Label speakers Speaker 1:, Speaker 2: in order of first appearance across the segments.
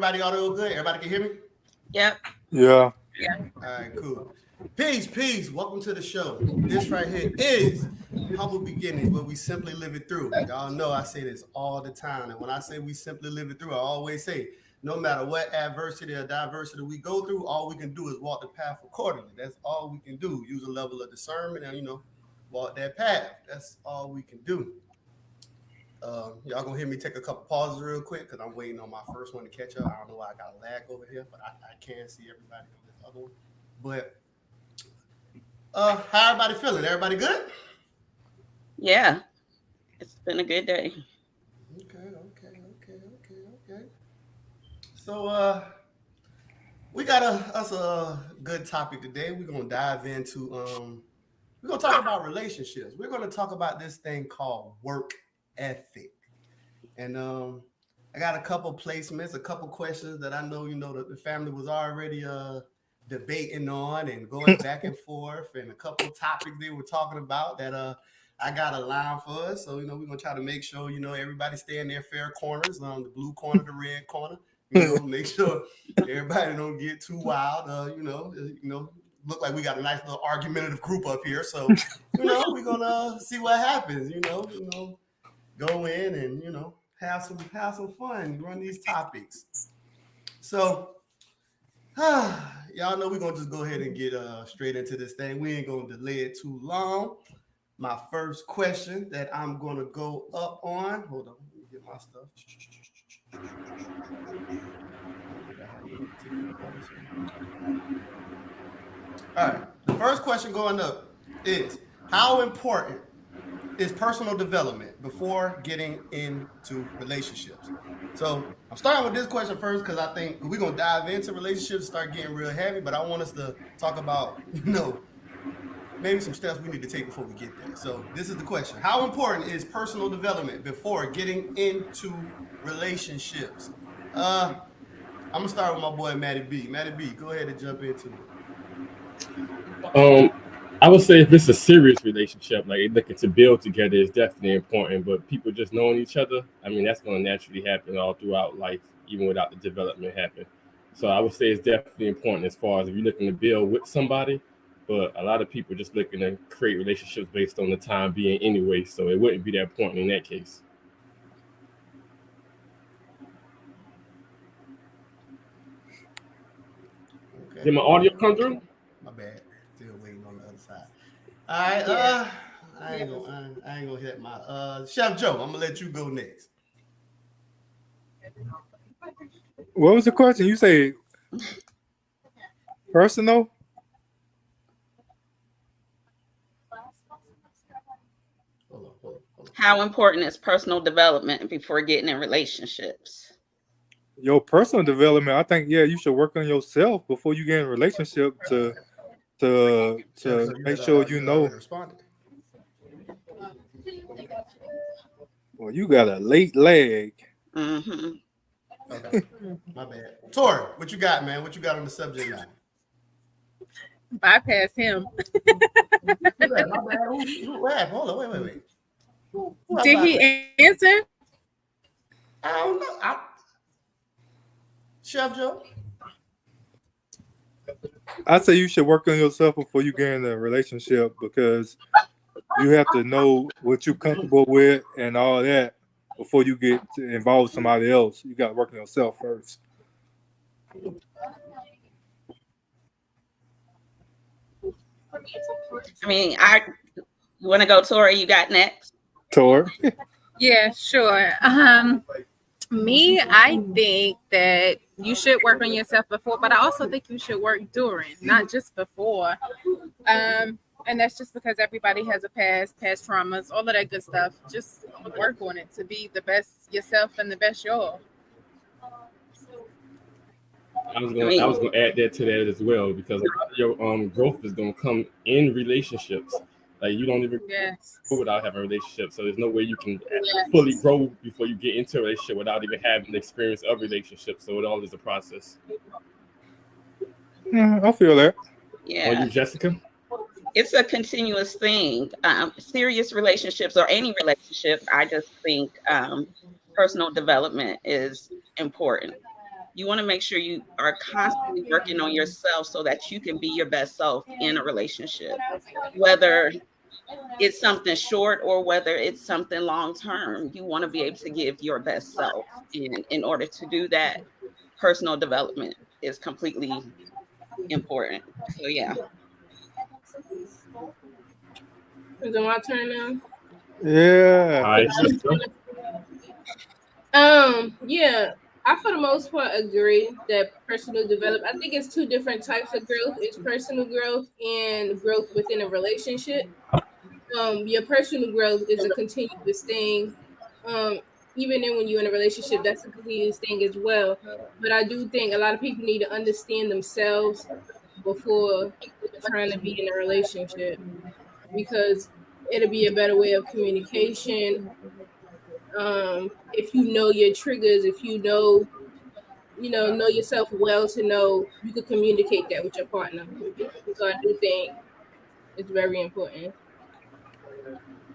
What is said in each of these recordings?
Speaker 1: everybody audio good? Everybody can hear me?
Speaker 2: Yep.
Speaker 3: Yeah.
Speaker 2: Yeah.
Speaker 1: All right, cool. Peace. Welcome to the show. This right here is Humble Beginnings, where we simply live it through. Y'all know I say this all the time. And when I say we simply live it through, I always say, no matter what adversity or diversity we go through, all we can do is walk the path accordingly. That's all we can do. Use a level of discernment and, walk that path. That's all we can do. Y'all gonna hear me take a couple pauses real quick because I'm waiting on my first one to catch up. I don't know why I got a lag over here, but I can see everybody on this other one. But how everybody feeling? Everybody good?
Speaker 2: Yeah. It's been a good day.
Speaker 1: Okay. So we got us a good topic today. We're gonna dive into we're gonna talk about relationships. We're gonna talk about this thing called work ethic. And I got a couple placements, a couple questions that I know the family was already debating on and going back and forth, and a couple topics they were talking about that I got a line for us. So we're gonna try to make sure everybody stay in their fair corners, the blue corner, the red corner. Make sure everybody don't get too wild. Look like we got a nice little argumentative group up here. So we're gonna see what happens. Go in and have some fun, run these topics. So y'all know we're gonna just go ahead and get straight into this thing. We ain't gonna delay it too long. My first question that I'm gonna go up on. Hold on, let me get my stuff. All right, the first question going up is, how important is personal development before getting into relationships? So I'm starting with this question first because I think we're gonna dive into relationships, start getting real heavy, but I want us to talk about, maybe some steps we need to take before we get there. So this is the question. How important is personal development before getting into relationships? I'm gonna start with my boy Matty B. Matty B, go ahead and jump into
Speaker 4: it. I would say if it's a serious relationship, like looking to build together, is definitely important. But people just knowing each other, I mean, that's going to naturally happen all throughout life, even without the development happening. So I would say it's definitely important as far as if you're looking to build with somebody. But a lot of people just looking to create relationships based on the time being anyway. So it wouldn't be that important in that case. Okay. Did my audio come through?
Speaker 1: My bad. Still waiting on the other side. All right. I ain't gonna hit my Chef Joe. I'm gonna let you go next.
Speaker 3: What was the question? You say personal?
Speaker 1: Hold on.
Speaker 2: How important is personal development before getting in relationships?
Speaker 3: Your personal development, I think, you should work on yourself before you get in a relationship to make sure you know. Well, you got a late leg.
Speaker 2: Mm-hmm.
Speaker 1: Okay. My bad. Tori, what you got, man? What you got on the subject line?
Speaker 5: Bypass him.
Speaker 1: My bad. Hold on. Wait.
Speaker 5: Did he answer?
Speaker 1: I don't know. Chef Joe?
Speaker 3: I say you should work on yourself before you get in a relationship, because you have to know what you're comfortable with and all that before you get to involve somebody else. You got to work on yourself first.
Speaker 2: I mean, you want to go, Tori? You got next?
Speaker 3: Tori?
Speaker 5: Yeah, sure. Me, I think that you should work on yourself before, but I also think you should work during, not just before. And that's just because everybody has a past traumas, all of that good stuff. Just work on it to be the best yourself and the best y'all.
Speaker 4: I was gonna add that to that as well, because a lot of your growth is gonna come in relationships. Like you don't even grow without having a relationship, so there's no way you can fully grow before you get into a relationship without even having the experience of relationships. So it all is a process.
Speaker 3: I feel that.
Speaker 2: Yeah.
Speaker 4: Are you, Jessica?
Speaker 2: It's a continuous thing. Serious relationships or any relationship, I just think personal development is important. You want to make sure you are constantly working on yourself so that you can be your best self in a relationship, whether it's something short or whether it's something long term. You want to be able to give your best self. And in order to do that, personal development is completely important. So, yeah.
Speaker 6: Is it my turn now?
Speaker 3: Yeah.
Speaker 4: All right, sister.
Speaker 6: Yeah, I for the most part agree that personal development. I think it's two different types of growth. It's personal growth and growth within a relationship. Your personal growth is a continuous thing. Um, even then when you're in a relationship, that's a continuous thing as well. But I do think a lot of people need to understand themselves before trying to be in a relationship because it'll be a better way of communication. If you know your triggers, if know yourself well to know you could communicate that with your partner. So I do think it's very important,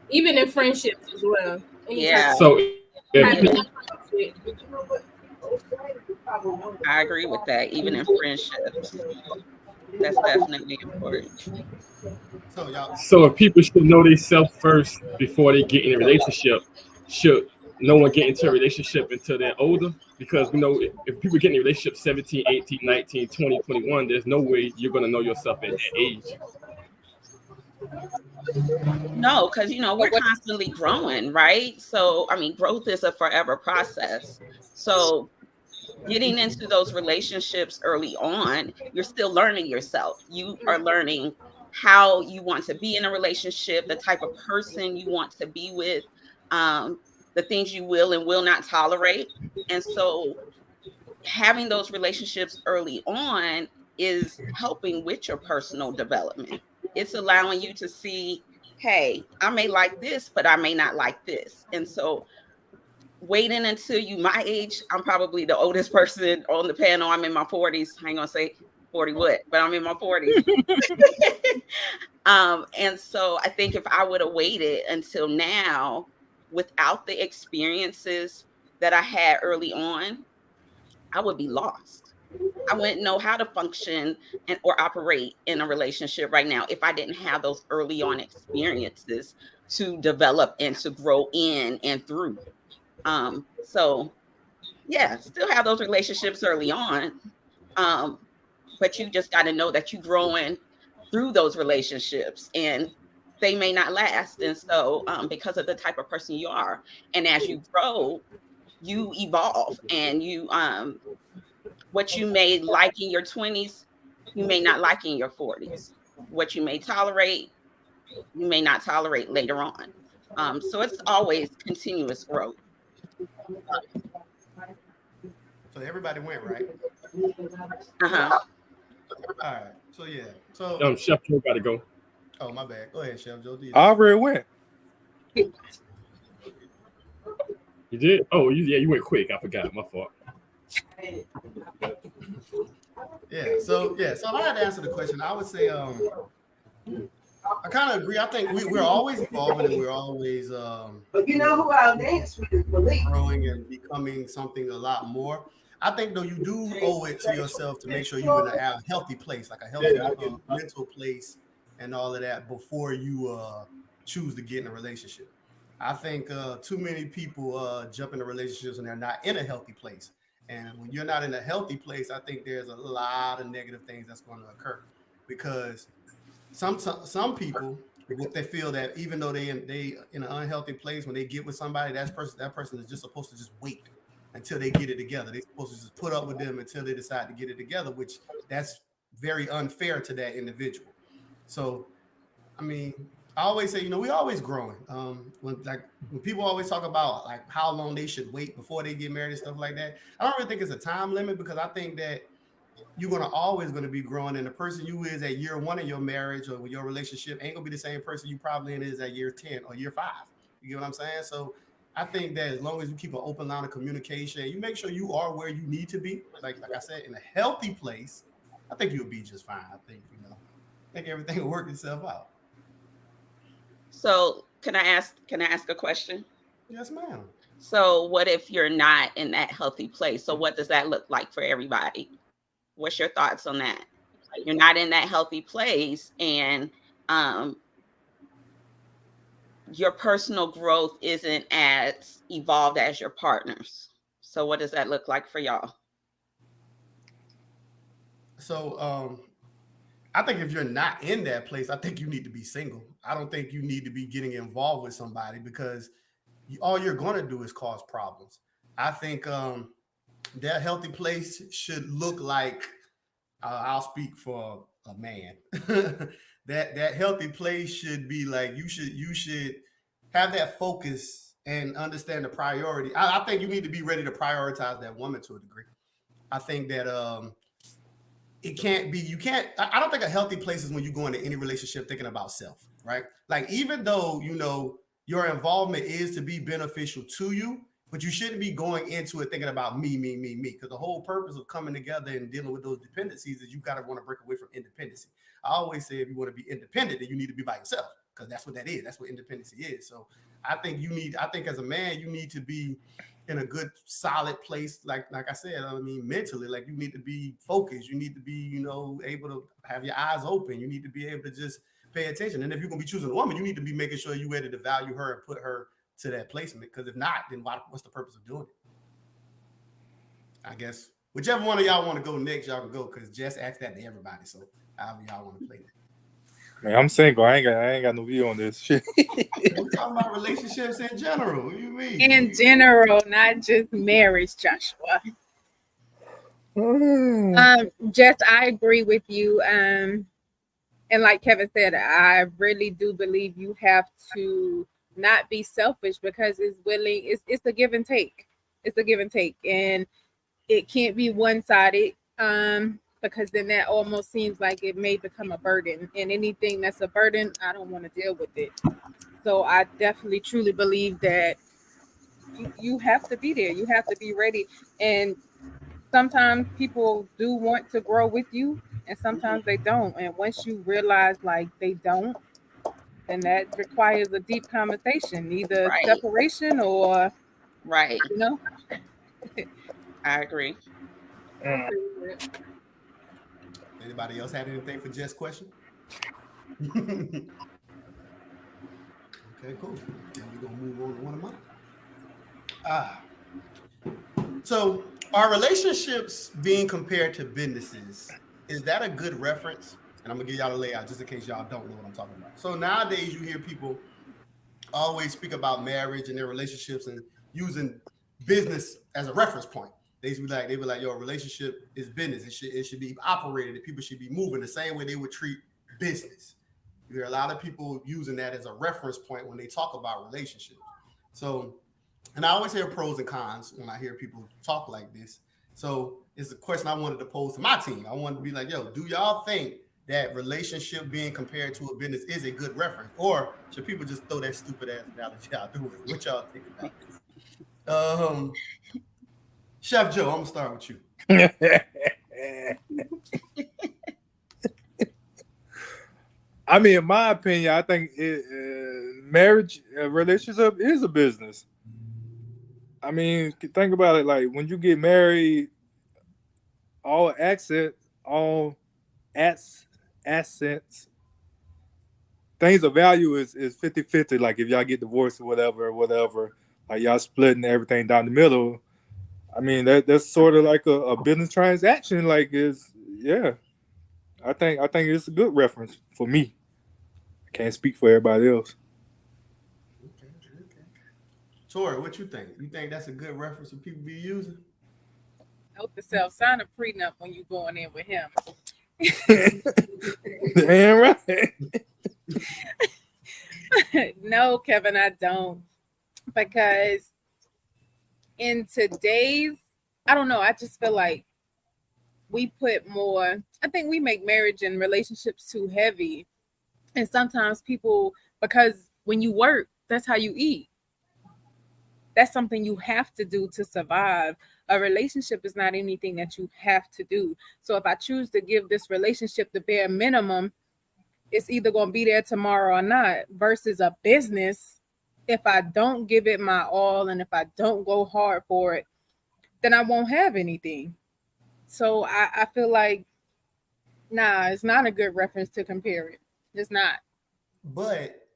Speaker 6: even in friendships as well. Any type
Speaker 2: Yeah,
Speaker 4: So
Speaker 6: of
Speaker 4: if
Speaker 6: friendship.
Speaker 2: I agree with that. Even in friendships, that's definitely important.
Speaker 1: So y'all,
Speaker 4: so if people should know themselves first before they get in a relationship, should no one get into a relationship until they're older? Because we know if people get in a relationship 17, 18, 19, 20, 21, there's no way you're going to know yourself at that age.
Speaker 2: No, because we're constantly growing, right? So, I mean, growth is a forever process. So, getting into those relationships early on, you're still learning yourself. You are learning how you want to be in a relationship, the type of person you want to be with, the things you will and will not tolerate. And so, having those relationships early on is helping with your personal development. It's allowing you to see, hey, I may like this, but I may not like this. And so waiting until you my age, I'm probably the oldest person on the panel. I'm in my 40s. I ain't gonna say 40 what, but I'm in my 40s. And so I think if I would have waited until now without the experiences that I had early on, I would be lost. I wouldn't know how to function or operate in a relationship right now if I didn't have those early on experiences to develop and to grow in and through. So yeah, still have those relationships early on. Um, but you just got to know that you're growing through those relationships and they may not last. And so, because of the type of person you are, and as you grow, you evolve and what you may like in your 20s, you may not like in your 40s. What you may tolerate, you may not tolerate later on. So it's always continuous growth.
Speaker 1: so everybody went right.
Speaker 2: Uh-huh.
Speaker 1: All right. So yeah. So
Speaker 4: Chef Joe got to go.
Speaker 1: oh my bad. Go ahead, Chef Joe.
Speaker 3: I already went.
Speaker 4: You did? Oh, you went quick. I forgot. My fault.
Speaker 1: Yeah. So if I had to answer the question, I would say I kind of agree. I think we're always evolving and we're always
Speaker 7: But you know who I'll dance with is Malik.
Speaker 1: growing and becoming something a lot more. I think though you do owe it to yourself to make sure you're in a healthy place, like a healthy mental place and all of that before you choose to get in a relationship. I think too many people jump into relationships and they're not in a healthy place. And when you're not in a healthy place, I think there's a lot of negative things that's going to occur because some people what they feel that even though they in an unhealthy place when they get with somebody that person is just supposed to just wait until they get it together. They're supposed to just put up with them until they decide to get it together, which that's very unfair to that individual. So I mean, I always say, we always growing. When people always talk about like how long they should wait before they get married and stuff like that, I don't really think it's a time limit because I think that you're always gonna be growing, and the person you is at year one of your marriage or with your relationship ain't gonna be the same person you probably is at year 10 or year 5. You get what I'm saying? So I think that as long as you keep an open line of communication, you make sure you are where you need to be, like I said, in a healthy place, I think you'll be just fine. I think everything will work itself out.
Speaker 2: So can I ask a question?
Speaker 1: Yes, ma'am.
Speaker 2: So what if you're not in that healthy place? So what does that look like for everybody? What's your thoughts on that? You're not in that healthy place, and your personal growth isn't as evolved as your partner's. So what does that look like for y'all?
Speaker 1: So I think if you're not in that place, I think you need to be single. I don't think you need to be getting involved with somebody because all you're going to do is cause problems. I think that healthy place should look like I'll speak for a man. That healthy place should be like you should have that focus and understand the priority. I think you need to be ready to prioritize that woman to a degree. I think that it can't be, you can't, I don't think a healthy place is when you go into any relationship thinking about self, right? Like, even though, your involvement is to be beneficial to you, but you shouldn't be going into it thinking about me, me, me, me. Because the whole purpose of coming together and dealing with those dependencies is you got to want to break away from independency. I always say if you want to be independent, then you need to be by yourself because that's what that is. That's what independency is. So I think as a man, you need to be in a good solid place, like I said, I mean, mentally, like you need to be focused, you need to be able to have your eyes open, you need to be able to just pay attention. And if you're going to be choosing a woman, you need to be making sure you're ready to value her and put her to that placement, because if not, then what's the purpose of doing it? I guess whichever one of y'all want to go next, y'all can go, because Jess asked that to everybody, so however y'all want to play that.
Speaker 3: Man, I'm single. I ain't got no view on this shit.
Speaker 1: We're talking about relationships in general. What do you mean?
Speaker 5: In general, not just marriage, Joshua. Jess, I agree with you. And like Kevin said, I really do believe you have to not be selfish, because it's a give and take. It's a give and take. And it can't be one-sided. Because then that almost seems like it may become a burden. And anything that's a burden, I don't want to deal with it. So I definitely truly believe that you have to be there. You have to be ready. And sometimes people do want to grow with you, and sometimes they don't. And once you realize like they don't, then that requires a deep conversation, either
Speaker 2: Right.
Speaker 5: separation or
Speaker 2: Right.
Speaker 5: I
Speaker 2: agree.
Speaker 1: Anybody else had anything for Jess' question? Okay, cool. Then we're gonna move on to one of mine. So are relationships being compared to businesses? Is that a good reference? And I'm gonna give y'all a layout just in case y'all don't know what I'm talking about. So nowadays you hear people always speak about marriage and their relationships and using business as a reference point. They be like, yo, a relationship is business. It should be operated, and people should be moving the same way they would treat business. You hear a lot of people using that as a reference point when they talk about relationships. So, and I always hear pros and cons when I hear people talk like this. So it's a question I wanted to pose to my team. I wanted to be like, yo, do y'all think that relationship being compared to a business is a good reference? Or should people just throw that stupid ass analogy out the way? What y'all think about this? Chef Joe, I'm gonna start with you.
Speaker 3: I mean, in my opinion, I think marriage, relationship is a business. I mean, think about it. Like when you get married, all assets, things of value is 50-50. Like if y'all get divorced or whatever, like y'all splitting everything down the middle. I mean, that's sort of like a business transaction. Like I think it's a good reference for me. I can't speak for everybody else.
Speaker 1: Okay. Tori, what you think? You think that's a good reference for people to be using?
Speaker 5: Note to self, sign a prenup when you going in with him.
Speaker 3: Damn right.
Speaker 5: No, Kevin, I don't. Because in today's, I don't know, I just feel like we put more, I think we make marriage and relationships too heavy. And sometimes people, because when you work, that's how you eat. That's something you have to do to survive. A relationship is not anything that you have to do. So if I choose to give this relationship the bare minimum, it's either going to be there tomorrow or not, versus a business. if I don't give it my all and if I don't go hard for it, then I won't have anything. So I feel like, nah, it's not a good reference to compare it. It's not.
Speaker 1: But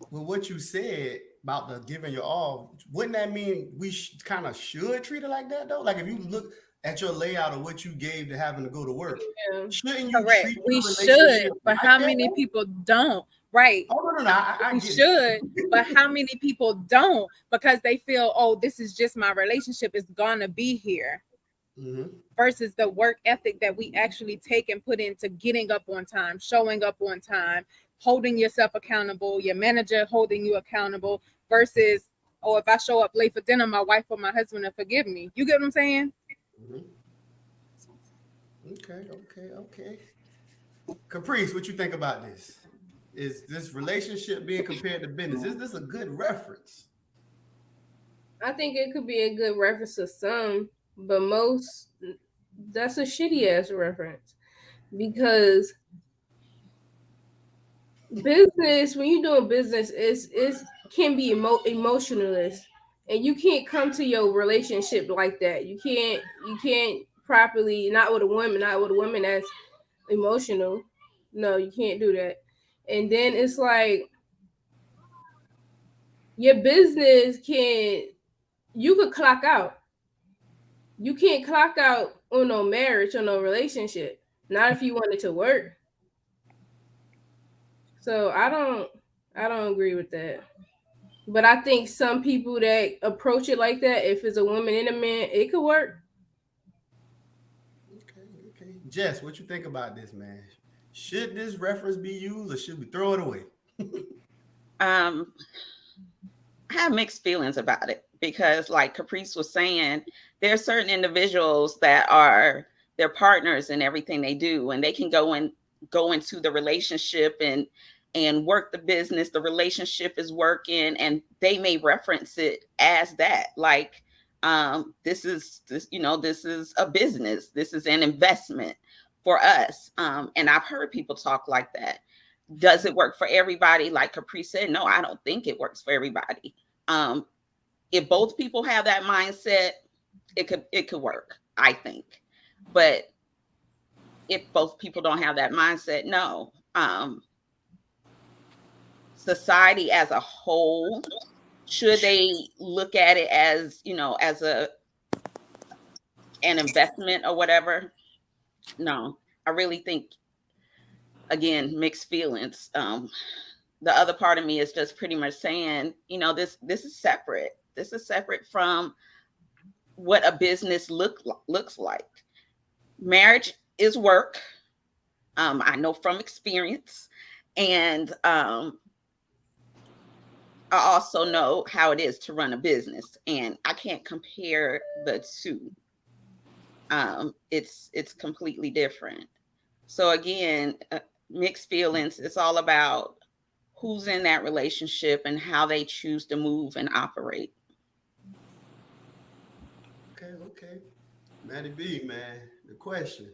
Speaker 1: with what you said about the giving your all, wouldn't that mean we kind of should treat it like that though? Like if you look at your layout of what you gave to having to go to work,
Speaker 6: Yeah.
Speaker 1: shouldn't you
Speaker 5: Correct.
Speaker 1: treat
Speaker 5: We
Speaker 1: your
Speaker 5: should,
Speaker 1: relationship
Speaker 5: but
Speaker 1: like
Speaker 5: how
Speaker 1: that,
Speaker 5: many
Speaker 1: though?
Speaker 5: people don't? Right.
Speaker 1: Oh no, I
Speaker 5: We
Speaker 1: get it.
Speaker 5: should, but how many people don't because they feel, oh, this is just my relationship is gonna be here.
Speaker 1: Mhm.
Speaker 5: Versus the work ethic that we actually take and put into getting up on time, showing up on time, holding yourself accountable, your manager holding you accountable, versus, oh, if I show up late for dinner, my wife or my husband will forgive me. You get what I'm saying?
Speaker 1: Mhm. Okay. Caprice, what you think about this? Is this relationship being compared to business? Is this a good reference?
Speaker 6: I think it could be a good reference to some, but most that's a shitty ass reference because business when you're doing business is can be emotionless, and you can't come to your relationship like that. You can't properly, not with a woman that's emotional. No, you can't do that. And then it's like your business can you could clock out. You can't clock out on no marriage or no relationship. Not if you want it to work. So I don't agree with that. But I think some people that approach it like that, if it's a woman and a man, it could work.
Speaker 1: Okay. Jess, what you think about this, man? Should this reference be used or should we throw it away?
Speaker 2: Um, I have mixed feelings about it because, like Caprice was saying, there are certain individuals that are their partners in everything they do, and they can go into the relationship and work the business. The relationship is working, and they may reference it as that, like, this is a business. This is an investment for us. And I've heard people talk like that. Does it work for everybody? Like Capri said, no, I don't think it works for everybody. Um, if both people have that mindset, it could work, I think. But if both people don't have that mindset, no. Society as a whole, should they look at it as, as an investment or whatever? No. I really think, again, mixed feelings. The other part of me is just pretty much saying, this is separate. This is separate from what a business looks like. Marriage is work. I know from experience, and I also know how it is to run a business, and I can't compare the two. It's completely different. So again, mixed feelings. It's all about who's in that relationship and how they choose to move and operate.
Speaker 1: Okay. Maddie B, man, the question.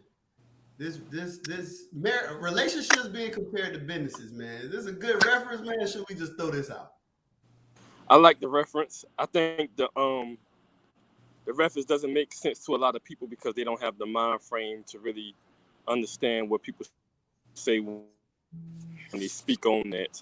Speaker 1: Relationships being compared to businesses, man. Is this a good reference, man? Or should we just throw this out?
Speaker 4: I like the reference. I think the reference doesn't make sense to a lot of people because they don't have the mind frame to really understand what people say when they speak on that.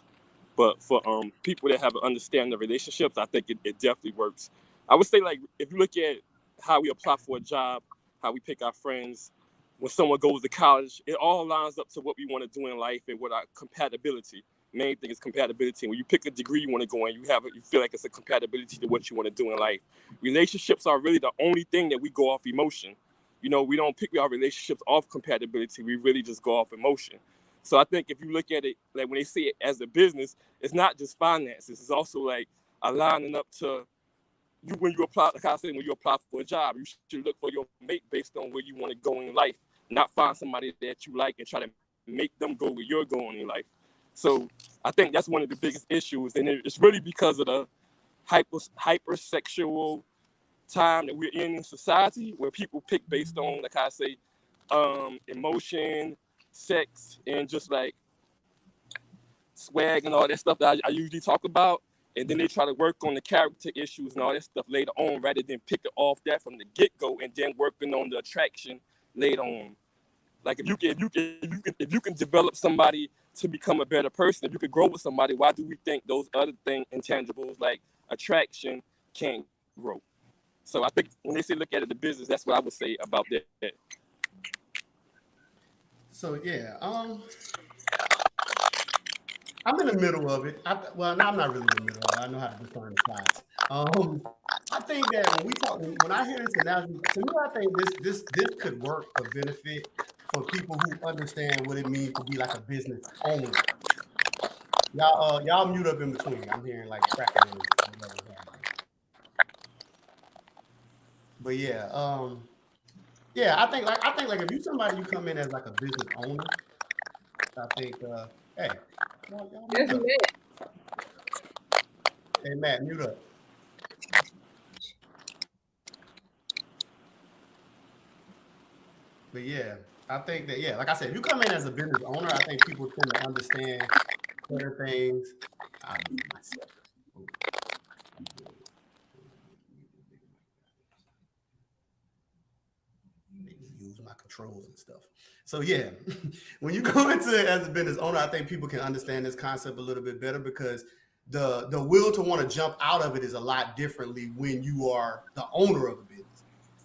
Speaker 4: But for people that have an understanding of relationships, I think it definitely works. I would say, like, if you look at how we apply for a job, how we pick our friends, when someone goes to college, it all lines up to what we want to do in life and what our compatibility. Main thing is compatibility. When you pick a degree you want to go in, you feel like it's a compatibility to what you want to do in life. Relationships are really the only thing that we go off emotion. We don't pick our relationships off compatibility. We really just go off emotion. So I think if you look at it, like when they see it as a business, it's not just finances. It's also like aligning up to you when you apply. Like I said, when you apply for a job, you should look for your mate based on where you want to go in life, not find somebody that you like and try to make them go where you're going in life. So I think that's one of the biggest issues, and it's really because of the hypersexual time that we're in society, where people pick based on, like I say, emotion, sex, and just like swag and all that stuff that I usually talk about. And then they try to work on the character issues and all that stuff later on, rather than pick it off that from the get-go and then working on the attraction later on. Like if you can develop somebody to become a better person, if you could grow with somebody, why do we think those other things, intangibles like attraction, can't grow? So I think when they say look at it the business, that's what I would say about that.
Speaker 1: So yeah, I'm in the middle of it. Well, no, I'm not really in the middle of it. I know how to define the sides. I think that when I hear this analogy, to me, I think this could work for benefit for people who understand what it means to be like a business owner. Y'all mute up in between. I'm hearing like cracking. But yeah, yeah, I think like if you somebody you come in as like a business owner, I think hey, y'all mute up. Hey Matt, mute up. But yeah, I think that like I said, if you come in as a business owner, I think people tend to understand certain things. I mute myself. Use my controls and stuff. So yeah, when you go into it as a business owner, I think people can understand this concept a little bit better because the will to want to jump out of it is a lot differently when you are the owner of a business.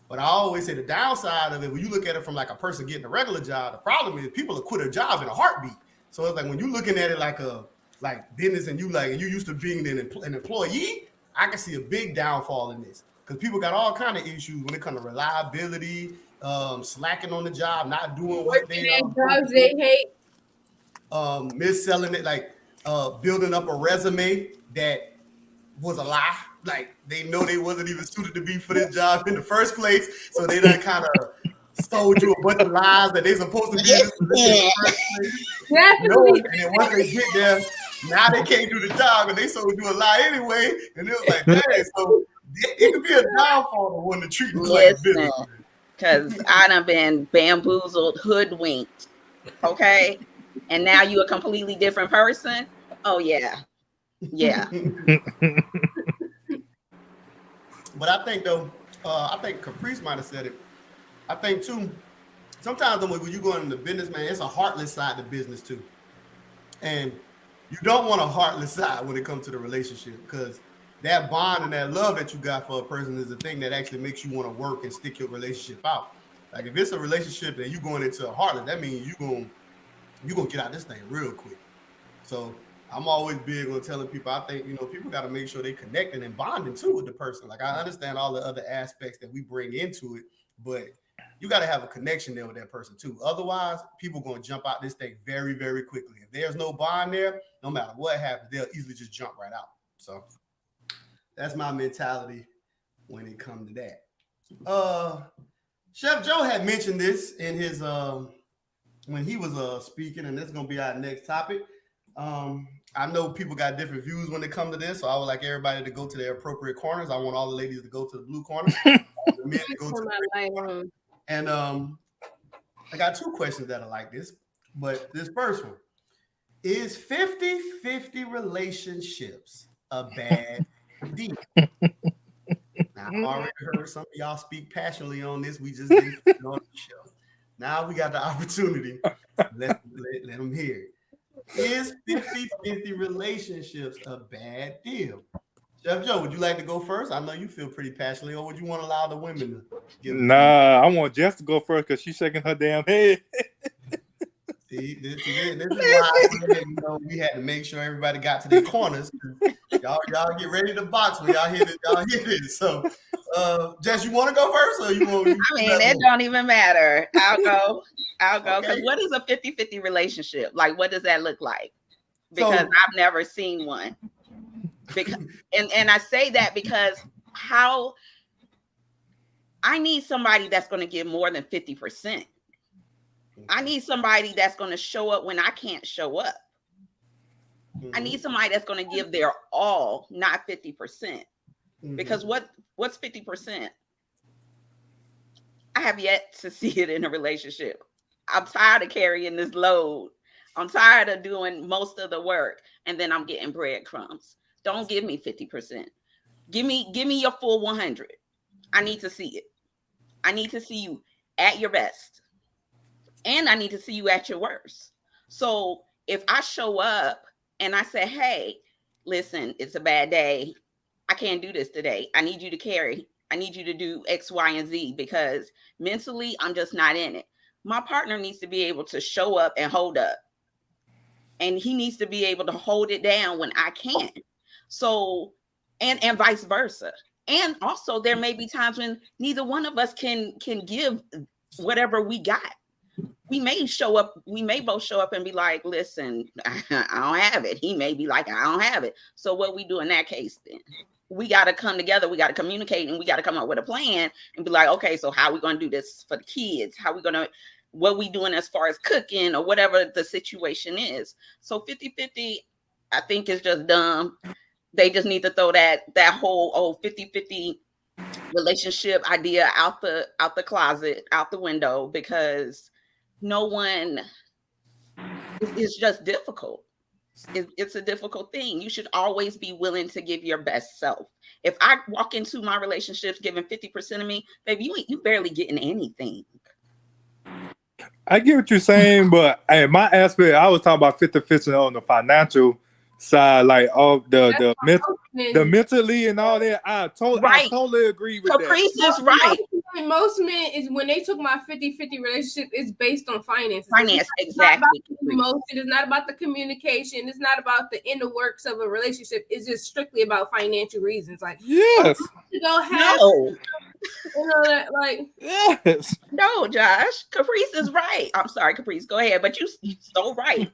Speaker 1: But I always say the downside of it, when you look at it from like a person getting a regular job, the problem is people will quit a job in a heartbeat. So it's like when you're looking at it like business and you used to being an employee, I can see a big downfall in this because people got all kind of issues when it comes to reliability, slacking on the job, not doing what they
Speaker 6: jobs they hate,
Speaker 1: mis-selling it, like building up a resume that was a lie. Like they know they wasn't even suited to be for this job in the first place, so they done kind of sold you a bunch of lies that they supposed to be in this position in the first place.
Speaker 6: Definitely.
Speaker 1: And then once they get there, now they can't do the job, and they sold you a lie anyway. And it was like, dang, so it could be a downfall when the treatment like a business.
Speaker 2: Because I done been bamboozled, hoodwinked, okay? And now you a completely different person? Oh, yeah. Yeah.
Speaker 1: But I think, though, I think Caprice might have said it. I think, too, sometimes when you go into business, man, it's a heartless side to business, too. And you don't want a heartless side when it comes to the relationship because that bond and that love that you got for a person is the thing that actually makes you want to work and stick your relationship out. Like if it's a relationship and you going into a heartless, that means you gonna get out this thing real quick. So I'm always big on telling people, I think, people got to make sure they connecting and bonding too with the person. Like I understand all the other aspects that we bring into it, but you got to have a connection there with that person too. Otherwise, people going to jump out this thing very, very quickly. If there's no bond there, no matter what happens, they'll easily just jump right out. So that's my mentality when it comes to that. Chef Joe had mentioned this in his when he was speaking, and this is going to be our next topic. I know people got different views when it comes to this, so I would like everybody to go to their appropriate corners. I want all the ladies to go to the blue corner, the men to go to the red corner. And I got two questions that are like this, but this first one is 50-50 relationships a bad deal? Now, I've already heard some of y'all speak passionately on this. We just didn't put it on the show. Now we got the opportunity. Let them hear it. Is 50-50 relationships a bad deal? Chef Joe, would you like to go first? I know you feel pretty passionately, or would you want to allow the women to give
Speaker 3: Nah, I want Jess to go first because she's shaking her damn head.
Speaker 1: See, this is why we had to make sure everybody got to their corners. Y'all get ready to box when y'all hear this. So, Jess, you want to go first, or you want?
Speaker 2: It don't even matter. I'll go. Because
Speaker 1: Okay.
Speaker 2: what is a 50-50 relationship? Like, what does that look like? Because I've never seen one. Because and I say that because I need somebody that's going to give more than 50%. I need somebody that's going to show up when I can't show up. I need somebody that's going to give their all, not 50%. Because what's 50%? I have yet to see it in a relationship. I'm tired of carrying this load. I'm tired of doing most of the work, and then I'm getting breadcrumbs. Don't give me 50%. Give me your full 100. I need to see it. I need to see you at your best. And I need to see you at your worst. So if I show up and I say, hey, listen, it's a bad day. I can't do this today. I need you to carry. I need you to do X, Y, and Z because mentally I'm just not in it. My partner needs to be able to show up and hold up. And he needs to be able to hold it down when I can't. So, and vice versa. And also there may be times when neither one of us can give whatever we got. We may both show up and be like, listen, I don't have it. He may be like, I don't have it. So what we do in that case then? We got to come together. We got to communicate and we got to come up with a plan and be like, okay, so how are we going to do this for the kids? What we doing as far as cooking or whatever the situation is. So 50-50, I think is just dumb. They just need to throw that whole 50-50 relationship idea out the closet, out the window, because no one, it's just difficult. It's a difficult thing. You should always be willing to give your best self. If I walk into my relationships giving 50% of me, baby, you barely getting anything.
Speaker 3: I get what you're saying, but hey, my aspect, I was talking about 50-50 on the financial side, like all the mentally and all that. I totally agree with
Speaker 2: Caprice is right.
Speaker 6: Most men is when they talk about 50-50 relationship, it's based on finances.
Speaker 2: Finance, exactly.
Speaker 6: It's not about the communication. It's not about the inner works of a relationship. It's just strictly about financial reasons. Like,
Speaker 3: yes,
Speaker 6: you don't have
Speaker 3: yes.
Speaker 2: No, Josh, Caprice is right. I'm sorry, Caprice, go ahead, but you so right.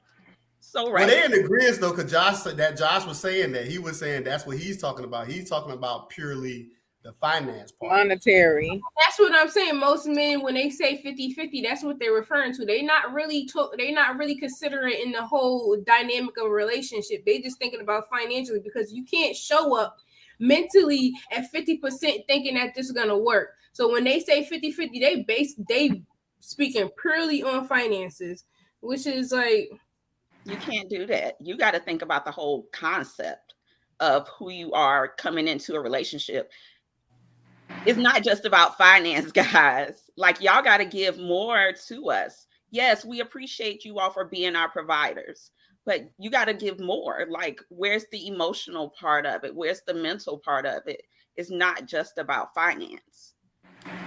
Speaker 2: So right.
Speaker 1: Well, they in agreement though, because Josh was saying that. He was saying that's what he's talking about. He's talking about purely the finance part.
Speaker 5: Monetary.
Speaker 6: That's what I'm saying. Most men, when they say 50-50, that's what they're referring to. They're not really considering in the whole dynamic of a relationship. They just thinking about financially, because you can't show up mentally at 50% thinking that this is gonna work. So when they say 50-50, they speaking purely on finances, which is like,
Speaker 2: you can't do that. You got to think about the whole concept of who you are coming into a relationship. It's not just about finance, guys. Like, y'all got to give more to us. Yes, we appreciate you all for being our providers, but you got to give more. Like, where's the emotional part of it? Where's the mental part of it? It's not just about finance.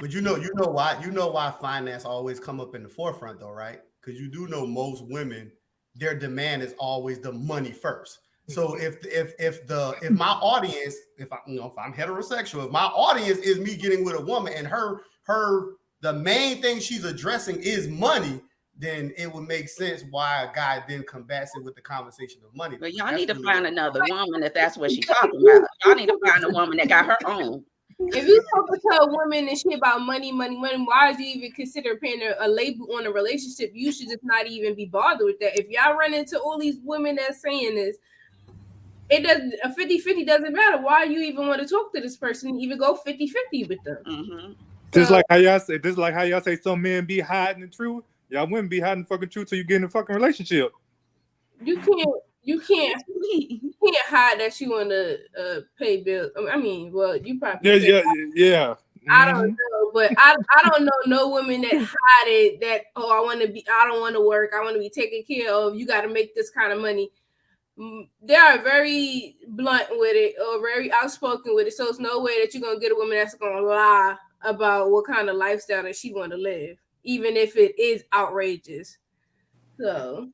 Speaker 1: But you know why finance always come up in the forefront though, right? Because you do know most women, their demand is always the money first. So if my audience, if I'm heterosexual, if my audience is me getting with a woman and the main thing she's addressing is money, then it would make sense why a guy then combats it with the conversation of money.
Speaker 2: But y'all need to find another woman if that's what she's talking about. Y'all need to find a woman that got her own.
Speaker 6: If you talk to a woman and shit about money, why do you even consider paying a label on a relationship? You should just not even be bothered with that. If y'all run into all these women that's saying this, it doesn't, a 50-50 doesn't matter. Why you even want to talk to this person, even go 50-50 with them?
Speaker 2: Mm-hmm.
Speaker 3: Just like how y'all say some men be hiding the truth. Y'all wouldn't be hiding the fucking truth till you get in a fucking relationship.
Speaker 6: You can't hide that you want to pay bills. I mean, well, you probably
Speaker 3: yeah.
Speaker 6: I don't know, but I don't know no woman that hide it, that I don't want to work, I want to be taken care of, you got to make this kind of money. They are very blunt with it or very outspoken with it, so it's no way that you're gonna get a woman that's gonna lie about what kind of lifestyle that she want to live, even if it is outrageous. So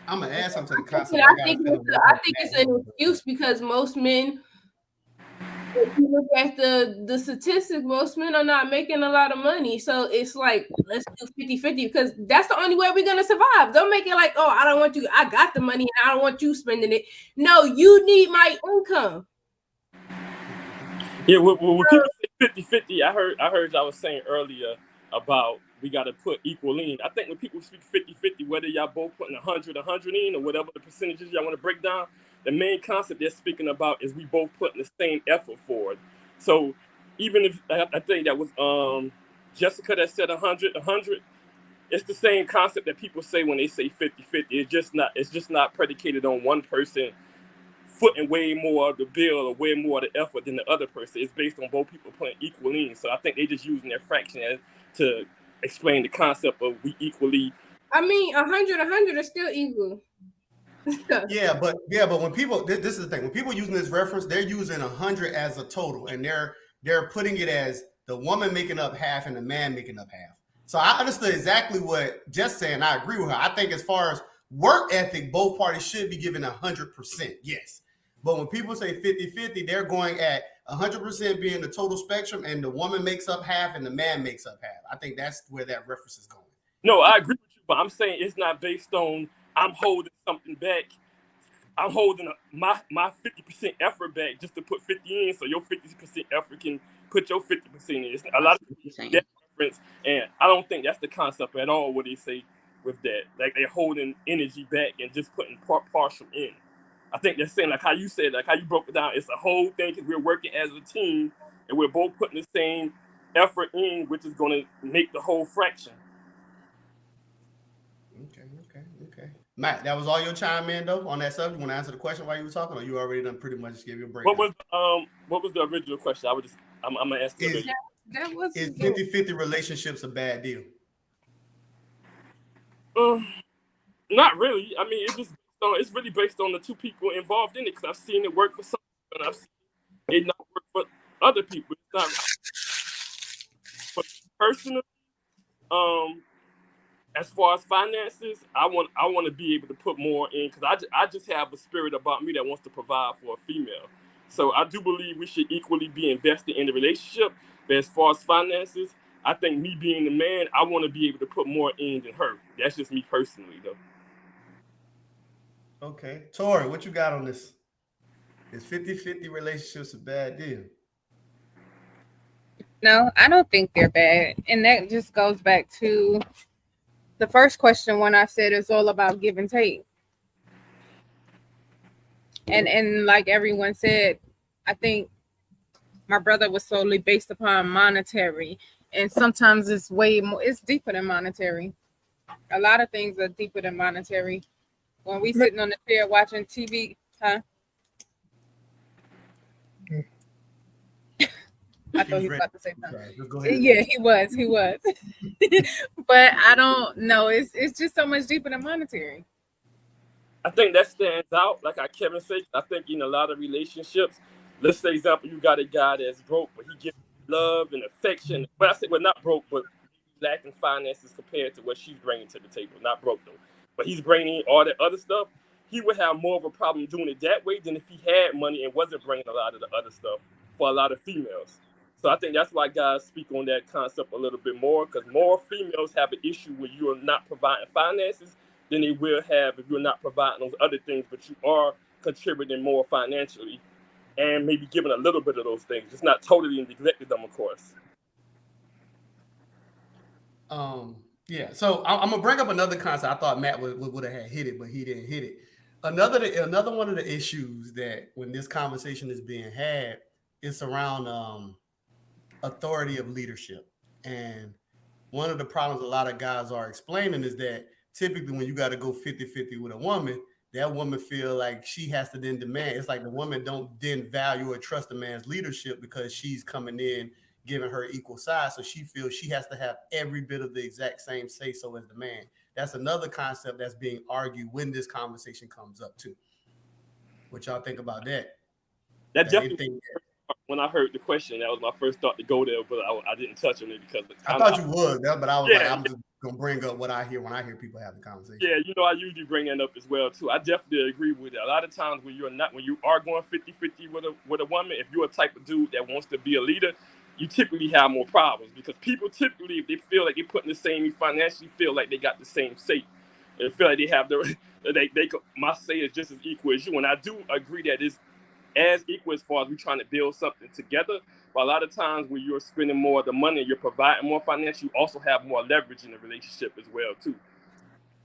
Speaker 1: I'm gonna add something to the concept.
Speaker 6: I think it's an excuse, because most men, if you look at the statistics, most men are not making a lot of money. So it's like, let's do 50-50, because that's the only way we're going to survive. Don't make it like, oh, I don't want you, I got the money and I don't want you spending it. No, you need my income.
Speaker 4: Yeah, when people say 50-50, I heard y'all was saying earlier about we got to put equal in. I think when people speak 50-50, whether y'all both putting 100 in or whatever the percentages y'all want to break down, the main concept they're speaking about is we both putting the same effort forward. So even if I think that was Jessica that said 100, it's the same concept that people say when they say 50-50. It's just not predicated on one person footing way more of the bill or way more of the effort than the other person. It's based on both people putting equal in. So I think they just using their fraction to explain the concept of we equally.
Speaker 6: I mean, 100 is still equal.
Speaker 1: Yeah, but when people, this is the thing. When people using this reference, they're using 100 as a total, and they're putting it as the woman making up half and the man making up half. So I understood exactly what Jess saying. I agree with her. I think as far as work ethic, both parties should be given 100%. Yes. But when people say 50-50, they're going at 100% being the total spectrum, and the woman makes up half and the man makes up half. I think that's where that reference is going.
Speaker 4: No, I agree with you, but I'm saying it's not based on I'm holding something back. I'm holding my 50% effort back just to put 50 in, so your 50% effort can put your 50% in. It's a lot of that difference, and I don't think that's the concept at all. What they say with that, like they're holding energy back and just putting partial in. I think they're saying like how you said, like how you broke it down. It's a whole thing because we're working as a team and we're both putting the same effort in, which is going to make the whole fraction.
Speaker 1: Okay. Matt, that was all your chime in though on that subject. You want to answer the question while you were talking, or you already done pretty much gave your break?
Speaker 4: What was the original question? I'm gonna ask you.
Speaker 1: Is 50-50 relationships a bad deal?
Speaker 4: Not really. I mean, it's really based on the two people involved in it, because I've seen it work for some people and I've seen it not work for other people. It's not, but personally, as far as finances, I want to be able to put more in, because I just have a spirit about me that wants to provide for a female. So I do believe we should equally be invested in the relationship. But as far as finances, I think me being the man, I want to be able to put more in than her. That's just me personally, though.
Speaker 1: Okay. Tori, what you got on this? Is 50-50 relationships a bad deal?
Speaker 5: No, I don't think they're bad. And that just goes back to the first question when I said it's all about give and take. And like everyone said, I think my brother was solely based upon monetary. And sometimes it's way more, it's deeper than monetary. A lot of things are deeper than monetary. When we sitting on the chair watching TV, huh? I thought he was about to say something. Right, yeah, he was. But I don't know. It's just so much deeper than monetary.
Speaker 4: I think that stands out. Like Kevin said, I think in a lot of relationships, let's say example, you got a guy that's broke, but he gives love and affection. But I said, well, not broke, but lacking finances compared to what she's bringing to the table. Not broke though, but he's bringing all that other stuff. He would have more of a problem doing it that way than if he had money and wasn't bringing a lot of the other stuff for a lot of females. So I think that's why guys speak on that concept a little bit more, because more females have an issue when you are not providing finances than they will have if you're not providing those other things, but you are contributing more financially and maybe giving a little bit of those things, just not totally neglecting them, of course.
Speaker 1: Yeah, so I'm gonna bring up another concept. I thought Matt would have hit it, but he didn't hit it. Another one of the issues that when this conversation is being had is around authority of leadership. And one of the problems a lot of guys are explaining is that typically when you got to go 50-50 with a woman, that woman feel like she has to then demand. It's like the woman don't then value or trust the man's leadership because she's coming in giving her equal size. So she feels she has to have every bit of the exact same say so as the man. That's another concept that's being argued when this conversation comes up too. What y'all think about that?
Speaker 4: That definitely, when I heard the question, that was my first thought to go there, but I didn't touch on it because
Speaker 1: I thought you would, but I was like, I'm just gonna bring up what I hear when I hear people have the conversation.
Speaker 4: Yeah, I usually bring that up as well too. I definitely agree with that. A lot of times when you are going 50-50 with a woman, if you're a type of dude that wants to be a leader, you typically have more problems because people typically, if they feel like they're putting the same, financially feel like they got the same say. They feel like they have my say is just as equal as you. And I do agree that it's as equal as far as we're trying to build something together. But a lot of times when you're spending more of the money and you're providing more financially, you also have more leverage in the relationship as well too.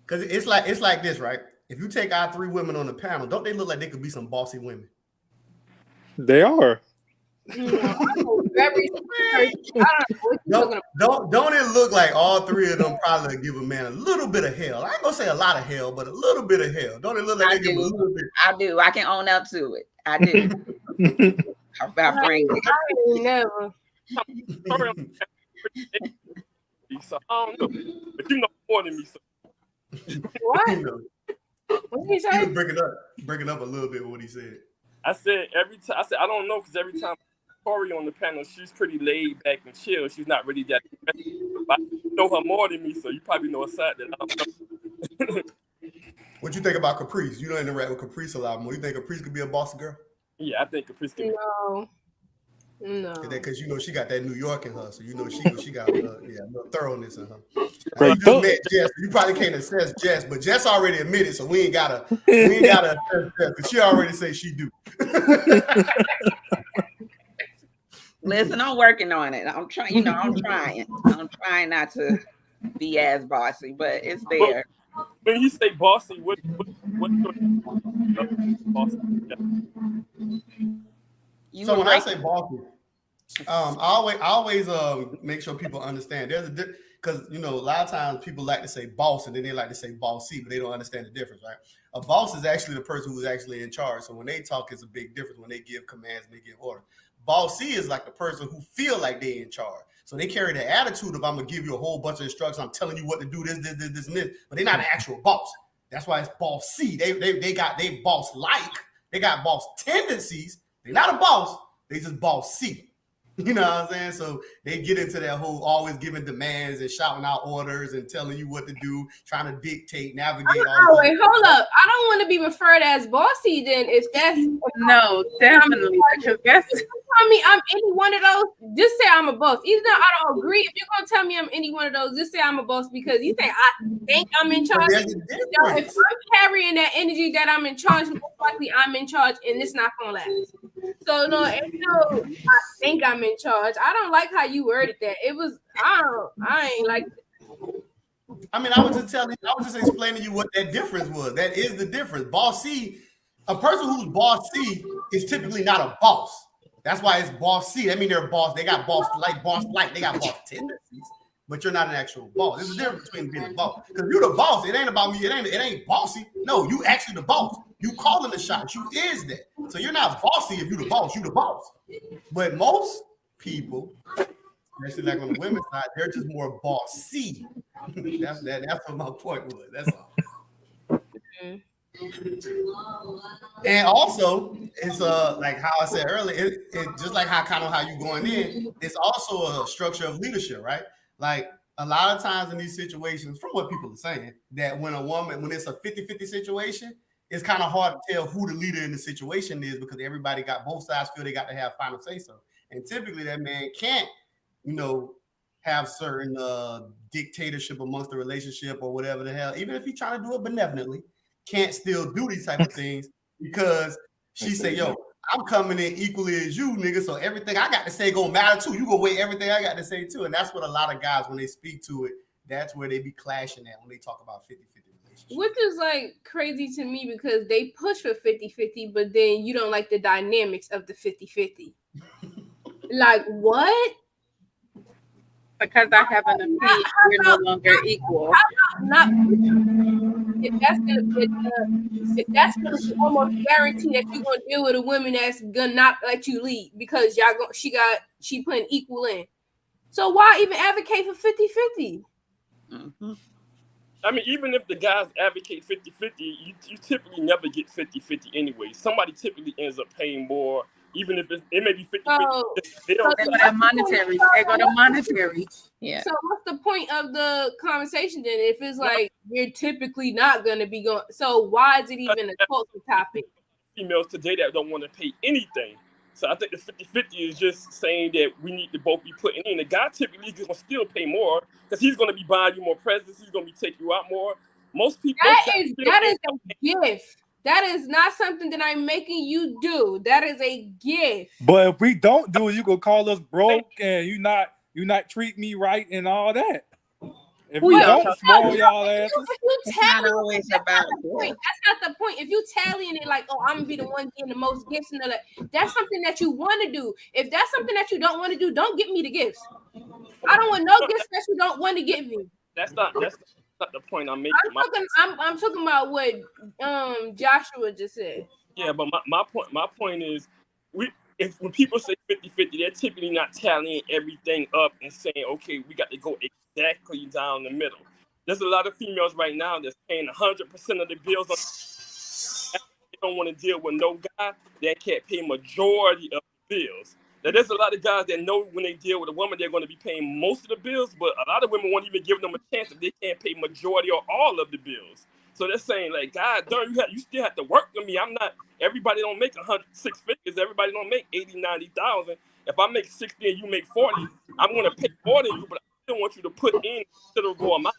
Speaker 1: Because it's like this, right? If you take our 3 women on the panel, don't they look like they could be some bossy women?
Speaker 3: They are.
Speaker 6: very person. I don't know what you're talking about.
Speaker 1: Don't it look like all three of them probably give a man a little bit of hell? I ain't gonna say a lot of hell, but a little bit of hell. Don't it look like
Speaker 2: I
Speaker 1: they give a
Speaker 2: do.
Speaker 1: little bit?
Speaker 2: I do. I can own up to it. I do. I bring it.
Speaker 6: I ain't never.
Speaker 4: So I don't know, but you know more than me. So.
Speaker 6: What?
Speaker 1: You know,
Speaker 6: What did he
Speaker 1: he
Speaker 6: say?
Speaker 1: was breaking up a little bit with what he said.
Speaker 4: I said every time. I said I don't know because every time Tori on the panel, she's pretty laid back and chill. She's not really that. But you know her more than me, so you probably know a side that I don't know.
Speaker 1: What you think about Caprice? You don't interact with Caprice a lot more. You think Caprice could be a bossy girl?
Speaker 4: Yeah, I think Caprice can.
Speaker 6: No.
Speaker 1: Because you know she got that New York in her, so you know she got a little thoroughness in her.
Speaker 3: Great
Speaker 1: You just met Jess. You probably can't assess Jess, but Jess already admitted, so we ain't gotta assess Jess because she already say she do.
Speaker 2: Listen, I'm working on it. I'm trying. I'm trying not to be as bossy, but it's there.
Speaker 4: When you say bossy, what bossy?
Speaker 1: So when I say bossy, I always make sure people understand there's a because a lot of times people like to say boss and then they like to say bossy, but they don't understand the difference, right? A boss is actually the person who's actually in charge. So when they talk, it's a big difference when they give commands and they give orders. Bossy is like the person who feel like they're in charge. So they carry the attitude of I'm gonna give you a whole bunch of instructions. I'm telling you what to do, this, and this, but they're not an actual boss. That's why it's bossy. They boss like, they got boss tendencies. They're not a boss, they just bossy. You know what I'm saying? So they get into that whole always giving demands and shouting out orders and telling you what to do, trying to dictate, navigate.
Speaker 6: Wait, hold up. I don't want to be referred as bossy then if that's
Speaker 5: no, definitely. Because that's
Speaker 6: I mean, I'm any one of those. Just say I'm a boss. Even though I don't agree, if you're gonna tell me I'm any one of those, just say I'm a boss because you think I'm in charge. If I'm carrying that energy that I'm in charge, most likely I'm in charge, and it's not gonna last. So no, I think I'm in charge. I don't like how you worded that. It was I ain't like.
Speaker 1: I mean, I was just explaining to you what that difference was. That is the difference. Bossy, a person who's bossy is typically not a boss. That's why it's bossy. That means they're a boss. They got boss like. They got boss tendencies, but you're not an actual boss. There's a difference between being a boss. Because you're the boss. It ain't about me. It ain't bossy. No, you actually the boss. You calling the shots. You is that. So you're not bossy if you the boss. You the boss. But most people, especially like on the women's side, they're just more bossy. That's what my point was. That's all. And also, it's like how I said earlier, it just like how you going in, it's also a structure of leadership, right? Like a lot of times in these situations, from what people are saying, that when it's a 50-50 situation, it's kind of hard to tell who the leader in the situation is because everybody got both sides feel they got to have final say so. And typically that man can't, have certain dictatorship amongst the relationship or whatever the hell, even if he's trying to do it benevolently, can't still do these type of things because she say, yo, I'm coming in equally as you, nigga. So everything I got to say gonna matter too. You gonna weigh everything I got to say too. And that's what a lot of guys, when they speak to it, that's where they be clashing at when they talk about 50-50 relationships.
Speaker 6: Which is like crazy to me because they push for 50-50, but then you don't like the dynamics of the 50-50. Like what?
Speaker 5: Because I have an opinion, we're no longer equal.
Speaker 6: If that's gonna be almost guaranteed that you're gonna deal with a woman that's gonna not let you lead because she putting equal in. So why even advocate for 50-50?
Speaker 2: Mm-hmm.
Speaker 4: I mean, even if the guys advocate 50-50, you typically never get 50-50 anyway. Somebody typically ends up paying more, even if it may be 50-50. They go
Speaker 5: to monetary. They go to monetary.
Speaker 2: Yeah.
Speaker 6: So what's the point of the conversation then? If it's like you're typically not going to be going, so why is it even a cultural topic?
Speaker 4: Females today that don't want to pay anything. So I think the 50-50 is just saying that we need to both be putting in. The guy typically is going to still pay more because he's going to be buying you more presents. He's going to be taking you out more. Most people.
Speaker 6: That is a gift. That is not something that I'm making you do. That is a gift.
Speaker 3: But if we don't do it, you gonna call us broke and you not treat me right and all that. If
Speaker 5: Who
Speaker 3: you
Speaker 5: y'all
Speaker 3: don't, small y'all asses.
Speaker 6: If you
Speaker 2: It's not
Speaker 6: tally,
Speaker 2: always
Speaker 6: that's
Speaker 2: about
Speaker 6: not the point. That's not the point. If you tallying it like, oh, I'm gonna be the one getting the most gifts and all that, that's something that you want to do. If that's something that you don't want to do, don't give me the gifts. I don't want no gifts that you don't want to give me.
Speaker 4: That's not the point I'm making.
Speaker 6: I'm talking about what Joshua just said.
Speaker 4: Yeah, but my point is, when people say 50-50, they're typically not tallying everything up and saying, okay, we got to go exactly down the middle. There's a lot of females right now that's paying 100% of the bills. They don't want to deal with no guy that can't pay majority of the bills. Now, there's a lot of guys that know when they deal with a woman, they're going to be paying most of the bills, but a lot of women won't even give them a chance if they can't pay majority or all of the bills. So they're saying, like, God darn, you still have to work with me. I'm not, everybody don't make 6 figures. Everybody don't make 80, 90,000. If I make 60 and you make 40, I'm going to pay more than you, but I still want you to put in a considerable amount.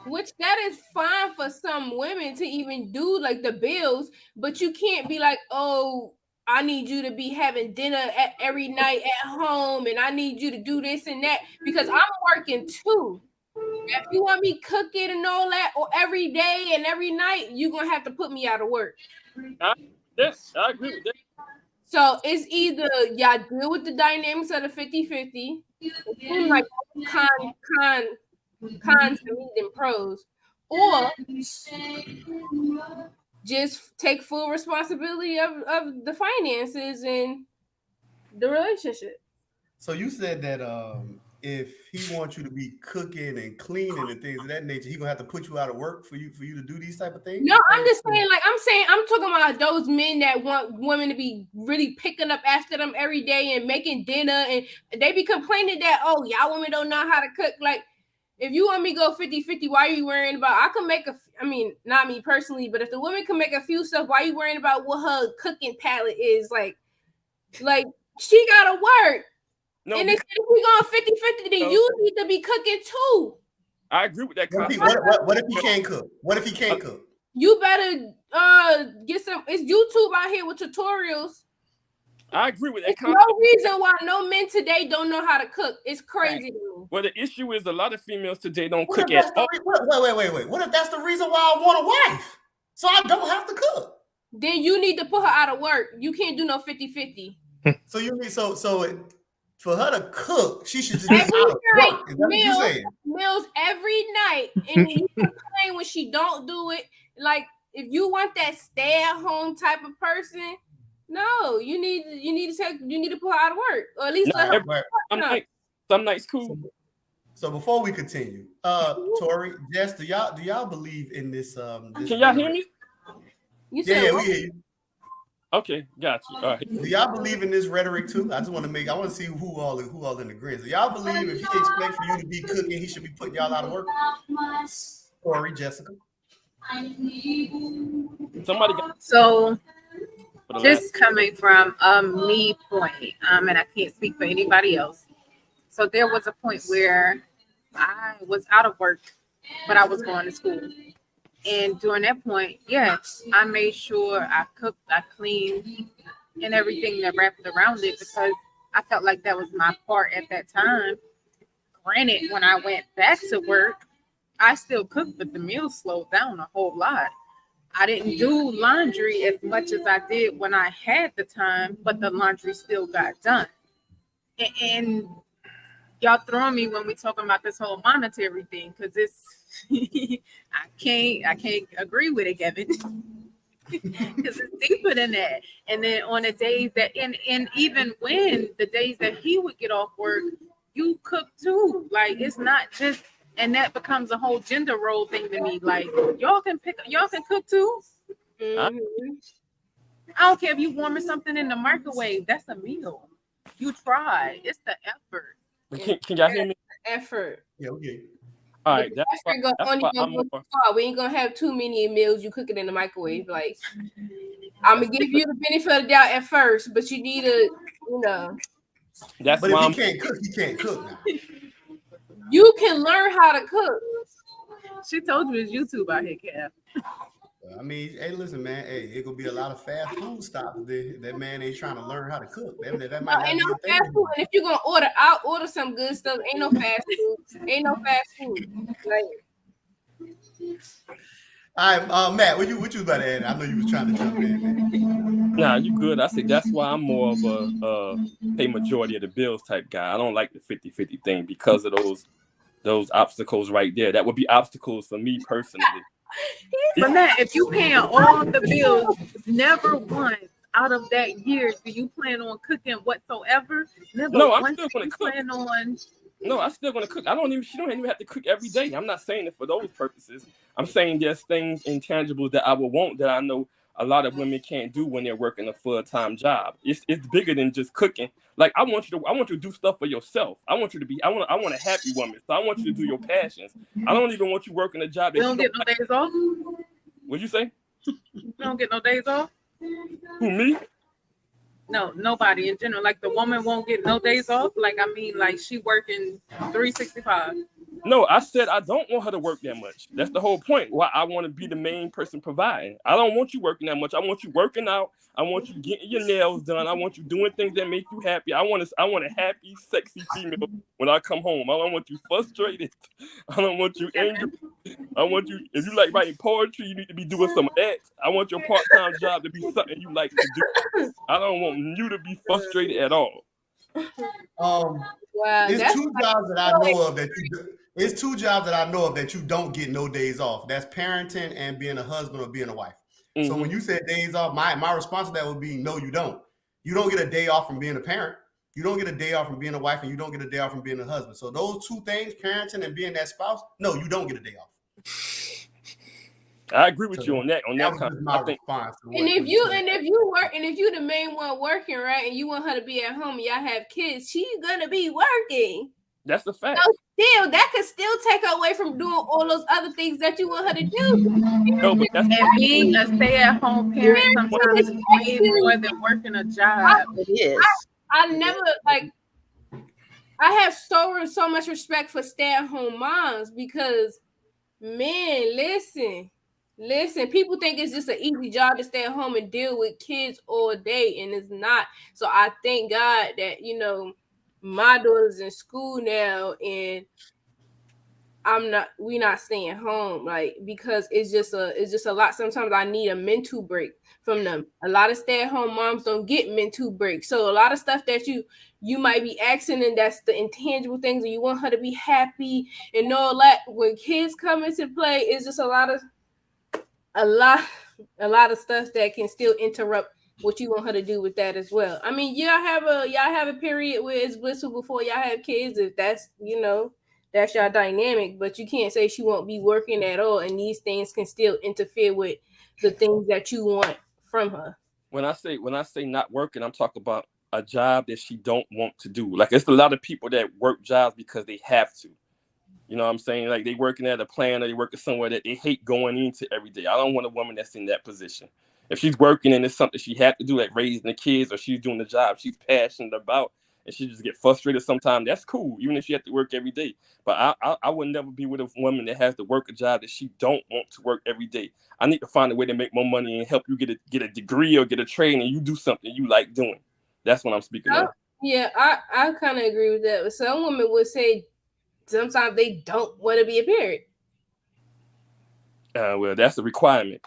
Speaker 6: Which that is fine for some women to even do like the bills, but you can't be like, oh, I need you to be having dinner every night at home, and I need you to do this and that because I'm working too. If you want me cooking and all that or every day and every night, you're gonna have to put me out of work.
Speaker 4: Yes, I agree with that.
Speaker 6: So it's either y'all deal with the dynamics of the 50-50, like cons and pros, or just take full responsibility of the finances and the relationship.
Speaker 1: So you said that if he wants you to be cooking and cleaning and things of that nature, he gonna have to put you out of work for you to do these type of things.
Speaker 6: No, I'm just saying, I'm talking about those men that want women to be really picking up after them every day and making dinner, and they be complaining that, oh, y'all women don't know how to cook. Like, if you want me to go 50-50, why are you worrying about? I can make not me personally, but if the woman can make a few stuff, why are you worrying about what her cooking palette is? Like she gotta work. No, and if we going 50-50, then you need to be cooking too.
Speaker 4: I agree with that.
Speaker 1: What if he can't cook? What if he can't cook?
Speaker 6: You better get some. It's YouTube out here with tutorials.
Speaker 4: I agree with that.
Speaker 6: There's no reason why no men today don't know how to cook. It's crazy. Right.
Speaker 4: Well, the issue is a lot of females today don't cook at all.
Speaker 1: Wait. What if that's the reason why I want a wife? So I don't have to cook.
Speaker 6: Then you need to put her out of work. You can't do no 50-50.
Speaker 1: So you need for her to cook, she should just be out of work. Is that what you're saying?
Speaker 6: Meals every night, and you complain when she don't do it. Like, if you want that stay-at-home type of person, no, you need to put her out of work, or at least let her.
Speaker 4: Some nights cool.
Speaker 1: So before we continue, Tori, Jess, do y'all believe in this?
Speaker 4: Can y'all hear me?
Speaker 1: We hear you.
Speaker 4: Okay, got you. All right.
Speaker 1: Do y'all believe in this rhetoric too? I want to see who all in agreement. Do y'all believe if he expects for you to be cooking, he should be putting y'all out of work? Tori, Jessica.
Speaker 4: Somebody
Speaker 5: so just coming from me point, and I can't speak for anybody else. So there was a point where I was out of work, but I was going to school. And during that point, yes, I made sure I cooked, I cleaned, and everything that wrapped around it because I felt like that was my part at that time. Granted, when I went back to work, I still cooked, but the meals slowed down a whole lot. I didn't do laundry as much as I did when I had the time, but the laundry still got done. And y'all throwing me when we talking about this whole monetary thing because it's I can't agree with it, Kevin, because it's deeper than that. And then on the days that and even when the days that he would get off work, you cook too. Like, it's not just, and that becomes a whole gender role thing to me. Like, y'all can cook too. Mm-hmm. I don't care if you warming something in the microwave. That's a meal. You try. It's the effort.
Speaker 4: Can y'all hear me?
Speaker 6: Effort.
Speaker 1: Yeah, okay.
Speaker 4: All right,
Speaker 6: we ain't gonna have too many meals you cook it in the microwave. Like, I'm gonna give you the benefit of the doubt at first, but you need to,
Speaker 1: That's but if he can't cook, he can't cook now.
Speaker 6: You can learn how to cook.
Speaker 5: She told you it's YouTube out here, Kev.
Speaker 1: I mean, hey, listen, man. Hey, it gonna be a lot of fast food stops. That man ain't trying to learn how to cook. That
Speaker 6: No,
Speaker 1: might not
Speaker 6: ain't
Speaker 1: be
Speaker 6: no
Speaker 1: a thing.
Speaker 6: fast food. And if you're gonna order, I'll order some good stuff. Ain't no fast food. Ain't no fast food. Like,
Speaker 1: All right, Matt, what you was about to add? I know you was trying to jump in, man.
Speaker 4: Nah, you good. I say that's why I'm more of a pay majority of the bills type guy. I don't like the 50-50 thing because of those obstacles right there. That would be obstacles for me personally.
Speaker 5: But Matt, if you paying all the bills, never once out of that year do you plan on cooking whatsoever? Never
Speaker 4: No, I'm
Speaker 5: once
Speaker 4: still
Speaker 5: do
Speaker 4: gonna
Speaker 5: you
Speaker 4: cook.
Speaker 5: plan on.
Speaker 4: No, I'm still gonna cook. She don't even have to cook every day. I'm not saying it for those purposes. I'm saying there's things intangibles that I would want that I know a lot of women can't do when they're working a full-time job. It's bigger than just cooking. Like I want you to do stuff for yourself. I want a happy woman. So I want you to do your passions. I don't even want you working a job that
Speaker 5: You don't get no days off?
Speaker 4: What'd you say?
Speaker 5: You don't get no days off?
Speaker 4: Who, me?
Speaker 5: No, nobody in general. Like the woman won't get no days off. Like I mean, like she working 365.
Speaker 4: No, I said I don't want her to work that much. That's the whole point. Why I want to be the main person providing. I don't want you working that much. I want you working out. I want you getting your nails done. I want you doing things that make you happy. I want a happy, sexy female when I come home. I don't want you frustrated. I don't want you angry. I want you, if you like writing poetry, you need to be doing some of that. I want your part-time job to be something you like to do. I don't want you to be frustrated at all.
Speaker 6: wow,
Speaker 1: It's two jobs that I know of that you do. It's two jobs that I know of that you don't get no days off. That's parenting and being a husband or being a wife. Mm-hmm. So when you said days off, my response to that would be no, you don't. You don't get a day off from being a parent. You don't get a day off from being a wife, and you don't get a day off from being a husband. So those two things, parenting and being that spouse, no, you don't get a day off.
Speaker 4: I agree with you on that.
Speaker 1: That was my response.
Speaker 6: And if you the main one working, right, and you want her to be at home, and y'all have kids, she's gonna be working.
Speaker 4: That's the fact.
Speaker 6: So still, that could still take her away from doing all those other things that you want her to do.
Speaker 4: No, but that's
Speaker 5: and being a stay-at-home parent sometimes is way more than working a job.
Speaker 2: It is.
Speaker 6: I never like. I have so much respect for stay-at-home moms because, man, listen. People think it's just an easy job to stay at home and deal with kids all day, and it's not. So I thank God that my daughter's in school now, and we're not staying home, like, because it's just a lot. Sometimes I need a mental break from them. A lot of stay-at-home moms don't get mental breaks. So a lot of stuff that you might be asking, and that's the intangible things, and you want her to be happy and all that. When kids come into play, it's just a lot of stuff that can still interrupt what you want her to do with that as well. I mean, y'all have a period where it's blissful before y'all have kids, if that's that's your dynamic, but you can't say she won't be working at all, and these things can still interfere with the things that you want from her.
Speaker 4: When I say not working, I'm talking about a job that she don't want to do. Like, it's a lot of people that work jobs because they have to. You know what I'm saying? Like, they working at a plant or they working somewhere that they hate going into every day. I don't want a woman that's in that position. If she's working and it's something she had to do, like raising the kids, or she's doing the job she's passionate about, and she just get frustrated sometimes, that's cool, even if she has to work every day. But I would never be with a woman that has to work a job that she don't want to work every day. I need to find a way to make more money and help you get a degree or get a trade, and you do something you like doing. That's what I'm speaking of.
Speaker 6: Yeah, I kind of agree with that. But some women would say sometimes they don't want to be a parent.
Speaker 4: Well, that's a requirement.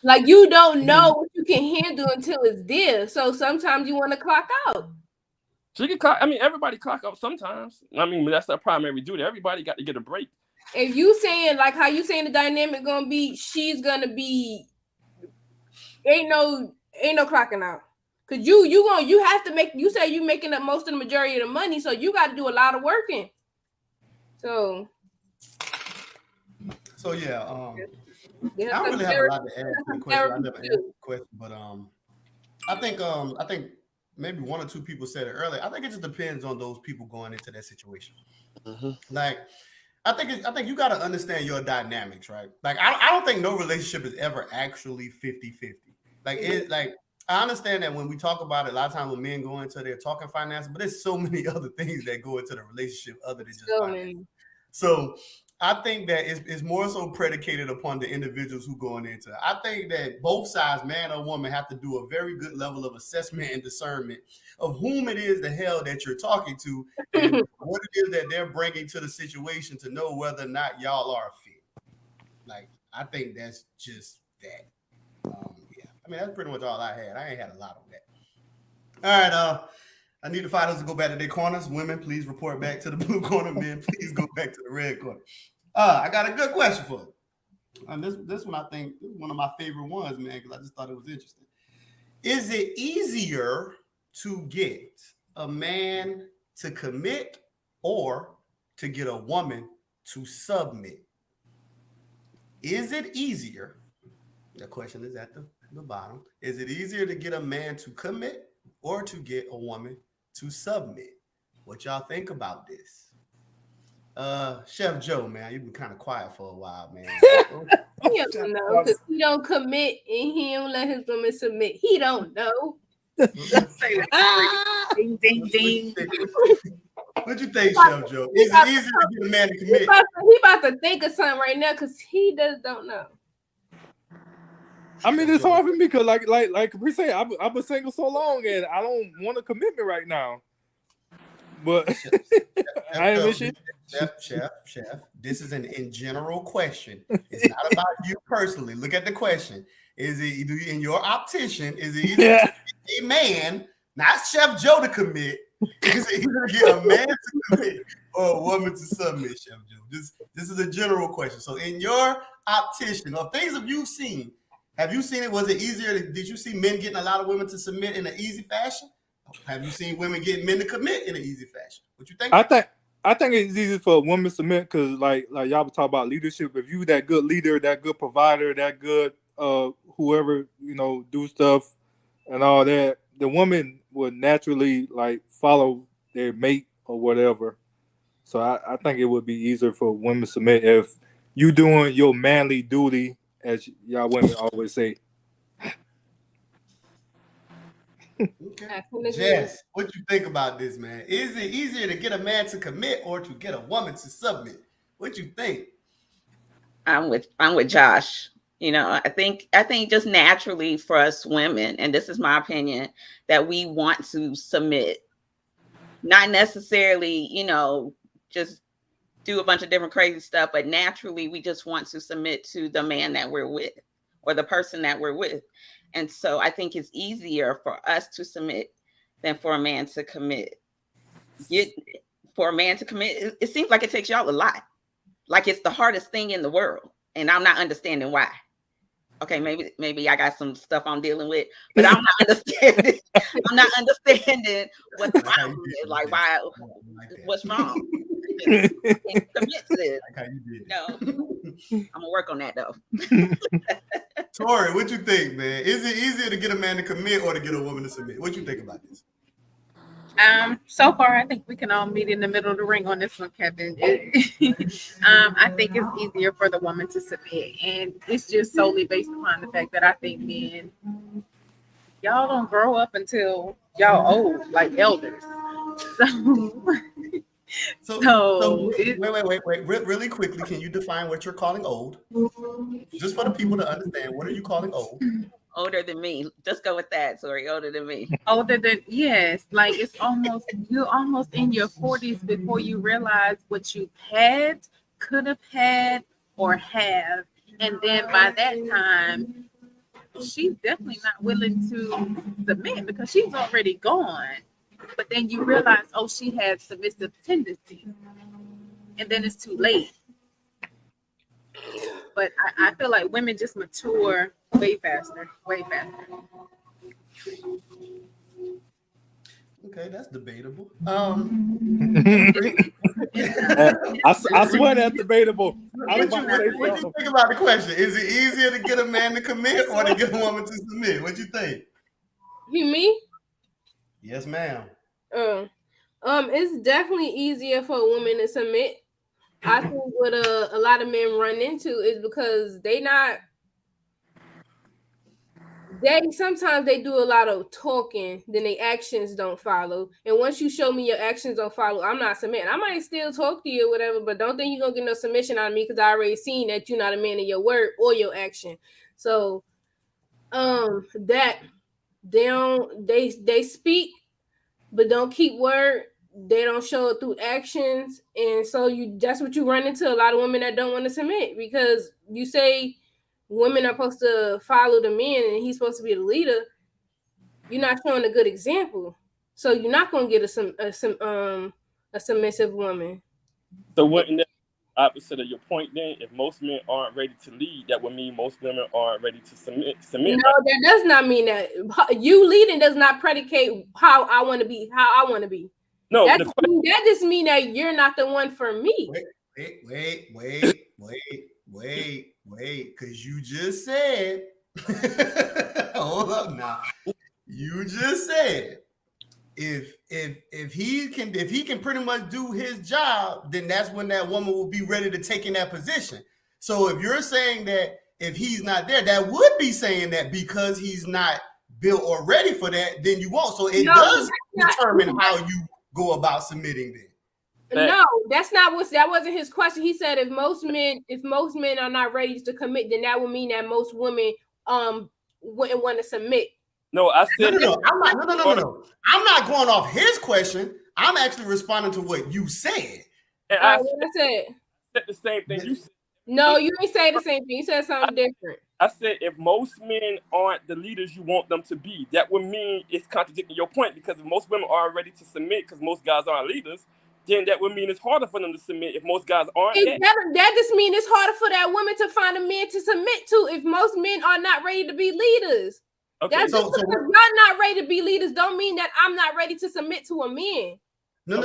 Speaker 6: Like, you don't know what you can handle until it's there. So sometimes you want to clock out.
Speaker 4: She can clock. I mean, everybody clock out sometimes. I mean, that's their primary duty. Everybody got to get a break.
Speaker 6: If you saying, like, how you saying the dynamic gonna be, she's gonna be ain't no clocking out. Cause you have to make, you say you making up most of the majority of the money, so you got to do a lot of working. So
Speaker 1: yeah, I don't really have a lot to add to the question. I never answered the question, but I think maybe one or two people said it earlier. I think it just depends on those people going into that situation. Mm-hmm. Like, I think you got to understand your dynamics, right? Like, I don't think no relationship is ever actually 50-50. Like, I understand that when we talk about it, a lot of times when men go into they're talking finances, but there's so many other things that go into the relationship other than just finance. So I think that it's more so predicated upon the individuals who going into it. I think that both sides, man or woman, have to do a very good level of assessment and discernment of whom it is the hell that you're talking to and what it is that they're bringing to the situation to know whether or not y'all are a fit. Like, I think that's just that. Yeah, I mean, that's pretty much all I had. I ain't had a lot on that. All right, I need the fighters to go back to their corners. Women, please report back to the blue corner. Men, please go back to the red corner. I got a good question for you. And this one I think is one of my favorite ones, man, because I just thought it was interesting. Is it easier to get a man to commit or to get a woman to submit? Is it easier? The question is at the bottom. Is it easier to get a man to commit or to get a woman to submit? What y'all think about this? Chef Joe, man, you've been kind of quiet for a while, man.
Speaker 6: He don't know because he don't commit and he don't let his woman submit. He don't know.
Speaker 5: Ding, ding, ding.
Speaker 1: What you think, Chef Joe? Is it easier to get a man to commit?
Speaker 6: He about to think of something right now because he don't know.
Speaker 3: I mean, it's hard for me because, like we say, I've been single so long and I don't want a commitment right now. But
Speaker 1: Chef, this is an in general question. It's not about you personally. Look at the question. Is it in your optician? Is it easier to get a man, not Chef Joe, to commit? Is it either to get a man to commit or a woman to submit, Chef Joe? This is a general question. So, in your optician, or things have you seen it? Was it easier? Did you see men getting a lot of women to submit in an easy fashion? Have you seen women get men to commit in an easy fashion? What you think?
Speaker 3: I think it's easy for a woman to submit because, like y'all were talking about leadership. If you that good leader, that good provider, that good whoever do stuff and all that, the woman would naturally like follow their mate or whatever. So I think it would be easier for women to submit if you doing your manly duty, as y'all women always say.
Speaker 1: Okay. Jess, what you think about this, man? Is it easier to get a man to commit or to get a woman to submit? What you think?
Speaker 2: I'm with Josh. I think just naturally for us women, and this is my opinion, that we want to submit. Not necessarily, just do a bunch of different crazy stuff, but naturally we just want to submit to the man that we're with or the person that we're with. And so I think it's easier for us to submit than for a man to commit. For a man to commit, it seems like it takes y'all a lot. Like it's the hardest thing in the world. And I'm not understanding why. Okay, maybe I got some stuff I'm dealing with, but I'm not understanding. I'm not understanding what's wrong with it. Like why? What's wrong? Commit to this.
Speaker 1: Like how you did.
Speaker 2: No, I'm gonna work on that though.
Speaker 1: Tori, what you think, man? Is it easier to get a man to commit or to get a woman to submit? What you think about this?
Speaker 5: So far, I think we can all meet in the middle of the ring on this one, Kevin. I think it's easier for the woman to submit, and it's just solely based upon the fact that I think men, y'all don't grow up until y'all old, like elders. So
Speaker 1: wait. Really quickly, can you define what you're calling old? Just for the people to understand, what are you calling old?
Speaker 2: Older than me. Just go with that. Sorry, older than me.
Speaker 5: Older than, yes. Like you're almost in your 40s before you realize what you had, could have had, or have. And then by that time, she's definitely not willing to submit because she's already gone. But then you realize, oh, she had submissive tendencies. And then it's too late. But I feel like women just mature way faster.
Speaker 1: Okay, that's debatable.
Speaker 3: I swear that's debatable.
Speaker 1: What you think about the question? Is it easier to get a man to commit or to get a woman to submit? What you think?
Speaker 6: Me?
Speaker 1: Yes, ma'am.
Speaker 6: It's definitely easier for a woman to submit. I think what a lot of men run into is because they sometimes they do a lot of talking, then their actions don't follow. And once you show me your actions don't follow, I'm not submitting. I might still talk to you or whatever, but don't think you're gonna get no submission out of me because I already seen that you're not a man of your word or your action. So that they speak but don't keep word. They don't show it through actions, and so that's what you run into, a lot of women that don't want to submit because you say women are supposed to follow the man and he's supposed to be the leader. You're not showing a good example, so you're not going to get a submissive woman.
Speaker 4: So wouldn't that be opposite of your point then? If most men aren't ready to lead, that would mean most women aren't ready to submit.
Speaker 6: No,
Speaker 4: right?
Speaker 6: that does not mean that. You leading does not predicate how I want to be.
Speaker 4: No,
Speaker 6: that just mean that you're not the one for me.
Speaker 1: Wait, because you just said, hold up now. You just said if he can pretty much do his job, then that's when that woman will be ready to take in that position. So if you're saying that if he's not there, that would be saying that because he's not built or ready for that, then you won't. So it does determine how you go about submitting then.
Speaker 6: No, that wasn't his question. He said if most men are not ready to commit, then that would mean that most women wouldn't want to submit.
Speaker 4: No, I said
Speaker 1: no. I'm not going off his question. I'm actually responding to what you said.
Speaker 4: And
Speaker 6: I said
Speaker 4: the same thing you said.
Speaker 6: No, you didn't say the same thing. You said something different.
Speaker 4: I said if most men aren't the leaders you want them to be, that would mean it's contradicting your point, because if most women aren't ready to submit because most guys aren't leaders, then that would mean it's harder for them to submit if most guys aren't.
Speaker 6: That just means it's harder for that woman to find a man to submit to if most men are not ready to be leaders. Okay, if y'all not ready to be leaders don't mean that I'm not ready to submit to a man.
Speaker 1: No.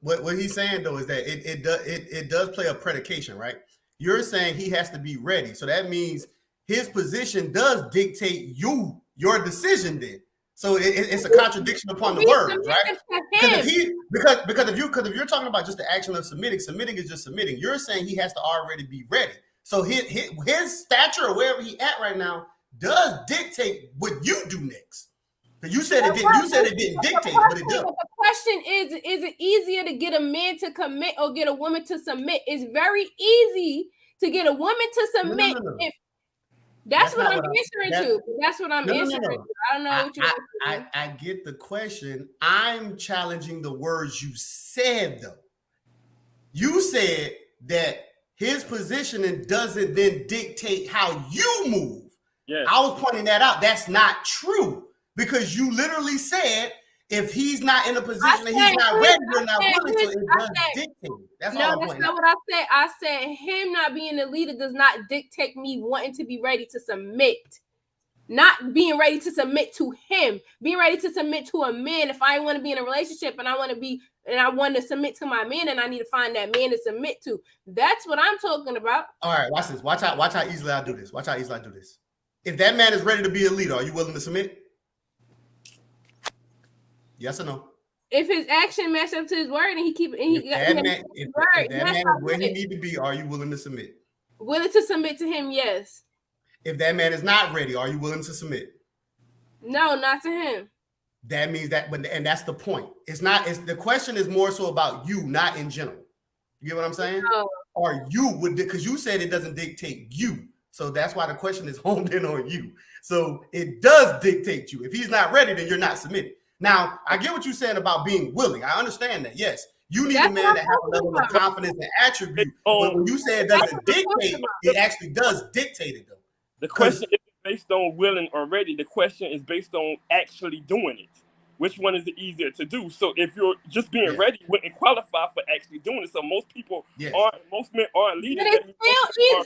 Speaker 1: What he's saying though is that it does play a predication, right? You're saying he has to be ready, so that means his position does dictate your decision. Then, so it's a contradiction upon the words, right? Because if you're talking about just the action of submitting is just submitting. You're saying he has to already be ready. So his stature or wherever he at right now does dictate what you do next. You said it didn't. You said it didn't dictate, but it does.
Speaker 6: The question is it easier to get a man to commit or get a woman to submit? It's very easy to get a woman to submit. No. That's what I'm answering to. That's what I'm answering to. I don't know what you're
Speaker 1: I get the question. I'm challenging the words you said, though. You said that his positioning doesn't then dictate how you move. Yes. I was pointing that out. That's not true. Because you literally said, if he's not in a position that he's not ready, you're not willing to, it does dictate. That's not what
Speaker 6: I said. I said him not being a leader does not dictate me wanting to be ready to submit. Not being ready to submit to him. Being ready to submit to a man. If I want to be in a relationship and I want to submit to my man, and I need to find that man to submit to. That's what I'm talking about.
Speaker 1: All right, watch this. Watch how easily I do this. Watch how easily I do this. If that man is ready to be a leader, are you willing to submit? Yes or no?
Speaker 6: If his action match up to his word and
Speaker 1: if that man is where he need to be, are you willing to submit?
Speaker 6: Willing to submit to him, yes.
Speaker 1: If that man is not ready, are you willing to submit?
Speaker 6: No, not to him.
Speaker 1: That means that, and that's the point. The question is more so about you, not in general. You get what I'm saying?
Speaker 6: No.
Speaker 1: Or you would, because you said it doesn't dictate you. So that's why the question is honed in on you. So it does dictate you. If he's not ready, then you're not submitting. Now, I get what you're saying about being willing. I understand that. Yes, you need a man that has a level of confidence and attribute. But when you say it doesn't dictate, it actually does dictate it, though.
Speaker 4: The question isn't based on willing or ready. The question is based on actually doing it. Which one is easier to do? So if you're just being ready, you wouldn't qualify for actually doing it. So most people aren't. Most men aren't leaders.
Speaker 6: But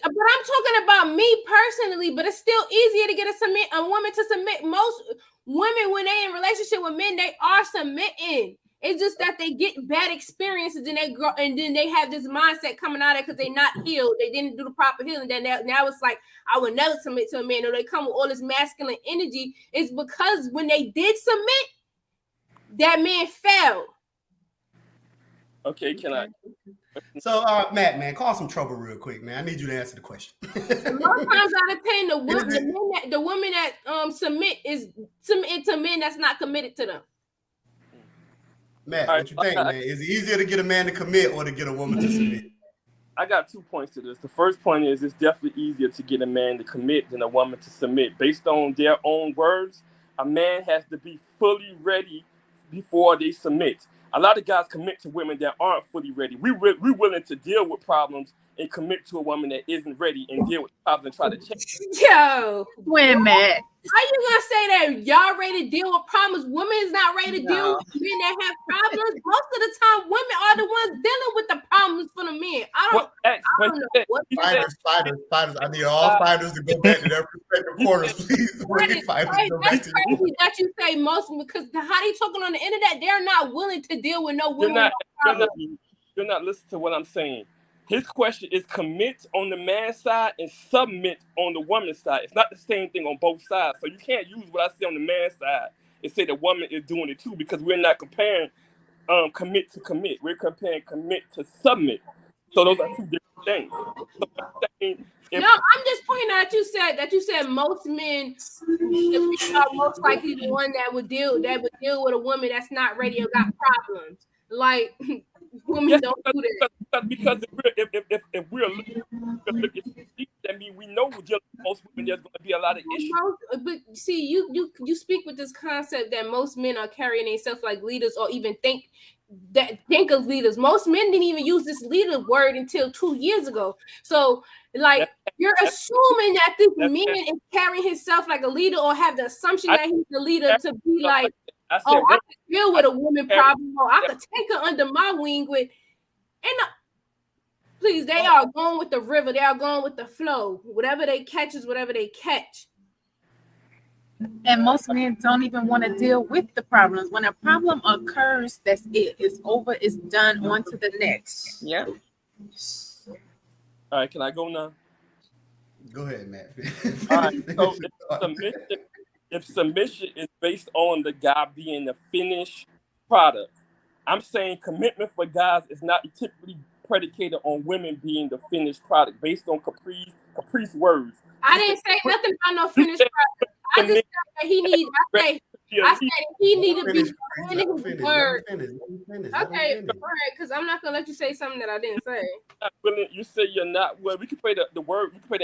Speaker 6: I'm talking about me personally. But it's still easier to get a woman to submit. Most women, when they in relationship with men, they are submitting. It's just that they get bad experiences and they grow, and then they have this mindset coming out of it because they're not healed. They didn't do the proper healing. Then now it's like, I would never submit to a man, or they come with all this masculine energy. It's because when they did submit, that man fell.
Speaker 4: Okay, can I?
Speaker 1: So, Matt, man, call some trouble real quick, man. I need you to answer the question.
Speaker 6: Most times out of 10, the woman that submit to men that's not committed to them.
Speaker 1: Matt,
Speaker 4: All
Speaker 1: what you think, man? Is it easier to get a man to commit or to get a woman to submit?
Speaker 4: I got 2 points to this. The first point is it's definitely easier to get a man to commit than a woman to submit. Based on their own words, a man has to be fully ready before they submit. A lot of guys commit to women that aren't fully ready. We're willing to deal with problems and commit to a woman that isn't ready and deal with problems and try to change.
Speaker 6: Yo,
Speaker 5: Wait a minute.
Speaker 6: how you gonna say that y'all ready to deal with problems? Women's not ready to deal with men that have problems. Most of the time, women are the ones dealing with the problems for the men. I don't know what
Speaker 1: Fighters. I need all fighters to go back to their respective quarters, please.
Speaker 6: That's crazy that you say most, because how they talking on the internet, they're not willing to deal with no women.
Speaker 4: You're not listening to what I'm saying. His question is commit on the man's side and submit on the woman's side. It's not the same thing on both sides. So you can't use what I say on the man's side and say the woman is doing it too, because we're not comparing commit to commit. We're comparing commit to submit. So those are two different things.
Speaker 6: No, I'm just pointing out that you said most men are most likely the one that would deal with a woman that's not ready or got problems. Like women don't do that.
Speaker 4: Because if we're looking I mean, we know with most women there's going to be a lot of issues.
Speaker 6: But see, you speak with this concept that most men are carrying themselves like leaders, or even think of leaders. Most men didn't even use this leader word until 2 years ago. So, like, you're assuming that this man is carrying himself like a leader, or have the assumption that he's the leader to be like, I can deal with a woman problem, or I could take her under my wing with, please, they are going with the river. They are going with the flow. Whatever they catch is whatever they catch.
Speaker 5: And most men don't even want to deal with the problems. When a problem occurs, that's it. It's over. It's done. On to the next.
Speaker 2: Yeah.
Speaker 4: All right, can I go now?
Speaker 1: Go ahead, Matt.
Speaker 4: All right. So if submission is based on the guy being the finished product, I'm saying commitment for guys is not typically predicated on women being the finished product based on Caprice's words.
Speaker 6: I didn't say nothing about no finished product. I just said that he needs. I said he needs to be in his word. Okay, all right, because I'm not gonna let you say something that I didn't say.
Speaker 4: You say you're not. Well, we can play the word. We can play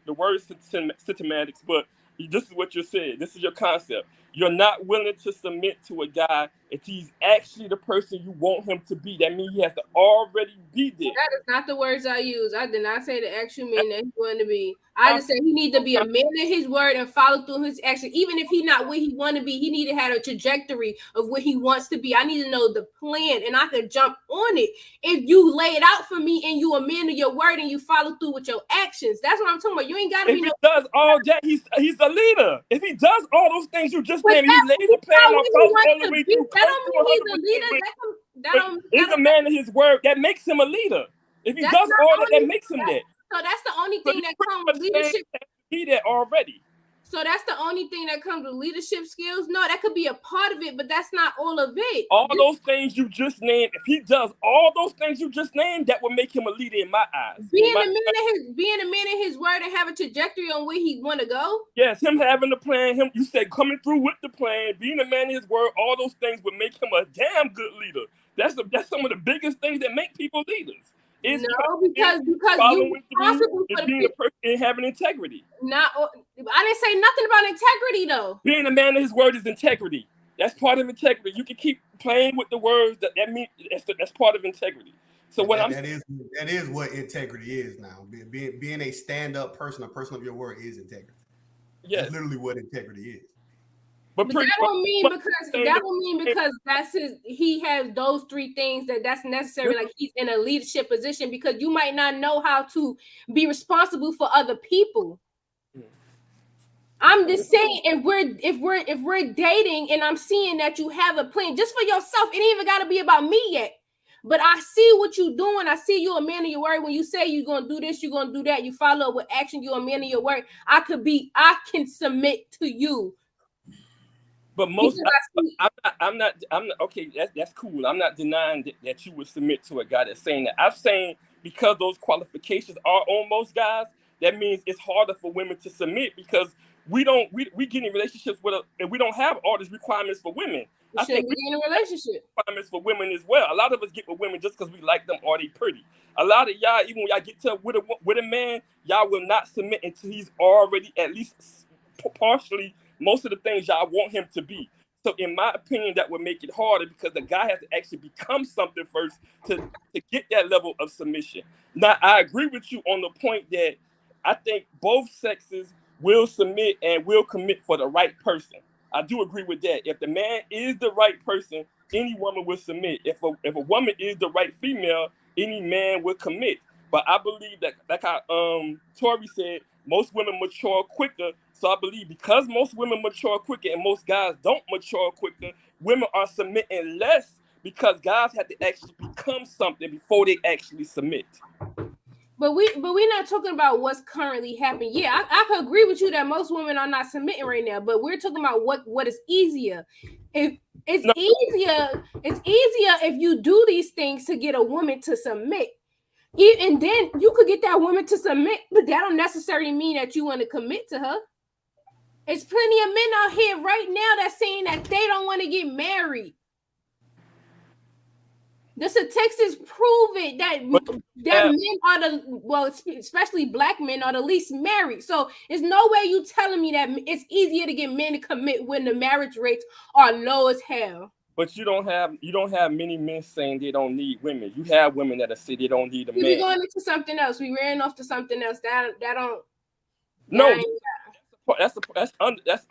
Speaker 4: the word systematics, but this is what you're saying. This is your concept. You're not willing to submit to a guy if he's actually the person you want him to be. That means he has to already be there.
Speaker 6: That is not the words I use. I did not say the actual mean that he's going to be. I just said he needs to be a man of his word and follow through his action. Even if he's not where he want to be, he need to have a trajectory of where he wants to be. I need to know the plan, and I could jump on it. If you lay it out for me and you a man of your word and you follow through with your actions, that's what I'm talking about. You ain't got to be.
Speaker 4: If he does all that, he's a leader. If he does all those things you just named, he lays a plan on all the way through.
Speaker 6: That don't mean he's a leader.
Speaker 4: He's a man of his word. That makes him a leader. If he does all that makes him that.
Speaker 6: So that's the only thing that comes with leadership.
Speaker 4: He that already.
Speaker 6: So that's the only thing that comes with leadership skills. No, that could be a part of it, but that's not all of it.
Speaker 4: All those things you just named. If he does all those things you just named, that would make him a leader in my eyes.
Speaker 6: Being a man in his word and have a trajectory on where he want to go.
Speaker 4: Yes, him having the plan. You said coming through with the plan, being a man in his word. All those things would make him a damn good leader. That's some of the biggest things that make people leaders.
Speaker 6: Because you're responsible for
Speaker 4: being a person and having integrity.
Speaker 6: I didn't say nothing about integrity though.
Speaker 4: Being a man of his word is integrity. That's part of integrity. You can keep playing with the words. That means that's part of integrity. So
Speaker 1: that is what integrity is now. Being a stand-up person, a person of your word, is integrity. Yes, that's literally what integrity is.
Speaker 6: But that don't mean because he has those three things that's necessary. Like he's in a leadership position, because you might not know how to be responsible for other people. I'm just saying, if we're dating and I'm seeing that you have a plan just for yourself, it ain't even got to be about me yet. But I see what you're doing. I see you a man of your word. When you say you're gonna do this, you're gonna do that. You follow up with action. You're a man of your word. I can submit to you.
Speaker 4: But most,
Speaker 6: Because
Speaker 4: I'm not. Okay, that's cool. I'm not denying that you would submit to a guy that's saying that. I'm saying because those qualifications are on most guys, that means it's harder for women to submit because we get in relationships with and we don't have all these requirements for women.
Speaker 6: you
Speaker 4: I think
Speaker 6: shouldn't be in a relationship.
Speaker 4: requirements for women as well. A lot of us get with women just because we like them or they pretty. A lot of y'all, even when y'all get to with a man, y'all will not submit until he's already at least partially most of the things y'all want him to be. So in my opinion, that would make it harder because the guy has to actually become something first to get that level of submission. Now, I agree with you on the point that I think both sexes will submit and will commit for the right person. I do agree with that. If the man is the right person, any woman will submit. If a woman is the right female, any man will commit. But I believe that, like how Tori said, most women mature quicker. So I believe because most women mature quicker and most guys don't mature quicker, women are submitting less because guys have to actually become something before they actually submit.
Speaker 6: But we're not talking about what's currently happening. Yeah, I could agree with you that most women are not submitting right now, but we're talking about what is easier. If it's easier if you do these things to get a woman to submit. And then you could get that woman to submit, but that don't necessarily mean that you want to commit to her. There's plenty of men out here right now that's saying that they don't want to get married. The statistics prove it that men are especially black men are the least married. So there's no way you telling me that it's easier to get men to commit when the marriage rates are low as hell.
Speaker 4: But you don't have many men saying they don't need women. You have women that say they don't need a man.
Speaker 6: We going into something else. We ran off to something else. That don't.
Speaker 4: No, that's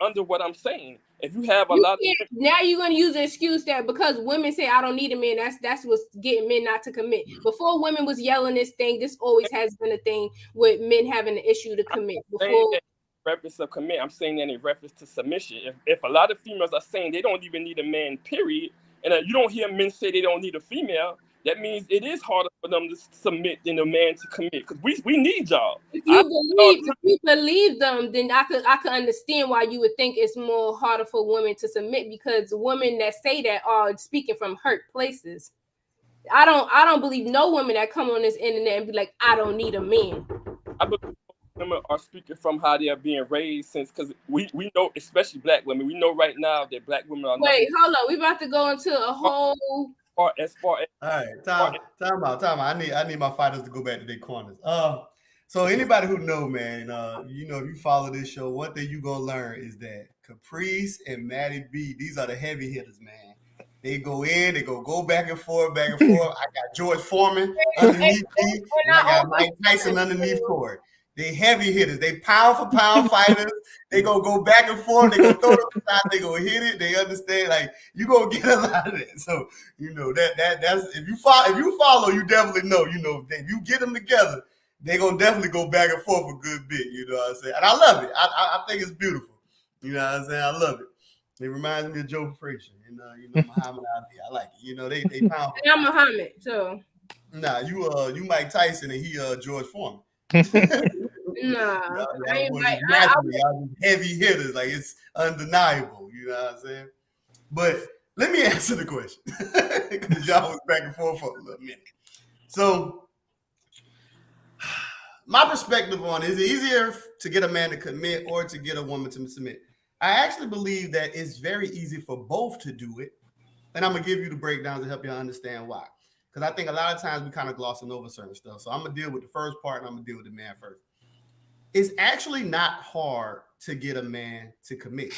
Speaker 4: under what I'm saying. If you have a lot of
Speaker 6: now you're gonna use the excuse that because women say I don't need a man, that's what's getting men not to commit. Before women was yelling this thing, this always has been a thing with men having an issue to commit. Before
Speaker 4: reference of commit, I'm saying that in reference to submission. If a lot of females are saying they don't even need a man, period, and you don't hear men say they don't need a female, that means it is harder for them to submit than a man to commit because we need y'all.
Speaker 6: If you believe them, then I could understand why you would think it's more harder for women to submit because women that say that are speaking from hurt places. I don't believe no women that come on this internet and be like, I don't need a man.
Speaker 4: I believe women are speaking from how they are being raised since because we know, especially black women, we know right now that black women are
Speaker 6: hold on, we about to go into a whole
Speaker 4: as far as
Speaker 1: all right, time out. I need my fighters to go back to their corners. So anybody who know, man, if you follow this show, one thing you gonna learn is that Caprice and Maddie B, these are the heavy hitters, man. They go in, they go back and forth. I got George Foreman underneath me, and I got Mike Tyson underneath Corey. They heavy hitters. They pound for pound fighters. They go back and forth. They go throw it up the top. They go hit it. They understand. Like you gonna get a lot of that. So that's if you follow, you definitely know. If you get them together, they gonna definitely go back and forth a good bit. You know what I'm saying? And I love it. I think it's beautiful. You know what I'm saying? I love it. It reminds me of Joe Frazier. Muhammad Ali. I like it. They pound.
Speaker 6: And I'm Muhammad. So
Speaker 1: nah, you Mike Tyson and he George Foreman.
Speaker 6: Nah,
Speaker 1: y'all heavy hitters, like it's undeniable. You know what I'm saying? But let me answer the question because y'all was back and forth for a little minute. So, my perspective on it, is it easier to get a man to commit or to get a woman to submit? I actually believe that it's very easy for both to do it, and I'm gonna give you the breakdowns to help you understand why. Because I think a lot of times we kind of glossing over certain stuff. So I'm going to deal with the first part and I'm going to deal with the man first. It's actually not hard to get a man to commit.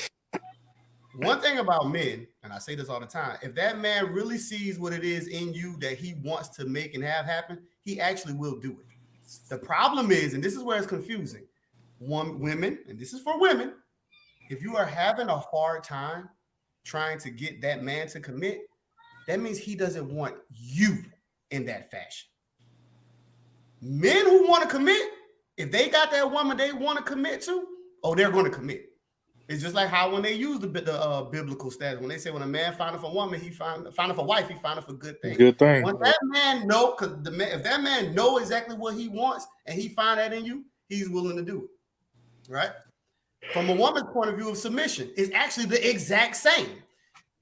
Speaker 1: One thing about men, and I say this all the time, if that man really sees what it is in you that he wants to make and have happen, he actually will do it. The problem is, and this is where it's confusing, women, and this is for women, if you are having a hard time trying to get that man to commit, that means he doesn't want you in that fashion. Men who want to commit, if they got that woman they want to commit to, they're going to commit. It's just like how when they use the biblical status, when they say when a man findeth a woman, he findeth a wife, he findeth a good thing.
Speaker 3: Good thing.
Speaker 1: When that man know, because if that man know exactly what he wants and he find that in you, he's willing to do it, right? from a woman's point of view of submission is actually the exact same.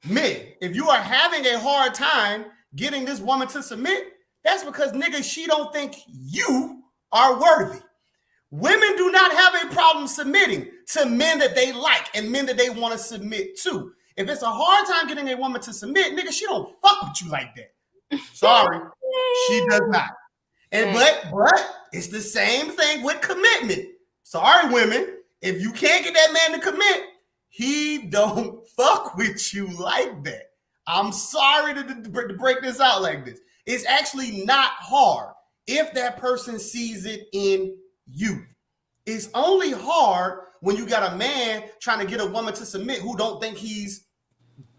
Speaker 1: Men, if you are having a hard time getting this woman to submit, that's because, nigga, she don't think you are worthy. Women do not have a problem submitting to men that they like and men that they want to submit to. If it's a hard time getting a woman to submit, nigga, she don't fuck with you like that. Sorry, she does not. And but it's the same thing with commitment. Sorry, women, if you can't get that man to commit, he don't fuck with you like that. I'm sorry to break this out like this. It's actually not hard if that person sees it in you. It's only hard when you got a man trying to get a woman to submit who don't think he's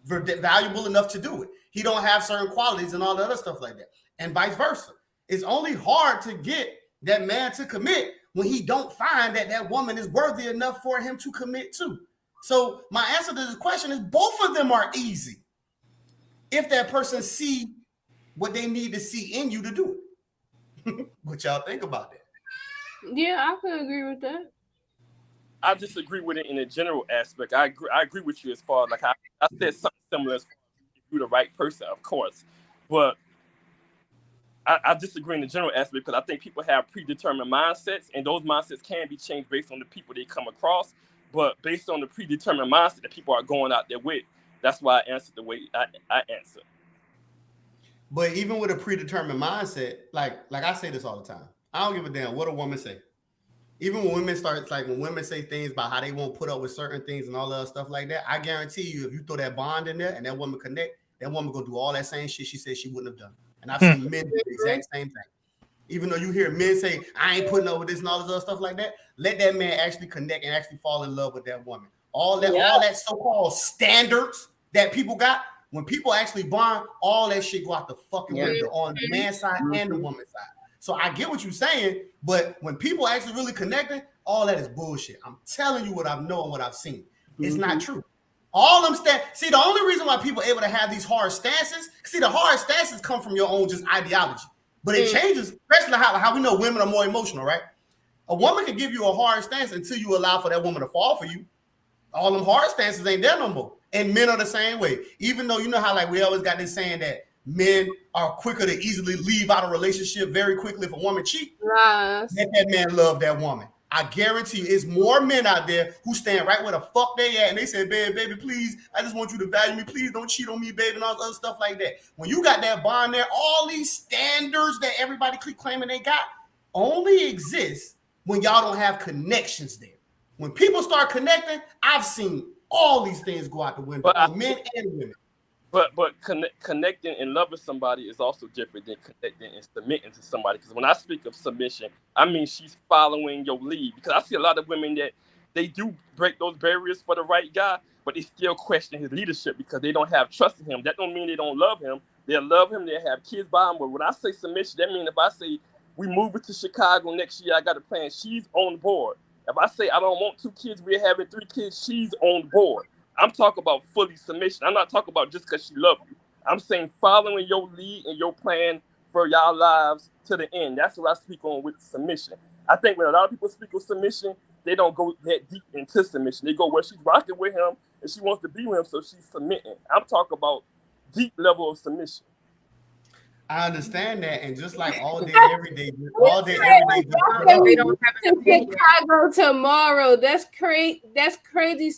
Speaker 1: valuable enough to do it. He don't have certain qualities and all the other stuff like that, and vice versa. It's only hard to get that man to commit when he don't find that that woman is worthy enough for him to commit to. So my answer to this question is both of them are easy if that person see what they need to see in you to do it. What y'all think about that?
Speaker 6: Yeah, I could agree with that.
Speaker 4: I disagree with it in a general aspect. I agree with you as far as, like, I said something similar as far as if you're the right person, of course. But I disagree in the general aspect because I think people have predetermined mindsets, and those mindsets can be changed based on the people they come across. But based on the predetermined mindset that people are going out there with, that's why I answered the way I answered.
Speaker 1: But even with a predetermined mindset, like I say this all the time, I don't give a damn what a woman say. Even when women start, like when women say things about how they won't put up with certain things and all that stuff like that, I guarantee you, if you throw that bond in there and that woman connect, that woman gonna do all that same shit she said she wouldn't have done. And I've seen men do the exact same thing. Even though you hear men say, I ain't putting up with this and all this other stuff like that, let that man actually connect and actually fall in love with that woman. All that so-called standards that people got, when people actually bond, all that shit go out the fucking window on the man's side and the woman's side. So I get what you're saying, but when people actually really connecting, all that is bullshit. I'm telling you what I've known, what I've seen. It's not true. All them see, the only reason why people are able to have these hard stances, see, the hard stances come from your own just ideology. But it changes, especially how we know women are more emotional, right? A woman can give you a hard stance until you allow for that woman to fall for you. All them hard stances ain't there no more. And men are the same way. Even though you know how like we always got this saying that men are quicker to easily leave out a relationship very quickly if a woman cheats.
Speaker 6: Yes.
Speaker 1: Let that man love that woman. I guarantee you, it's more men out there who stand right where the fuck they at, and they say, baby, please, I just want you to value me. Please don't cheat on me, baby, and all this other stuff like that. When you got that bond there, all these standards that everybody keep claiming they got only exist when y'all don't have connections there. When people start connecting, I've seen all these things go out the window, men and women.
Speaker 4: But connecting and loving somebody is also different than connecting and submitting to somebody. Because when I speak of submission, I mean she's following your lead. Because I see a lot of women that they do break those barriers for the right guy, but they still question his leadership because they don't have trust in him. That don't mean they don't love him. They'll love him. They'll have kids by him. But when I say submission, that means if I say we moving to Chicago next year, I got a plan, she's on board. If I say I don't want 2 kids, we're having 3 kids, she's on board. I'm talking about fully submission. I'm not talking about just because she loves you. I'm saying following your lead and your plan for y'all lives to the end. That's what I speak on with submission. I think when a lot of people speak of submission, they don't go that deep into submission. They go, well, she's rocking with him and she wants to be with him, so she's submitting. I'm talking about deep level of submission.
Speaker 6: I
Speaker 1: understand that, and just like all day, every day,
Speaker 6: we don't have to Chicago tomorrow. That's crazy. That's crazy.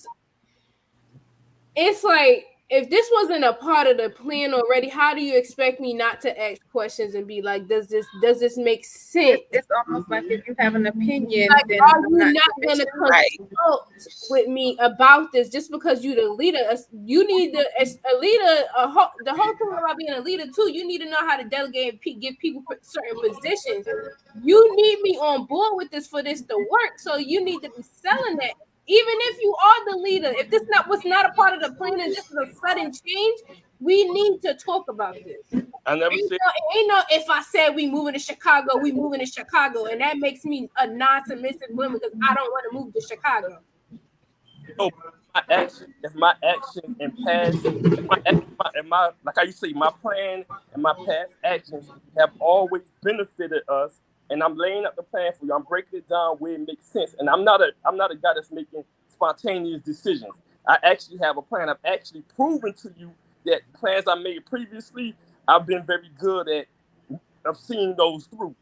Speaker 6: It's like, if this wasn't a part of the plan already, how do you expect me not to ask questions and be like, does this make sense?
Speaker 5: It's almost like if you have an opinion,
Speaker 6: like,
Speaker 5: then
Speaker 6: are you not going to consult with me about this just because you're the leader? You need as a leader, the whole thing about being a leader too, you need to know how to delegate and give people certain positions. You need me on board with this for this to work, so you need to be selling that. Even if you are the leader, if this was not a part of the plan and this is a sudden change, we need to talk about this.
Speaker 4: I never said.
Speaker 6: Ain't no if I said we moving to Chicago, we moving to Chicago, and that makes me a non-submissive woman because I don't want to move to Chicago.
Speaker 4: Oh, my action and past, like I used to say, my plan and my past actions have always benefited us. And I'm laying out the plan for you. I'm breaking it down where it makes sense. And I'm not a guy that's making spontaneous decisions. I actually have a plan. I've actually proven to you that plans I made previously, I've been very good at of seeing those through.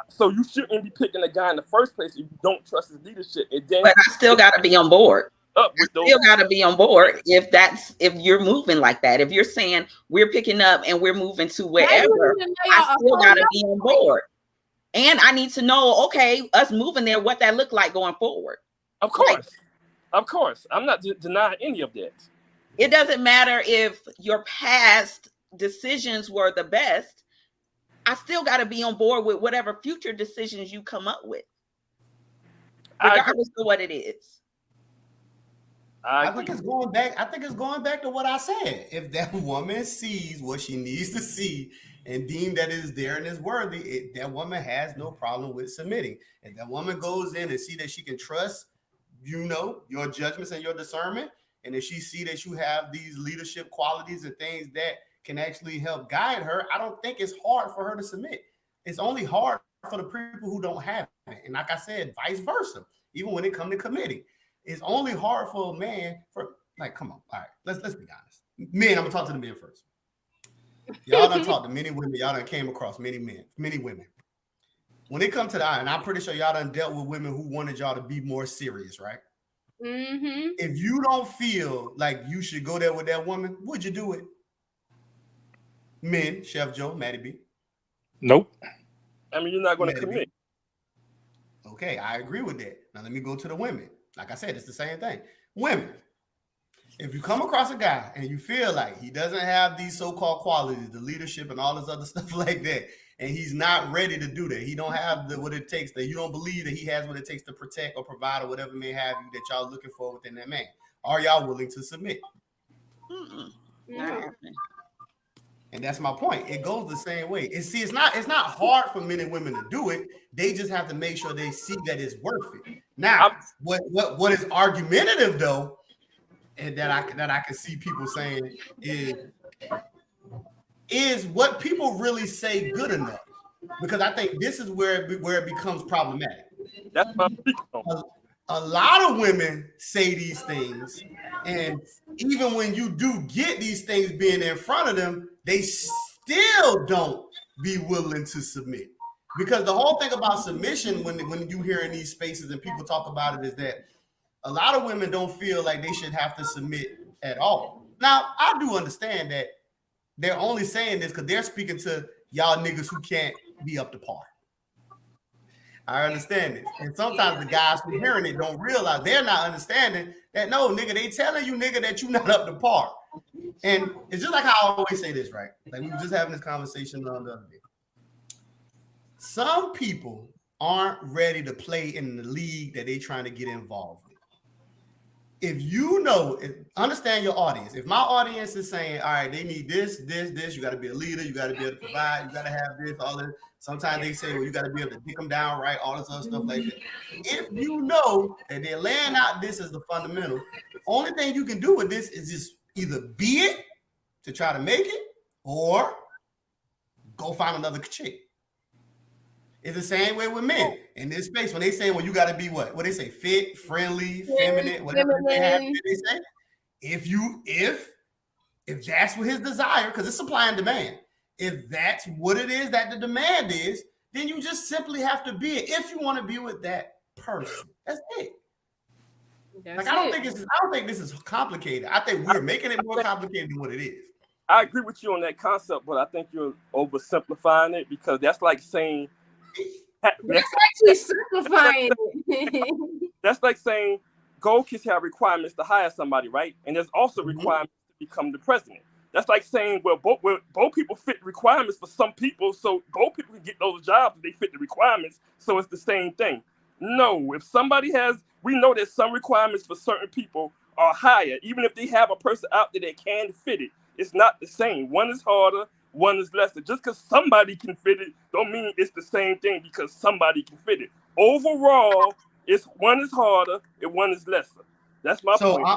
Speaker 4: So you shouldn't be picking a guy in the first place if you don't trust his leadership. And then
Speaker 2: but I still got to be on board.
Speaker 4: Up with those.
Speaker 2: Still got to be on board if you're moving like that. If you're saying we're picking up and we're moving to wherever, I still got to be on board. And I need to know, okay, us moving there, what that look like going forward.
Speaker 4: Of course. I'm not denying any of that.
Speaker 2: It doesn't matter if your past decisions were the best. I still got to be on board with whatever future decisions you come up with, regardless of what it is.
Speaker 1: I think it's going back to what I said. If that woman sees what she needs to see and deem that is there and is worthy, that woman has no problem with submitting. If that woman goes in and see that she can trust, your judgments and your discernment, and if she see that you have these leadership qualities and things that can actually help guide her, I don't think it's hard for her to submit. It's only hard for the people who don't have it. And like I said, vice versa, even when it comes to committing. It's only hard for a man come on. All right, let's be honest. Men, I'm gonna talk to the men first. Y'all done talked to many women. Y'all done came across many men, many women. When it comes to and I'm pretty sure y'all done dealt with women who wanted y'all to be more serious, right?
Speaker 6: Mm-hmm.
Speaker 1: If you don't feel like you should go there with that woman, would you do it? Men, Chef Joe, Maddie B.
Speaker 3: Nope.
Speaker 4: I mean, you're not going to commit.
Speaker 1: Okay, I agree with that. Now let me go to the women. Like I said, it's the same thing. Women, if you come across a guy and you feel like he doesn't have these so-called qualities, the leadership and all this other stuff like that, and he's not ready to do that, he don't have what it takes, that you don't believe that he has what it takes to protect or provide or whatever may have you that y'all looking for within that man, are y'all willing to submit?
Speaker 2: Not happening.
Speaker 1: And that's my point. It goes the same way. It's not hard for men and women to do it. They just have to make sure they see that it's worth it. Now, what is argumentative though, and that I can see people saying is what people really say good enough? Because I think this is where it becomes problematic.
Speaker 4: That's my speaking.
Speaker 1: A lot of women say these things, and even when you do get these things being in front of them, they still don't be willing to submit. Because the whole thing about submission, when you hear in these spaces and people talk about it, is that a lot of women don't feel like they should have to submit at all. Now, I do understand that they're only saying this because they're speaking to y'all niggas who can't be up to par. I understand this. And sometimes the guys who hearing it don't realize, they're not understanding that, no, nigga, they telling you, nigga, that you're not up to par. And it's just like how I always say this, right? Like we were just having this conversation on the other day. Some people aren't ready to play in the league that they're trying to get involved with. If you understand your audience. If my audience is saying, all right, they need this, you got to be a leader, you got to be able to provide, you got to have this, all this. Sometimes they say, well, you got to be able to dick them down, right? All this other stuff like that. If you know that they're laying out this as the fundamental, only thing you can do with this is just either be it to try to make it or go find another chick. It's the same way with men in this space. When they say, well, you got to be what they say, fit, friendly, feminine, whatever they have, they say. If that's what his desire, because it's supply and demand. If that's what it is that the demand is, then you just simply have to be it. If you want to be with that person, that's it. I don't think this is complicated. I think we're making it more complicated than what it is.
Speaker 4: I agree with you on that concept, but I think you're oversimplifying it because that's like saying.
Speaker 6: That's actually simplifying it.
Speaker 4: That's like saying gold kids have requirements to hire somebody, right? And there's also requirements to become the president. That's like saying, well, both people fit requirements for some people, so both people can get those jobs if they fit the requirements, so it's the same thing. No, if somebody we know that some requirements for certain people are higher, even if they have a person out there that can fit it, it's not the same. One is harder, one is lesser. Just because somebody can fit it don't mean it's the same thing because somebody can fit it. Overall, one is harder and one is lesser. That's my point.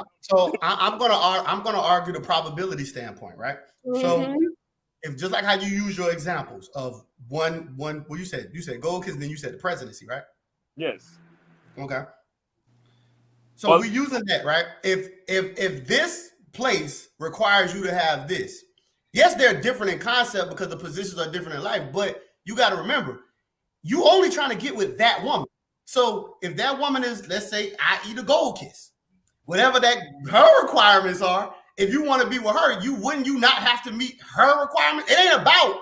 Speaker 1: I'm gonna argue the probability standpoint, right? Mm-hmm. So if just like how you use your examples of one, well, you said gold kids, then you said the presidency, right?
Speaker 4: Yes.
Speaker 1: Okay. So we're using that, right? If this place requires you to have this, yes, they're different in concept because the positions are different in life, but you got to remember, you only trying to get with that woman. So if that woman is, let's say, I eat a gold kiss, whatever that her requirements are, if you want to be with her, you not have to meet her requirements? It ain't about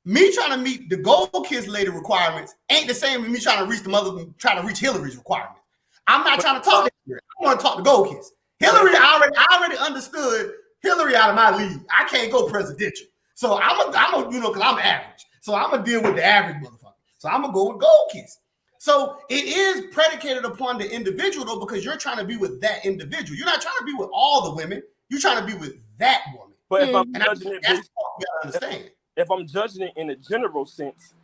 Speaker 1: me trying to meet the gold kiss lady requirements. Ain't the same as me trying to reach trying to reach Hillary's requirements. I'm not trying to talk to Hillary. I want to talk to gold kiss. Hillary, I already understood Hillary out of my league. I can't go presidential. So I'm because I'm average. So I'm gonna deal with the average motherfucker. So I'm gonna go with gold kiss. So it is predicated upon the individual though, because you're trying to be with that individual. You're not trying to be with all the women. You're trying to be with that woman.
Speaker 4: But if I'm
Speaker 1: And
Speaker 4: judging it
Speaker 1: that's
Speaker 4: based,
Speaker 1: what you gotta understand.
Speaker 4: if I'm judging it in a general sense,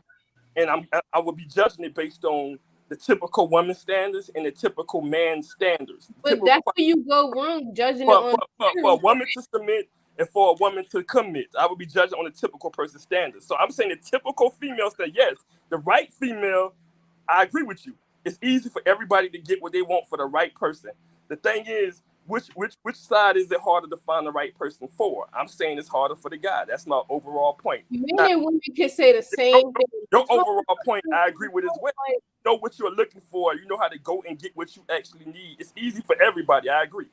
Speaker 4: and I would be judging it based on the typical woman standards and the typical man standards.
Speaker 6: But that's where you go wrong, judging it on.
Speaker 4: For a woman to submit and for a woman to commit, I would be judging on the typical person standards. So I'm saying the typical female said yes, the right female. I agree with you. It's easy for everybody to get what they want for the right person. The thing is, which side is it harder to find the right person for? I'm saying it's harder for the guy. That's my overall point.
Speaker 6: Men and women can say the same thing.
Speaker 4: Your overall point, I agree with as well. You know what you're looking for. You know how to go and get what you actually need. It's easy for everybody. I agree.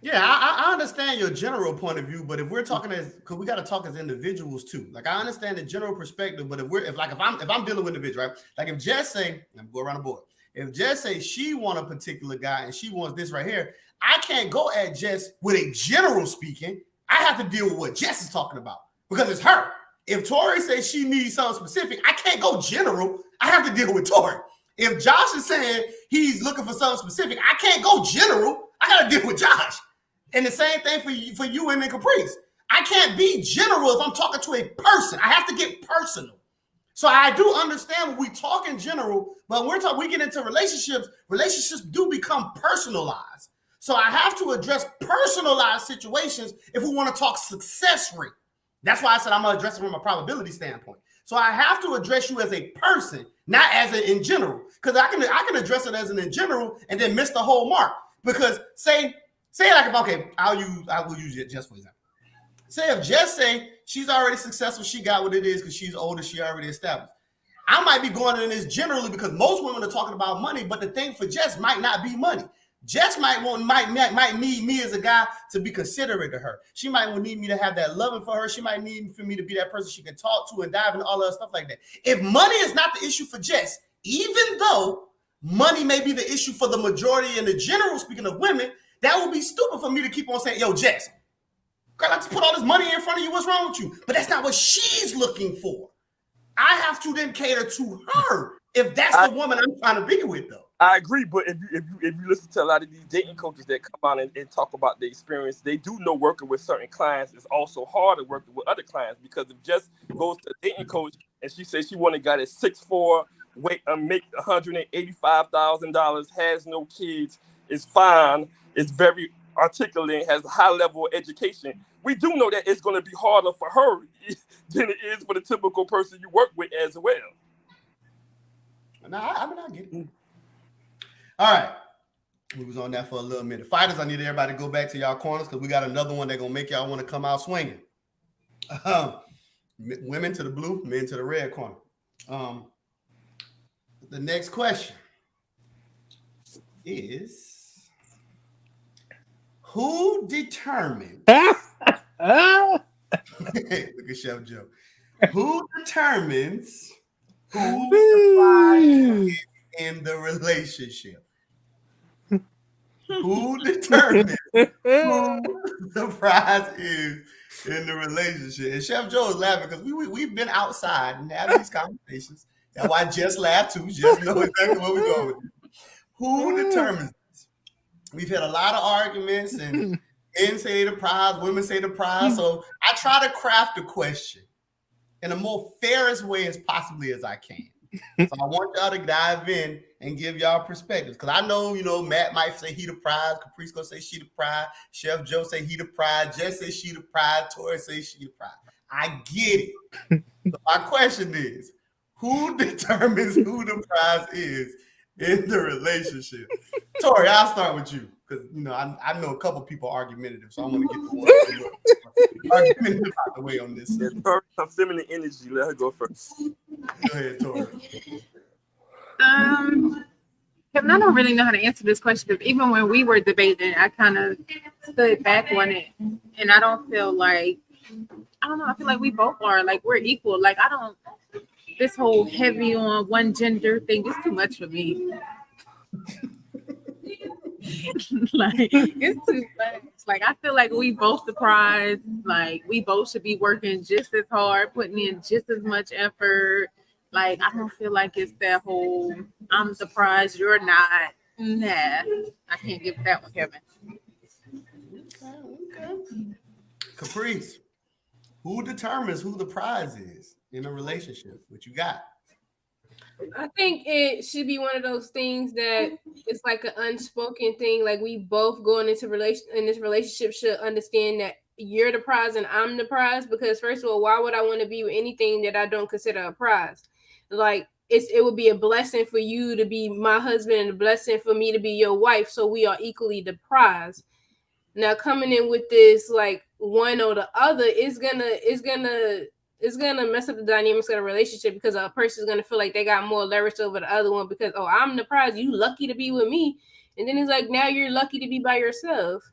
Speaker 1: Yeah, I understand your general point of view, but if we're talking because we got to talk as individuals too. Like I understand the general perspective, but if I'm dealing with individual, right? Like if Jess say, I'm go around the board. If Jess say she want a particular guy and she wants this right here, I can't go at Jess with a general speaking. I have to deal with what Jess is talking about because it's her. If Tori says she needs something specific, I can't go general. I have to deal with Tori. If Josh is saying he's looking for something specific, I can't go general. I got to deal with Josh. And the same thing for you and Caprice. I can't be general if I'm talking to a person. I have to get personal. So I do understand when we talk in general, but when we get into relationships do become personalized. So I have to address personalized situations if we want to talk success rate. That's why I said I'm going to address it from a probability standpoint. So I have to address you as a person, not as an in general, because I can address it as an in general and then miss the whole mark. Because say like if okay, I will use it just for example. Say if Jess say she's already successful, she got what it is because she's older, she already established. I might be going in this generally because most women are talking about money, but the thing for Jess might not be money. Jess might need me as a guy to be considerate to her. She might need me to have that loving for her. She might need for me to be that person she can talk to and dive into all that stuff like that. If money is not the issue for Jess, even though money may be the issue for the majority and the general, speaking of women, that would be stupid for me to keep on saying, yo, Jess, girl, I just put all this money in front of you. What's wrong with you? But that's not what she's looking for. I have to then cater to her if that's the woman I'm trying to be with, though.
Speaker 4: I agree, but if you listen to a lot of these dating coaches that come out and talk about the experience, they do know working with certain clients is also harder working with other clients because if Jess goes to a dating coach and she says she want a guy that's 6'4", make $185,000, has no kids, is fine, is very articulate, has a high level of education, we do know that it's going to be harder for her than it is for the typical person you work with as well.
Speaker 1: No, I get it. All right. We was on that for a little minute. Fighters, I need everybody to go back to y'all corners because we got another one that's going to make y'all want to come out swinging. Women to the blue, men to the red corner. The next question is, who determines? Look at Chef Joe. Who determines who the prize is in the relationship? Who determines who the prize is in the relationship? And Chef Joe is laughing because we've been outside and having these conversations. That's why I just laughed too. Just know exactly where we're going with it. Who determines this? We've had a lot of arguments and men say the prize, women say the prize. So I try to craft a question in the more fairest way as possibly as I can. So I want y'all to dive in and give y'all perspectives. Because I know, Matt might say he the prize, Caprice gonna say she the prize, Chef Joe say he the prize, Jess say she the prize, Tori say she the prize. I get it. So my question is, who determines who the prize is in the relationship? Tori, I'll start with you because I know a couple people are argumentative, so I'm gonna get the one argumentative out the way on this.
Speaker 8: Yeah, Tori, her feminine energy. Let her go first.
Speaker 1: Go ahead, Tori.
Speaker 5: Kevin, I don't really know how to answer this question because even when we were debating, I kind of stood back on it, and I don't feel like I feel like we both are like we're equal. Like this whole heavy on one gender thing is too much for me. Like it's too much. Like I feel like we both the prize. Like we both should be working just as hard, putting in just as much effort. Like I don't feel like it's that whole I'm the prize, you're not. Nah, I can't give that one, Kevin.
Speaker 1: Okay. Caprice, who determines who the prize is in a relationship? What you got?
Speaker 6: I think it should be one of those things that it's like an unspoken thing. Like we both going into this relationship should understand that you're the prize and I'm the prize. Because first of all, why would I want to be with anything that I don't consider a prize? Like it would be a blessing for you to be my husband and a blessing for me to be your wife. So we are equally the prize. Now coming in with this like one or the other is gonna mess up the dynamics of the relationship because a person's gonna feel like they got more leverage over the other one because I'm the prize, you lucky to be with me, and then it's like now you're lucky to be by yourself.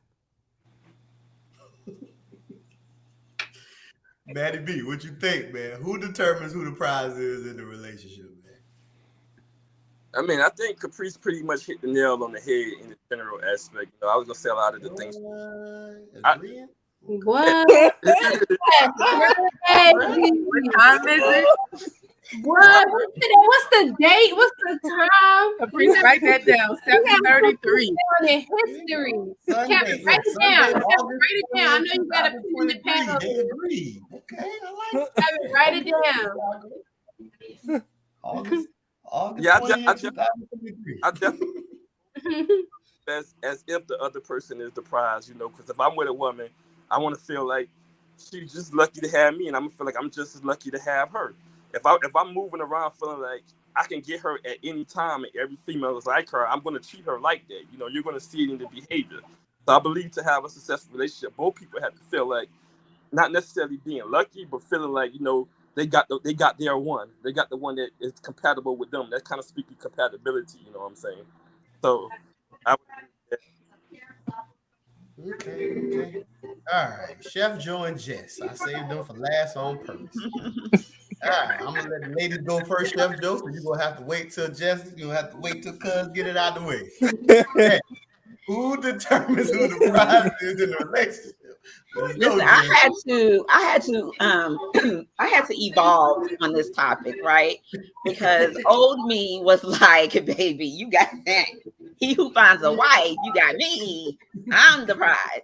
Speaker 1: Maddie B, what you think, man? Who determines who the prize is in the relationship, man?
Speaker 8: I mean, I think Caprice pretty much hit the nail on the head in the general aspect. I was gonna say a lot of the things.
Speaker 6: What? What? What's the date? What's the time?
Speaker 5: Please write that down. 7:33.
Speaker 6: In history. Kevin, write it down. Kevin, write it down. I know you gotta put in the panel.
Speaker 1: They agree. Okay, I like
Speaker 6: Kevin, write it down.
Speaker 1: August
Speaker 8: Yeah,
Speaker 1: 20th,
Speaker 8: I definitely as if the other person is the prize, because if I'm with a woman, I want to feel like she's just lucky to have me, and I'm gonna feel like I'm just as lucky to have her. If I'm moving around feeling like I can get her at any time and every female is like her, I'm gonna treat her like that. You're gonna see it in the behavior. So I believe to have a successful relationship, both people have to feel like not necessarily being lucky, but feeling like they got their one. They got the one that is compatible with them. That kind of speaking compatibility. You know what I'm saying? So I would.
Speaker 1: Okay. All right, Chef Joe and Jess. I saved them for last on purpose. All right, I'm gonna let the ladies go first, Chef Joe. So you're gonna have to wait till Jess. You're gonna have to wait till Cuz get it out of the way. Okay. Who determines who the prize is in the relationship?
Speaker 2: Listen, I had to evolve on this topic, right? Because old me was like, baby, you got that. He who finds a wife, you got me. I'm the prize.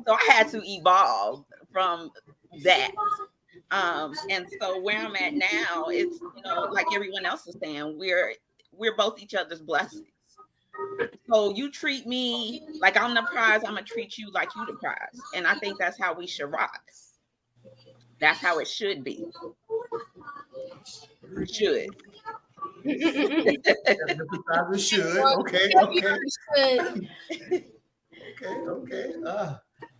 Speaker 2: So I had to evolve from that. And so where I'm at now, it's like everyone else is saying, we're both each other's blessings. So you treat me like I'm the prize, I'm gonna treat you like you the prize. And I think that's how we should rock. That's how it should be. It should.
Speaker 1: It should. Okay.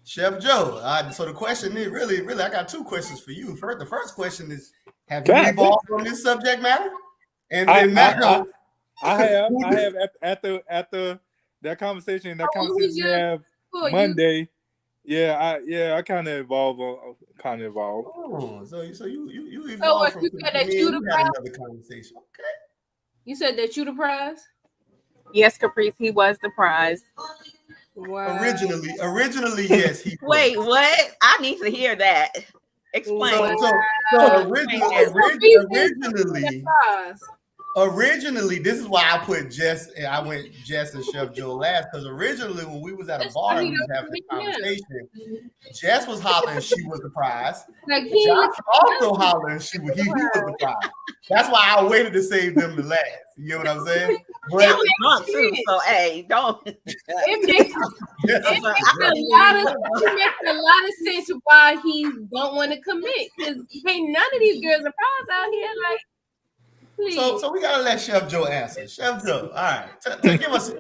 Speaker 1: Chef Joe. So the question is really, I got two questions for you. The first question is, have you evolved on this subject matter? And then now,
Speaker 3: I have after that conversation we have Monday. I kind of evolved.
Speaker 1: Oh, so you evolved from
Speaker 6: you said that you the prize?
Speaker 1: Another conversation. Okay.
Speaker 6: You said that you the prize?
Speaker 5: Yes, Caprice, he was the prize.
Speaker 6: Wow.
Speaker 1: Originally, yes, he was.
Speaker 2: Wait, what? I need to hear that. Explain.
Speaker 1: So originally, this is why I put Jess. I went Jess and Chef Joe last because originally, when we was at a bar and we was having a conversation, Jess was hollering she was the prize. Josh also hollering he was the prize. That's why I waited to save them to last. You know what I'm saying? But
Speaker 2: it was drunk too, so hey, don't.
Speaker 6: It makes a lot of sense why he don't want to commit because hey, none of these girls are prize out here. Like Please.
Speaker 1: So we gotta let Chef Joe answer. Chef Joe, all right, give us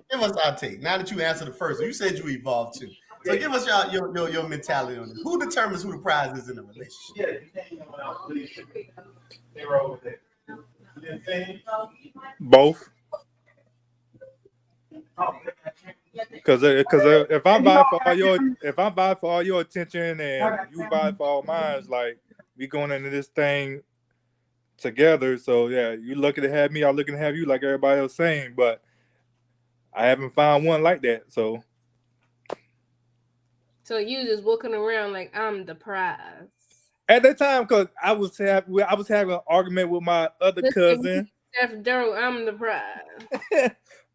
Speaker 1: our take. Now that you answered the first one, you said you evolved too. So give us your mentality on this. Who determines who the prize is in a relationship?
Speaker 3: Both. Because if I'm vying for all your attention and you vying for all mine, like we going into this thing together. So yeah, you lucky to have me. I'm looking to have you, like everybody else saying. But I haven't found one like that. So
Speaker 6: you just walking around like I'm the prize.
Speaker 3: At that time, because I was having an argument with my other cousin.
Speaker 6: Chef Joe, I'm the prize.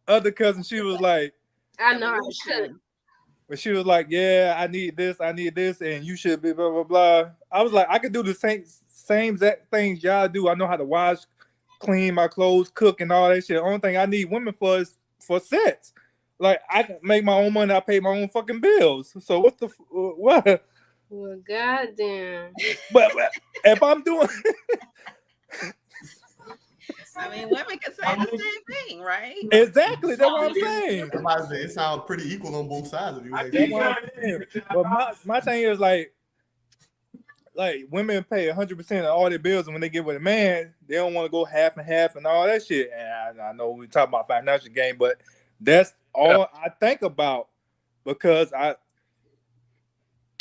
Speaker 3: Other cousin, she was like,
Speaker 6: I know.
Speaker 3: But she was like, yeah, I need this, and you should be blah, blah, blah. I was like, I could do the same exact things y'all do. I know how to wash, clean my clothes, cook, and all that shit. The only thing I need women for is for sex. Like, I can make my own money. I pay my own fucking bills. So what's the what?
Speaker 6: Well, goddamn.
Speaker 3: But if I'm doing...
Speaker 2: I mean, women can say the same thing, right?
Speaker 3: Exactly. That's what I'm saying.
Speaker 1: It sounds pretty equal on both sides of you.
Speaker 3: But my thing is like women pay 100% of all their bills, and when they get with a man, they don't want to go half and half and all that shit. And I know we talk about financial gain, but that's all I think about because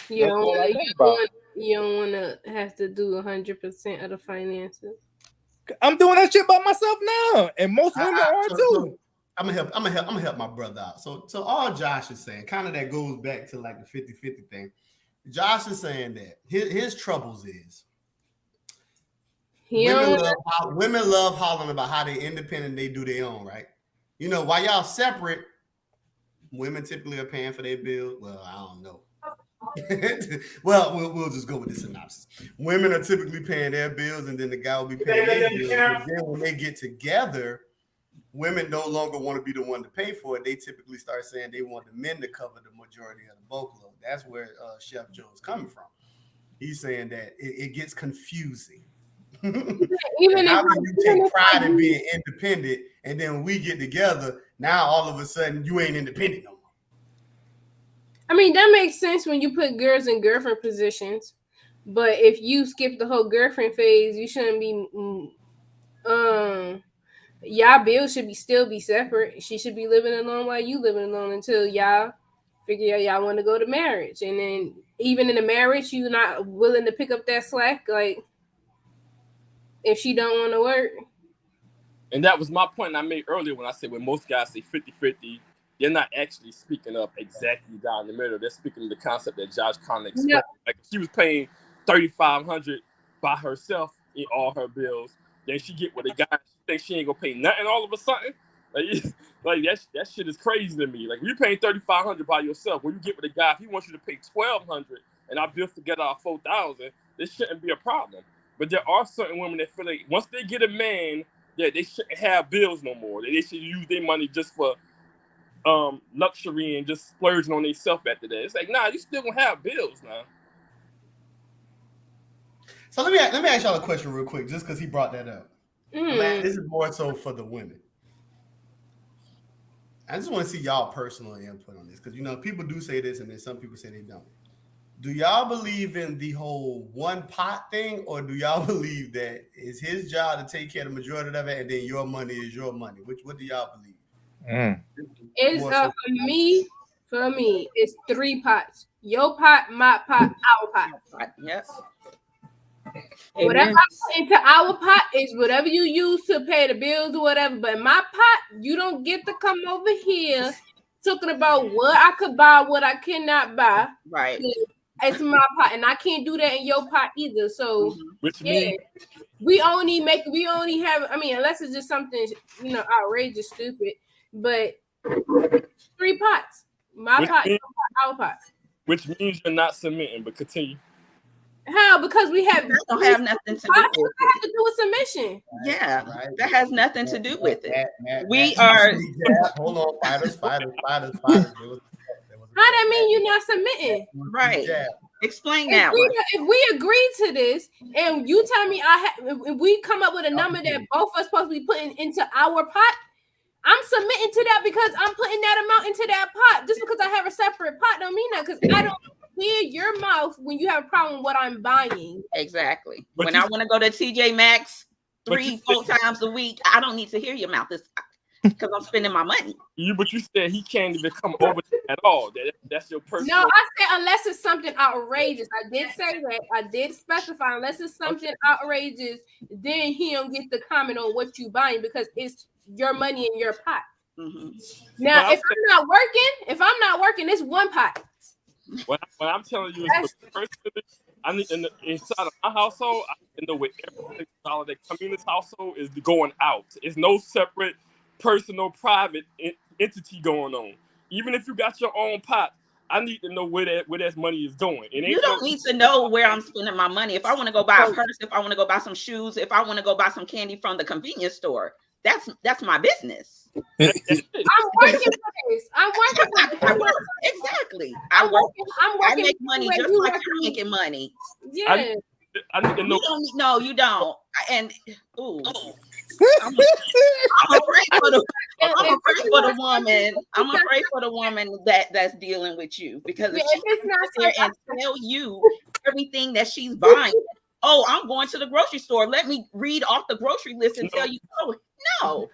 Speaker 6: you don't want to have to do 100% of the finances.
Speaker 3: I'm doing that shit by myself now, and most women are too.
Speaker 1: I'm gonna help my brother out. So all Josh is saying, kind of that goes back to like the 50-50 thing. Josh is saying that his troubles is women love hollering about how they independent, they do their own, right? You know, while y'all separate, women typically are paying for their bills. Well, I don't know. Well, we'll just go with the synopsis. Women are typically paying their bills, and then the guy will be paying their bills. But then when they get together, women no longer want to be the one to pay for it. They typically start saying they want the men to cover the majority of the bulk load. That's where Chef Joe is coming from. He's saying that it gets confusing. Even how can you take pride in being independent, and then when we get together, now all of a sudden you ain't independent no more?
Speaker 6: I mean, that makes sense when you put girls in girlfriend positions. But if you skip the whole girlfriend phase, you shouldn't be. Y'all bills should still be separate. She should be living alone while you living alone until y'all figure out y'all want to go to marriage. And then even in the marriage, you're not willing to pick up that slack. Like, if she don't want to work.
Speaker 8: And that was my point I made earlier when I said when most guys say 50-50, they're not actually speaking up exactly down the middle. They're speaking of the concept that Josh Conley explained. Yep. Like if she was paying $3,500 by herself in all her bills, then she get with a guy, she thinks she ain't gonna pay nothing all of a sudden. Like that shit is crazy to me. Like when you paying $3,500 by yourself, when you get with a guy, if he wants you to pay $1,200 and our bills together are $4,000, this shouldn't be a problem. But there are certain women that feel like once they get a man, that they shouldn't have bills no more. That they should use their money just for luxury and just splurging on themselves after that. It's like, nah, you still gonna have bills now.
Speaker 1: So let me ask y'all a question real quick, just because he brought that up. Matt, this is more so for the women. I just want to see y'all personal input on this, because people do say this, and then some people say they don't. Do y'all believe in the whole one pot thing, or do y'all believe that it's his job to take care of the majority of it, and then your money is your money? What do y'all believe?
Speaker 6: It's for me, it's 3 pots. Your pot, my pot, our pot.
Speaker 2: Yes.
Speaker 6: Whatever I put into our pot is whatever you use to pay the bills or whatever. But in my pot, you don't get to come over here talking about what I could buy, what I cannot buy.
Speaker 2: Right.
Speaker 6: It's my pot, and I can't do that in your pot either. So
Speaker 8: which means
Speaker 6: we only have. I mean, unless it's just something outrageous, stupid. But 3 pots. My pot, your pot, our pot.
Speaker 8: Which means you're not submitting, but continue.
Speaker 6: How? Because we have
Speaker 2: don't have nothing to do with it.
Speaker 6: Have to do with submission.
Speaker 2: Yeah, right. That has nothing to do with it.
Speaker 1: We are. Hold on, fighters.
Speaker 6: How that mean you're not submitting?
Speaker 2: Right. Explain that one.
Speaker 6: If we agree to this, and you tell me if we come up with a number that both of us supposed to be putting into our pot, I'm submitting to that because I'm putting that amount into that pot. Just because I have a separate pot don't mean that, because I don't clear your mouth when you have a problem with what I'm buying.
Speaker 2: Exactly. But when I want to go to TJ Maxx 3-4 times a week, I don't need to hear your mouth because I'm spending my money.
Speaker 8: But you said he can't even come over at all. That's your personal.
Speaker 6: No, I said unless it's something outrageous. I did say that. I did specify unless it's something outrageous, then he don't get the comment on what you buying because it's your money in your pot.
Speaker 2: Mm-hmm.
Speaker 6: Now, if I'm not working, it's one pot.
Speaker 8: What I'm telling you is, personally, I need inside of my household, I need to know where every dollar that comes in this household is going out. It's no separate personal, private entity going on. Even if you got your own pot, I need to know where that money is going.
Speaker 2: You don't need to know where I'm spending my money. If I want to go buy a purse, if I want to go buy some shoes, if I want to go buy some candy from the convenience store, that's my business.
Speaker 6: I'm working for this. I'm working for this.
Speaker 2: I work. Exactly. I work. I make money just like you're making money.
Speaker 6: Yeah.
Speaker 8: I need to know.
Speaker 2: No, you don't. And I'm afraid for the woman. I'm afraid for the woman that's dealing with you, because if she sits there and tell you everything that she's buying, I'm going to the grocery store, let me read off the grocery list and tell you, no,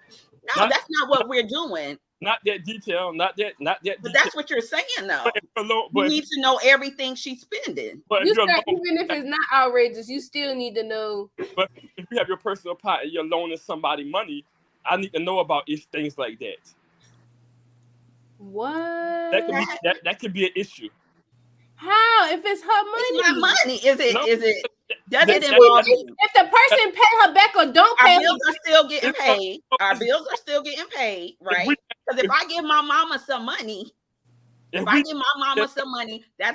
Speaker 2: that's not what we're doing.
Speaker 8: Not that detail, not that.
Speaker 2: But that's what you're saying, though. You need to know everything she's spending.
Speaker 6: But you said even if it's not outrageous, you still need to know.
Speaker 8: But if you have your personal pot and you're loaning somebody money, I need to know about things like that.
Speaker 6: What?
Speaker 8: That could be an issue.
Speaker 6: How? If it's her money?
Speaker 2: It's my money. Is it?
Speaker 8: No.
Speaker 2: Is it? Does it involve you?
Speaker 6: If the person pay her back or don't pay,
Speaker 2: our bills are still getting paid. Our bills are still getting paid, right? Because if I give my mama some money, that's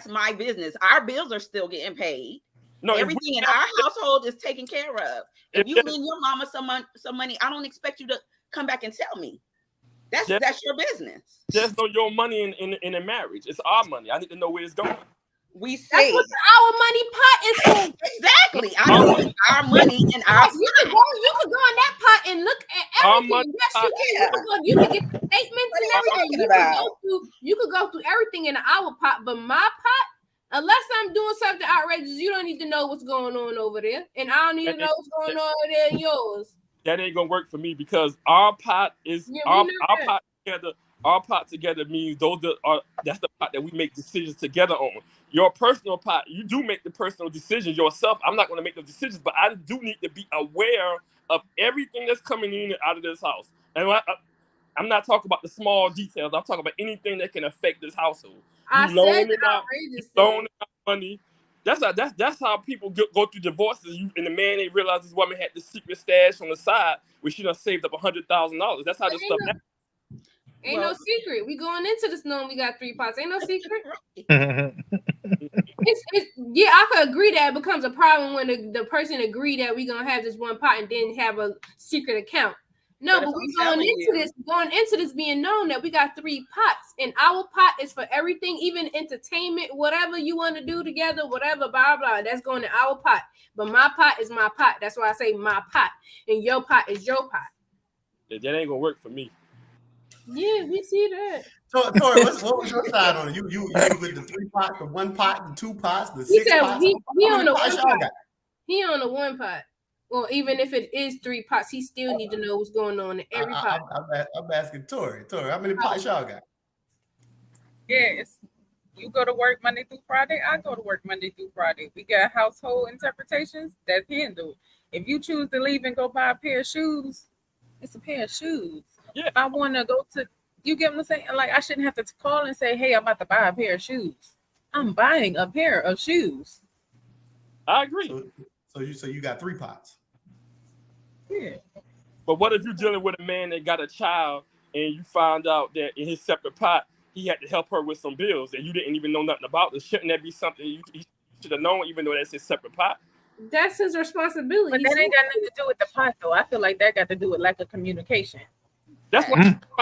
Speaker 2: my business. Our bills are still getting paid. No, everything in our household is taken care of. If you lend your mama some money, I don't expect you to come back and tell me. That's your business.
Speaker 8: There's no your money in a marriage. It's our money. I need to know where it's going.
Speaker 2: We say
Speaker 6: that's what our money pot is for.
Speaker 2: Exactly. I need our money and our.
Speaker 6: You could go in that pot and look at everything. Yes, you can get the statements and everything. You could go through everything in our pot, but my pot, unless I'm doing something outrageous, you don't need to know what's going on over there, and I don't need to know what's going on over there in yours.
Speaker 8: That ain't gonna work for me because our pot is our pot together. Our pot together means that's the pot that we make decisions together on. Your personal pot, you do make the personal decisions yourself. I'm not going to make the decisions, but I do need to be aware of everything that's coming in and out of this house. And I'm not talking about the small details. I'm talking about anything that can affect this household.
Speaker 6: I said outrageous.
Speaker 8: Loaning out money. That's how people go through divorces. And the man ain't realize this woman had this secret stash on the side where she done saved up $100,000. That's how this stuff happens.
Speaker 6: Ain't no secret. We going into this knowing we got 3 pots. Ain't no secret. Yeah, I could agree that it becomes a problem when the person agree that we gonna have this one pot and then have a secret account. No, but we going into this being known that we got 3 pots, and our pot is for everything, even entertainment, whatever you want to do together, whatever, blah blah. That's going in our pot. But my pot is my pot. That's why I say my pot, and your pot is your pot.
Speaker 8: That ain't gonna work for me.
Speaker 6: Yeah, we see that.
Speaker 1: So, Tori, what was your side on it? You with the 3 pots, the 1 pot, the 2 pots, the 6 pots?
Speaker 6: He on the 1 pot. He on the 1 pot. Well, even if it is 3 pots, he still need to know what's going on in every pot.
Speaker 1: I'm asking Tori. Tori, how many pots y'all got?
Speaker 5: Yes. You go to work Monday through Friday. I go to work Monday through Friday. We got household interpretations. That's handled. If you choose to leave and go buy a pair of shoes, it's a pair of shoes.
Speaker 8: Yeah.
Speaker 5: If I want to go to, you get what I'm saying? Like, I shouldn't have to call and say, hey, I'm about to buy a pair of shoes. I'm buying a pair of shoes.
Speaker 8: I agree.
Speaker 1: So you got 3 pots.
Speaker 5: Yeah.
Speaker 8: But what if you're dealing with a man that got a child and you find out that in his separate pot, he had to help her with some bills and you didn't even know nothing about it? Shouldn't that be something you should have known, even though that's his separate pot?
Speaker 6: That's his responsibility.
Speaker 5: But that ain't got nothing to do with the pot, though. I feel like that got to do with lack of communication.
Speaker 8: That's what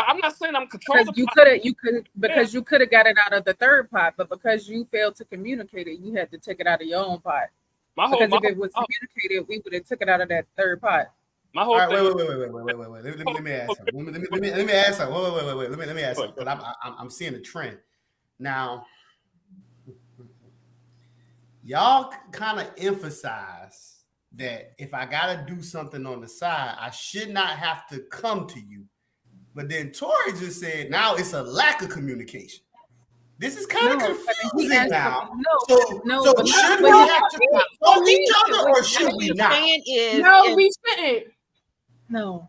Speaker 8: I'm not saying I'm controlling.
Speaker 5: Because you could have got it out of the third pot, but because you failed to communicate it, you had to take it out of your own pot. Because if it was communicated, we would have took it out of that third pot.
Speaker 8: My whole
Speaker 1: All right,
Speaker 8: thing.
Speaker 1: wait. Let me ask something. Let me ask something. Wait. Let me ask something because I'm seeing a trend now. Y'all kind of emphasize that if I gotta do something on the side, I should not have to come to you. But then Tori just said now it's a lack of communication. This is kind of confusing now. So should we have to consult each other or should we not?
Speaker 6: No, we shouldn't.
Speaker 5: No.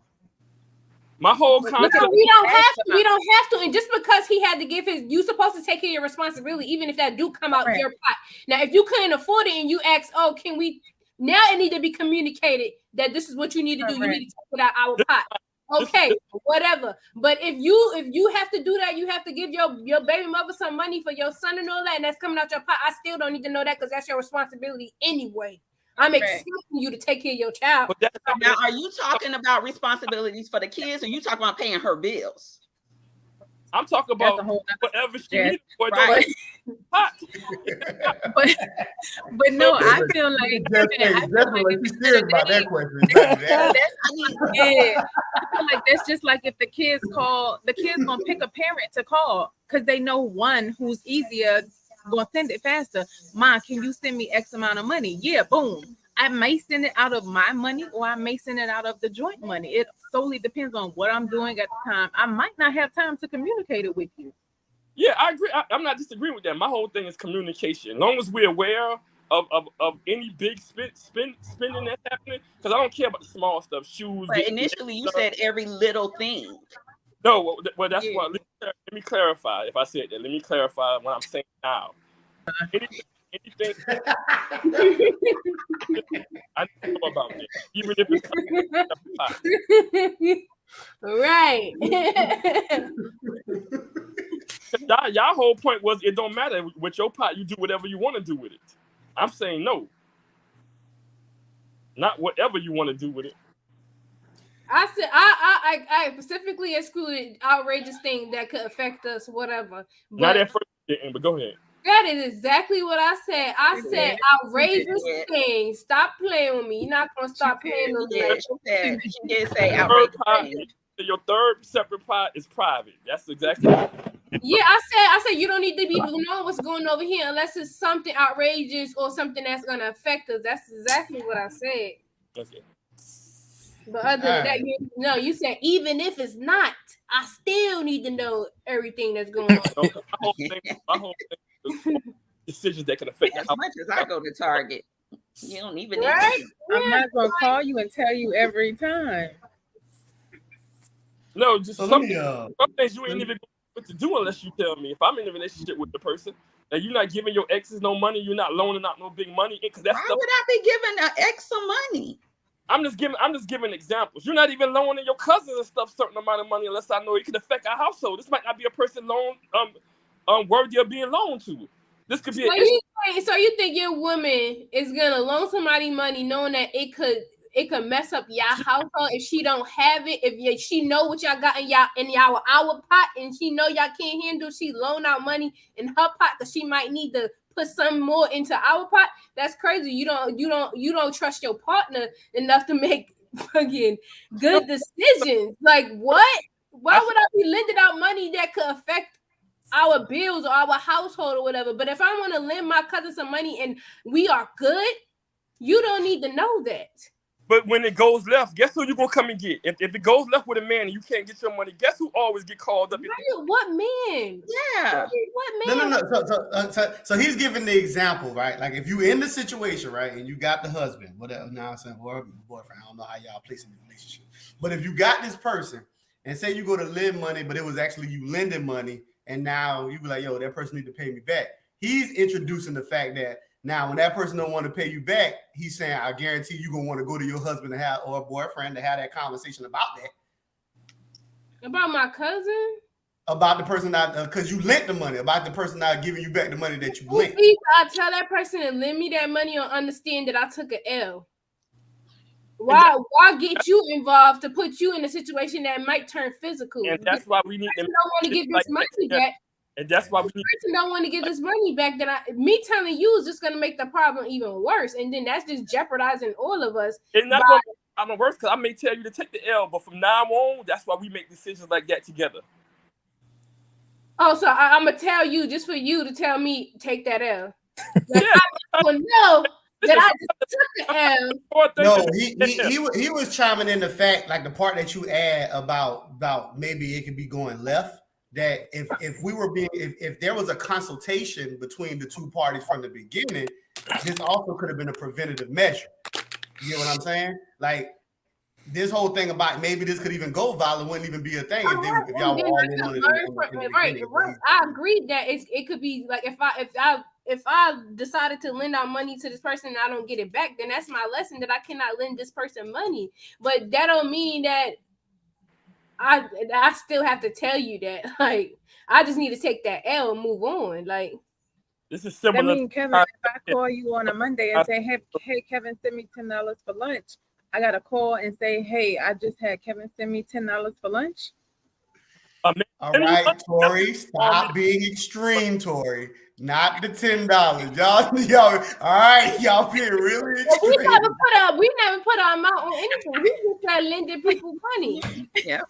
Speaker 8: My whole concept.
Speaker 6: No, we don't have to. We don't have to. And just because he had to give you supposed to take care of your responsibility, even if that do come out your pot. Now, if you couldn't afford it and you ask, oh, can we? Now it need to be communicated that this is what you need to do. You need to take it out our pot. Okay, whatever. But if you have to do that, you have to give your baby mother some money for your son and all that, and that's coming out your pot. I still don't need to know that because that's your responsibility anyway. I'm expecting you to take care of your child.
Speaker 2: Now, are you talking about responsibilities for the kids, or you talking about paying her bills?
Speaker 8: I'm talking about whatever she needs.
Speaker 5: Right. but no, I feel like
Speaker 1: he's serious about that question.
Speaker 5: I feel like that's just like if the kids call, the kids gonna pick a parent to call because they know one who's easier gonna send it faster. Mom, can you send me X amount of money? Yeah, boom. I may send it out of my money or I may send it out of the joint money. It solely depends on what I'm doing at the time. I might not have time to communicate it with you.
Speaker 8: Yeah, I agree. I'm not disagreeing with that. My whole thing is communication. As long as we're aware of any big spending that's happening, because I don't care about the small stuff, shoes.
Speaker 2: But initially, you said every little thing.
Speaker 8: No, well, that's why. Let me clarify. If I said that, let me clarify what I'm saying now. Anything I know about it, even if it's
Speaker 6: right.
Speaker 8: Y'all whole point was it don't matter with your pot. You do whatever you want to do with it. I'm saying no, not whatever you want to do with it.
Speaker 6: I said I specifically excluded outrageous things that could affect us, whatever. But
Speaker 8: not at first, but go ahead.
Speaker 6: That is exactly what I said. I said outrageous things. Stop playing with me. You're not gonna stop playing with me.
Speaker 2: She did say outrageous things.
Speaker 8: Your third separate pot is private. That's exactly.
Speaker 6: Yeah, I said you don't need to be knowing what's going over here unless it's something outrageous or something that's gonna affect us. That's exactly what I said.
Speaker 8: Okay.
Speaker 6: But other than that, you said even if it's not, I still need to know everything that's going on.
Speaker 8: My whole thing is decisions that can affect.
Speaker 2: As much as I go to Target, you don't even need
Speaker 5: I'm not gonna call you and tell you every time.
Speaker 8: No, just some things you ain't even going to do unless you tell me. If I'm in a relationship with the person and you're not giving your exes no money, you're not loaning out no big money. Why
Speaker 2: would I be giving an ex some money?
Speaker 8: I'm just giving examples. You're not even loaning your cousins and stuff certain amount of money unless I know it could affect our household. This might not be a person worthy of being loaned to. This could be.
Speaker 6: So you think your woman is gonna loan somebody money knowing that it could mess up y'all household if she don't have it? If she know what y'all got in our pot and she know y'all can't handle, she loan out money in her pot because she might need to put some more into our pot. That's crazy. You don't trust your partner enough to make fucking good decisions. Like what? Why would I be lending out money that could affect our bills or our household or whatever? But if I want to lend my cousin some money and we are good, you don't need to know that.
Speaker 8: But when it goes left, guess who you gonna come and get? If it goes left with a man and you can't get your money, guess who always get called up?
Speaker 6: What man?
Speaker 2: Yeah.
Speaker 6: What man?
Speaker 1: No. So he's giving the example, right? Like if you in the situation, right, and you got the husband, whatever, now I'm saying, or boyfriend, I don't know how y'all placing the relationship. But if you got this person and say you go to lend money, but it was actually you lending money, and now you be like, yo, that person need to pay me back. He's introducing the fact that now, when that person don't want to pay you back, he's saying, I guarantee you're going to want to go to your husband or boyfriend to have that conversation about that.
Speaker 6: About my cousin?
Speaker 1: About the person not, because you lent the money, about the person not giving you back the money that you lent.
Speaker 6: Please, I tell that person to lend me that money or understand that I took an L. Why get you involved to put you in a situation that might turn physical?
Speaker 8: And that's why we need to
Speaker 6: don't want to give this money back.
Speaker 8: And that's why we need
Speaker 6: person don't want to give this money back. Me telling you is just gonna make the problem even worse, and then that's just jeopardizing all of us.
Speaker 8: It's not gonna make the problem worse because I may tell you to take the L, but from now on, that's why we make decisions like that together.
Speaker 6: Oh, so I'm gonna tell you just for you to tell me take that L.
Speaker 8: Yeah.
Speaker 6: I will know that I just took the L.
Speaker 1: No, he was chiming in the fact, like the part that you add about maybe it could be going left. That if there was a consultation between the two parties from the beginning, this also could have been a preventative measure. You get what I'm saying? Like this whole thing about maybe this could even go violent wouldn't even be a thing if y'all were all in on it.
Speaker 6: Right. I agree that it could be like if I decided to lend out money to this person and I don't get it back, then that's my lesson that I cannot lend this person money. But that don't mean that I still have to tell you that. Like I just need to take that L and move on. Like
Speaker 8: this is similar.
Speaker 9: I mean, Kevin, if I call you on a Monday and say, hey, Kevin, send me $10 for lunch, I got to call and say, hey, I just had Kevin send me $10 for lunch.
Speaker 1: All right, Tori, stop being extreme, Tori. Not the $10. Y'all, all right, y'all being really extreme.
Speaker 6: We never put our amount on anything. We just start lending people money.
Speaker 2: Yeah.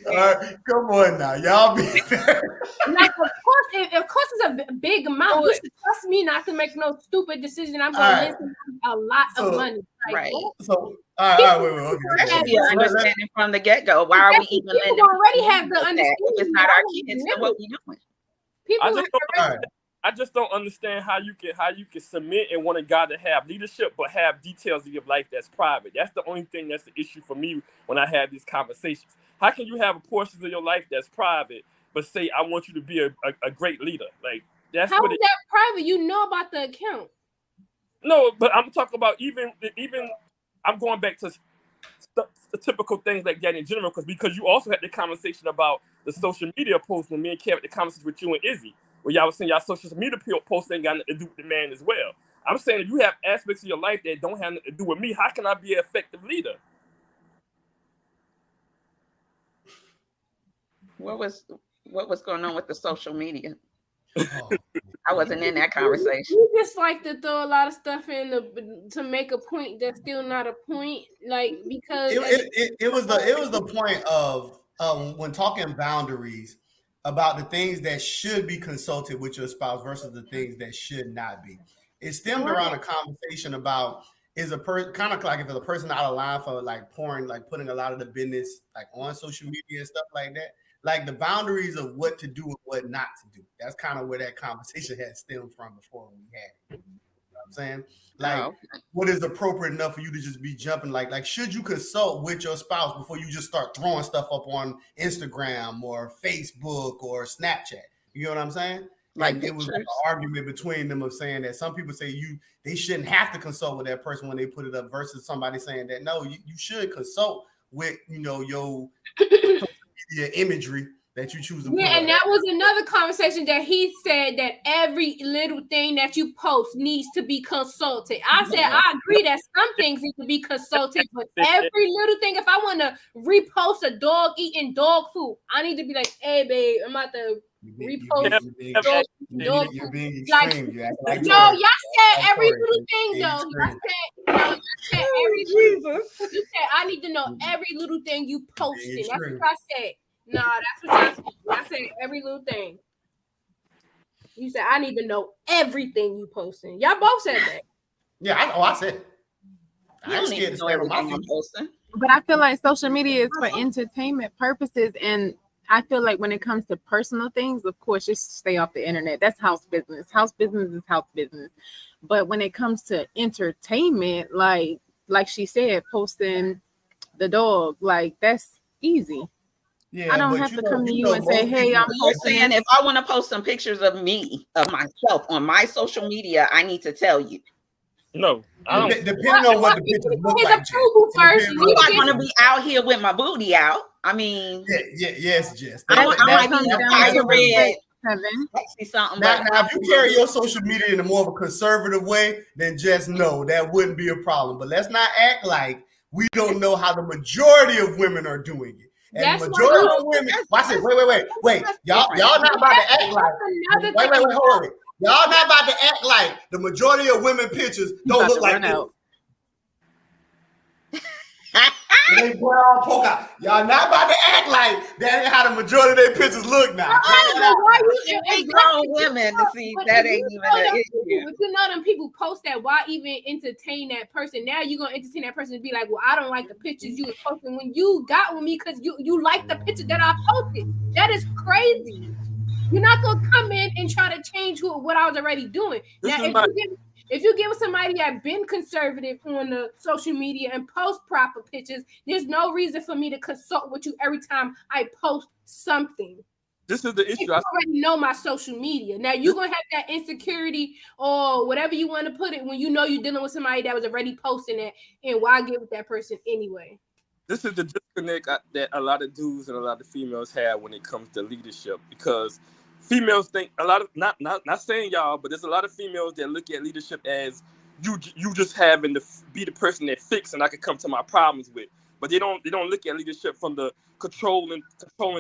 Speaker 1: All right, come on now. Y'all be fair.
Speaker 6: Like, of course it's a big amount. You should trust me not to make no stupid decision. I'm going to lend a lot of money. Like,
Speaker 2: right.
Speaker 1: So, all right, wait. Okay.
Speaker 2: That should be an understanding from the get-go. Why are we even lending?
Speaker 6: People already have the understanding.
Speaker 2: If it's not our kids, then what we doing?
Speaker 8: I just don't understand how you can submit and want a God to have leadership, but have details of your life that's private. That's the only thing that's the issue for me when I have these conversations. How can you have portions of your life that's private, but say I want you to be a great leader? Like that's
Speaker 6: how is that private? You know about the account.
Speaker 8: No, but I'm talking about even I'm going back to the typical things like that in general because you also had the conversation about the social media posts when me and Kevin had the conversation with you and Izzy, where y'all was saying y'all social media posts ain't got nothing to do with the man as well. I'm saying if you have aspects of your life that don't have nothing to do with me, how can I be an effective leader?
Speaker 2: What was going on with the social media? I wasn't in that conversation.
Speaker 6: You just like to throw a lot of stuff in to make a point that's still not a point, like because
Speaker 1: it was the point of when talking boundaries about the things that should be consulted with your spouse versus the things that should not be. It stemmed around a conversation about is a person kind of like if a person out of line for like putting a lot of the business like on social media and stuff like that. Like the boundaries of what to do and what not to do. That's kind of where that conversation had stemmed from before we had it. You know what I'm saying? Like, what is appropriate enough for you to just be jumping? Like, should you consult with your spouse before you just start throwing stuff up on Instagram or Facebook or Snapchat? You know what I'm saying? Like it was like an argument between them of saying that some people say they shouldn't have to consult with that person when they put it up versus somebody saying that no, you should consult with your imagery that you choose to put
Speaker 6: and that was another conversation that he said that every little thing that you post needs to be consulted. I said I agree that some things need to be consulted, but every little thing, if I want to repost a dog eating dog food, I need to be like, hey babe, I'm about to repost dog food.
Speaker 1: You're being extreme.
Speaker 6: Like, no, y'all said every little thing though. Y'all said every Jesus. You said I need to know every little thing you posted. That's what I said. No, that's what y'all said. I said every little thing. You said I need to know everything you posting. Y'all both said that.
Speaker 1: Yeah, I said it. I ain't scared to stand on my feet.
Speaker 9: But I feel like social media is for entertainment purposes, and I feel like when it comes to personal things, of course, just stay off the internet. That's house business. House business is house business. But when it comes to entertainment, like she said, posting the dog, like that's easy. Yeah, I don't have to come to you and say, hey, I'm posting.
Speaker 2: And if I want to post some pictures of me, of myself on my social media, I need to tell you.
Speaker 8: No, I don't.
Speaker 1: Depending on what the pictures look like.
Speaker 6: First,
Speaker 2: I'm not going to be out here with my booty out. I mean,
Speaker 1: yes, Jess.
Speaker 2: I might be a fire red
Speaker 9: Kevin.
Speaker 2: Sexy something.
Speaker 1: Now,
Speaker 2: But
Speaker 1: if you carry your social media in a more of a conservative way, then just know that wouldn't be a problem. But let's not act like we don't know how the majority of women are doing it. And
Speaker 6: That's
Speaker 1: the
Speaker 6: why
Speaker 1: majority
Speaker 6: you-
Speaker 1: of women, watch this. Wait. Y'all not about to act like.
Speaker 6: Another
Speaker 1: Wait,
Speaker 6: thing.
Speaker 1: hold it. Y'all not about to act like the majority of women pictures don't look like this. They brown poke out. Y'all not about to act like that ain't how the majority of their pictures look now.
Speaker 6: Why you
Speaker 2: we grown women to see
Speaker 6: But
Speaker 2: that
Speaker 6: if
Speaker 2: ain't
Speaker 6: you
Speaker 2: even
Speaker 6: know
Speaker 2: an
Speaker 6: them
Speaker 2: issue.
Speaker 6: people- If you know them people post that, why even entertain that person? Now you're gonna entertain that person and be like, "Well, I don't like the pictures you was posting when you got with me because you like the picture that I posted." That is crazy. You're not gonna come in and try to change what I was already doing.
Speaker 8: This
Speaker 6: Now,
Speaker 8: is
Speaker 6: if you get with somebody that been conservative on the social media and post proper pictures, there's no reason for me to consult with you every time I post something.
Speaker 8: This is the issue.
Speaker 6: You already know my social media. Now you're gonna have that insecurity or whatever you want to put it when you know you're dealing with somebody that was already posting it, and why get with that person anyway?
Speaker 8: This is the disconnect that a lot of dudes and a lot of females have when it comes to leadership, because females think a lot of not saying y'all, but there's a lot of females that look at leadership as you just having to be the person that fix and I can come to my problems with. But they don't look at leadership from the controlling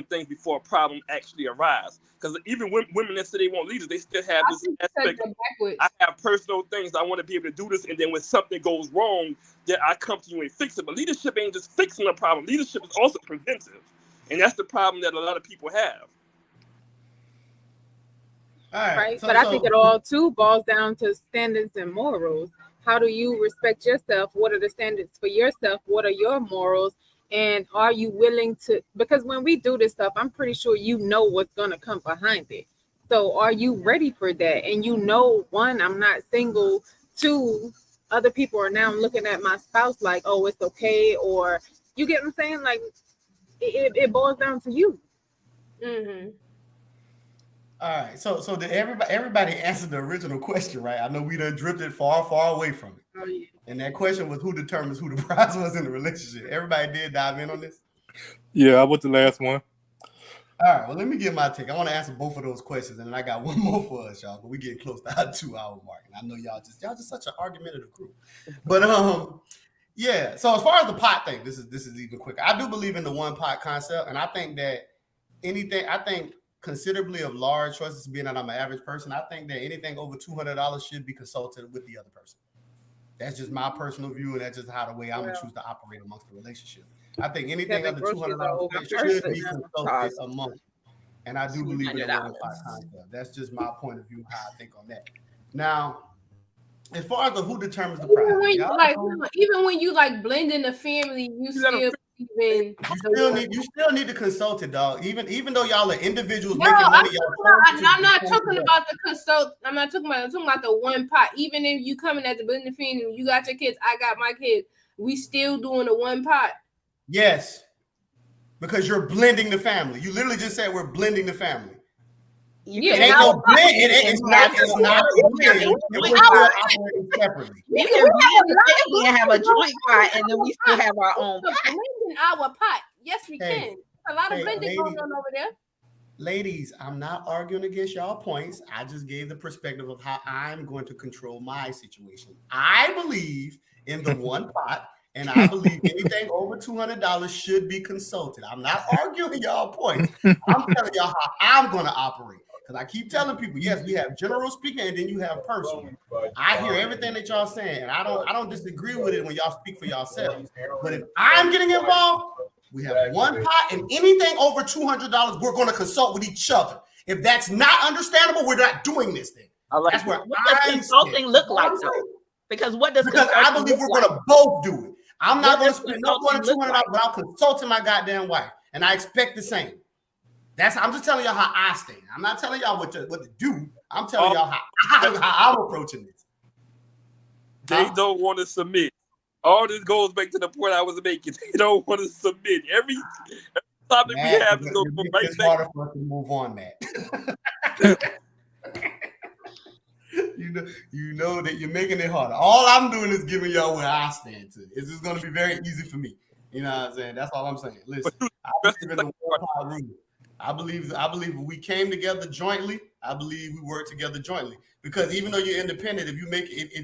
Speaker 8: things before a problem actually arises. Because even women that say they want leaders, they still have this aspect. I have personal things I want to be able to do this, and then when something goes wrong, that I come to you and fix it. But leadership ain't just fixing a problem. Leadership is also preventive, and that's the problem that a lot of people have.
Speaker 1: All right.
Speaker 9: But I think it all too boils down to standards and morals. How do you respect yourself? What are the standards for yourself? What are your morals? And are you willing to, because when we do this stuff, I'm pretty sure you know what's going to come behind it. So are you ready for that? And you know, one, I'm not single. Two, other people are now looking at my spouse like, oh, it's okay. Or you get what I'm saying? Like it boils down to you.
Speaker 6: Mm-hmm.
Speaker 1: All right, so did everybody answer the original question, right? I know we done drifted far away from it.
Speaker 9: Oh, yeah.
Speaker 1: And that question was who determines who the prize was in the relationship. Everybody did dive in on this?
Speaker 3: Yeah, I was the last one.
Speaker 1: All right, well, let me give my take. I want to answer both of those questions, and then I got one more for us, y'all, but we getting close to our 2-hour mark. And I know y'all just such an argumentative group. But yeah, so as far as the pot thing, this is even quicker. I do believe in the one pot concept, and I think that considerably of large choices, being that I'm an average person, I think that anything over $200 should be consulted with the other person. That's just my personal view, and that's just how the way I'm gonna choose to operate amongst the relationship. I think anything under $200 should be consulted amongst. And I do believe in the one pot concept. That's just my point of view, how I think on that. Now, as far as who determines the price,
Speaker 6: even when you blend in the family, you
Speaker 1: still need to consult it, dog. Even though y'all are individuals
Speaker 6: no,
Speaker 1: making money,
Speaker 6: I'm not talking about the consult. I'm talking about the one pot. Even if you coming at the blended family, you got your kids, I got my kids. We still doing the one pot.
Speaker 1: Yes, because you're blending the family. You literally just said we're blending the family.
Speaker 2: You
Speaker 1: it ain't no blend. It's not a blend. We're still operating separately.
Speaker 2: You can blend and have a joint pot, and then we still have our own pot.
Speaker 6: Blending our pot. Yes, we can. A lot of blending going on over there.
Speaker 1: Ladies, I'm not arguing against y'all points. I just gave the perspective of how I'm going to control my situation. I believe in the one pot, and I believe anything over $200 should be consulted. I'm not arguing y'all points. I'm telling y'all how I'm going to operate. Because I keep telling people, yes, we have general speaking, and then you have personal. I hear everything that y'all saying, and I don't disagree with it when y'all speak for yourselves. But if I'm getting involved, we have one pot, and anything over $200, we're going to consult with each other. If that's not understandable, we're not doing this thing. That's where
Speaker 2: what does consulting look like, though? Because I believe we're going to
Speaker 1: both do it. I'm not going to spend no more than $200 without consulting my goddamn wife, and I expect the same. I'm just telling y'all how I stand. I'm not telling y'all what to do. I'm telling y'all how I'm approaching this.
Speaker 8: They don't want to submit. All this goes back to the point I was making. They don't want to submit. Every topic we have is going to go right back.
Speaker 1: It's harder for us to move on, Matt. You know that you're making it harder. All I'm doing is giving y'all where I stand to. It's just going to be very easy for me. You know what I'm saying? That's all I'm saying. Listen, I believe in the one pot rule. I believe if we came together jointly, I believe we work together jointly. Because even though you're independent, if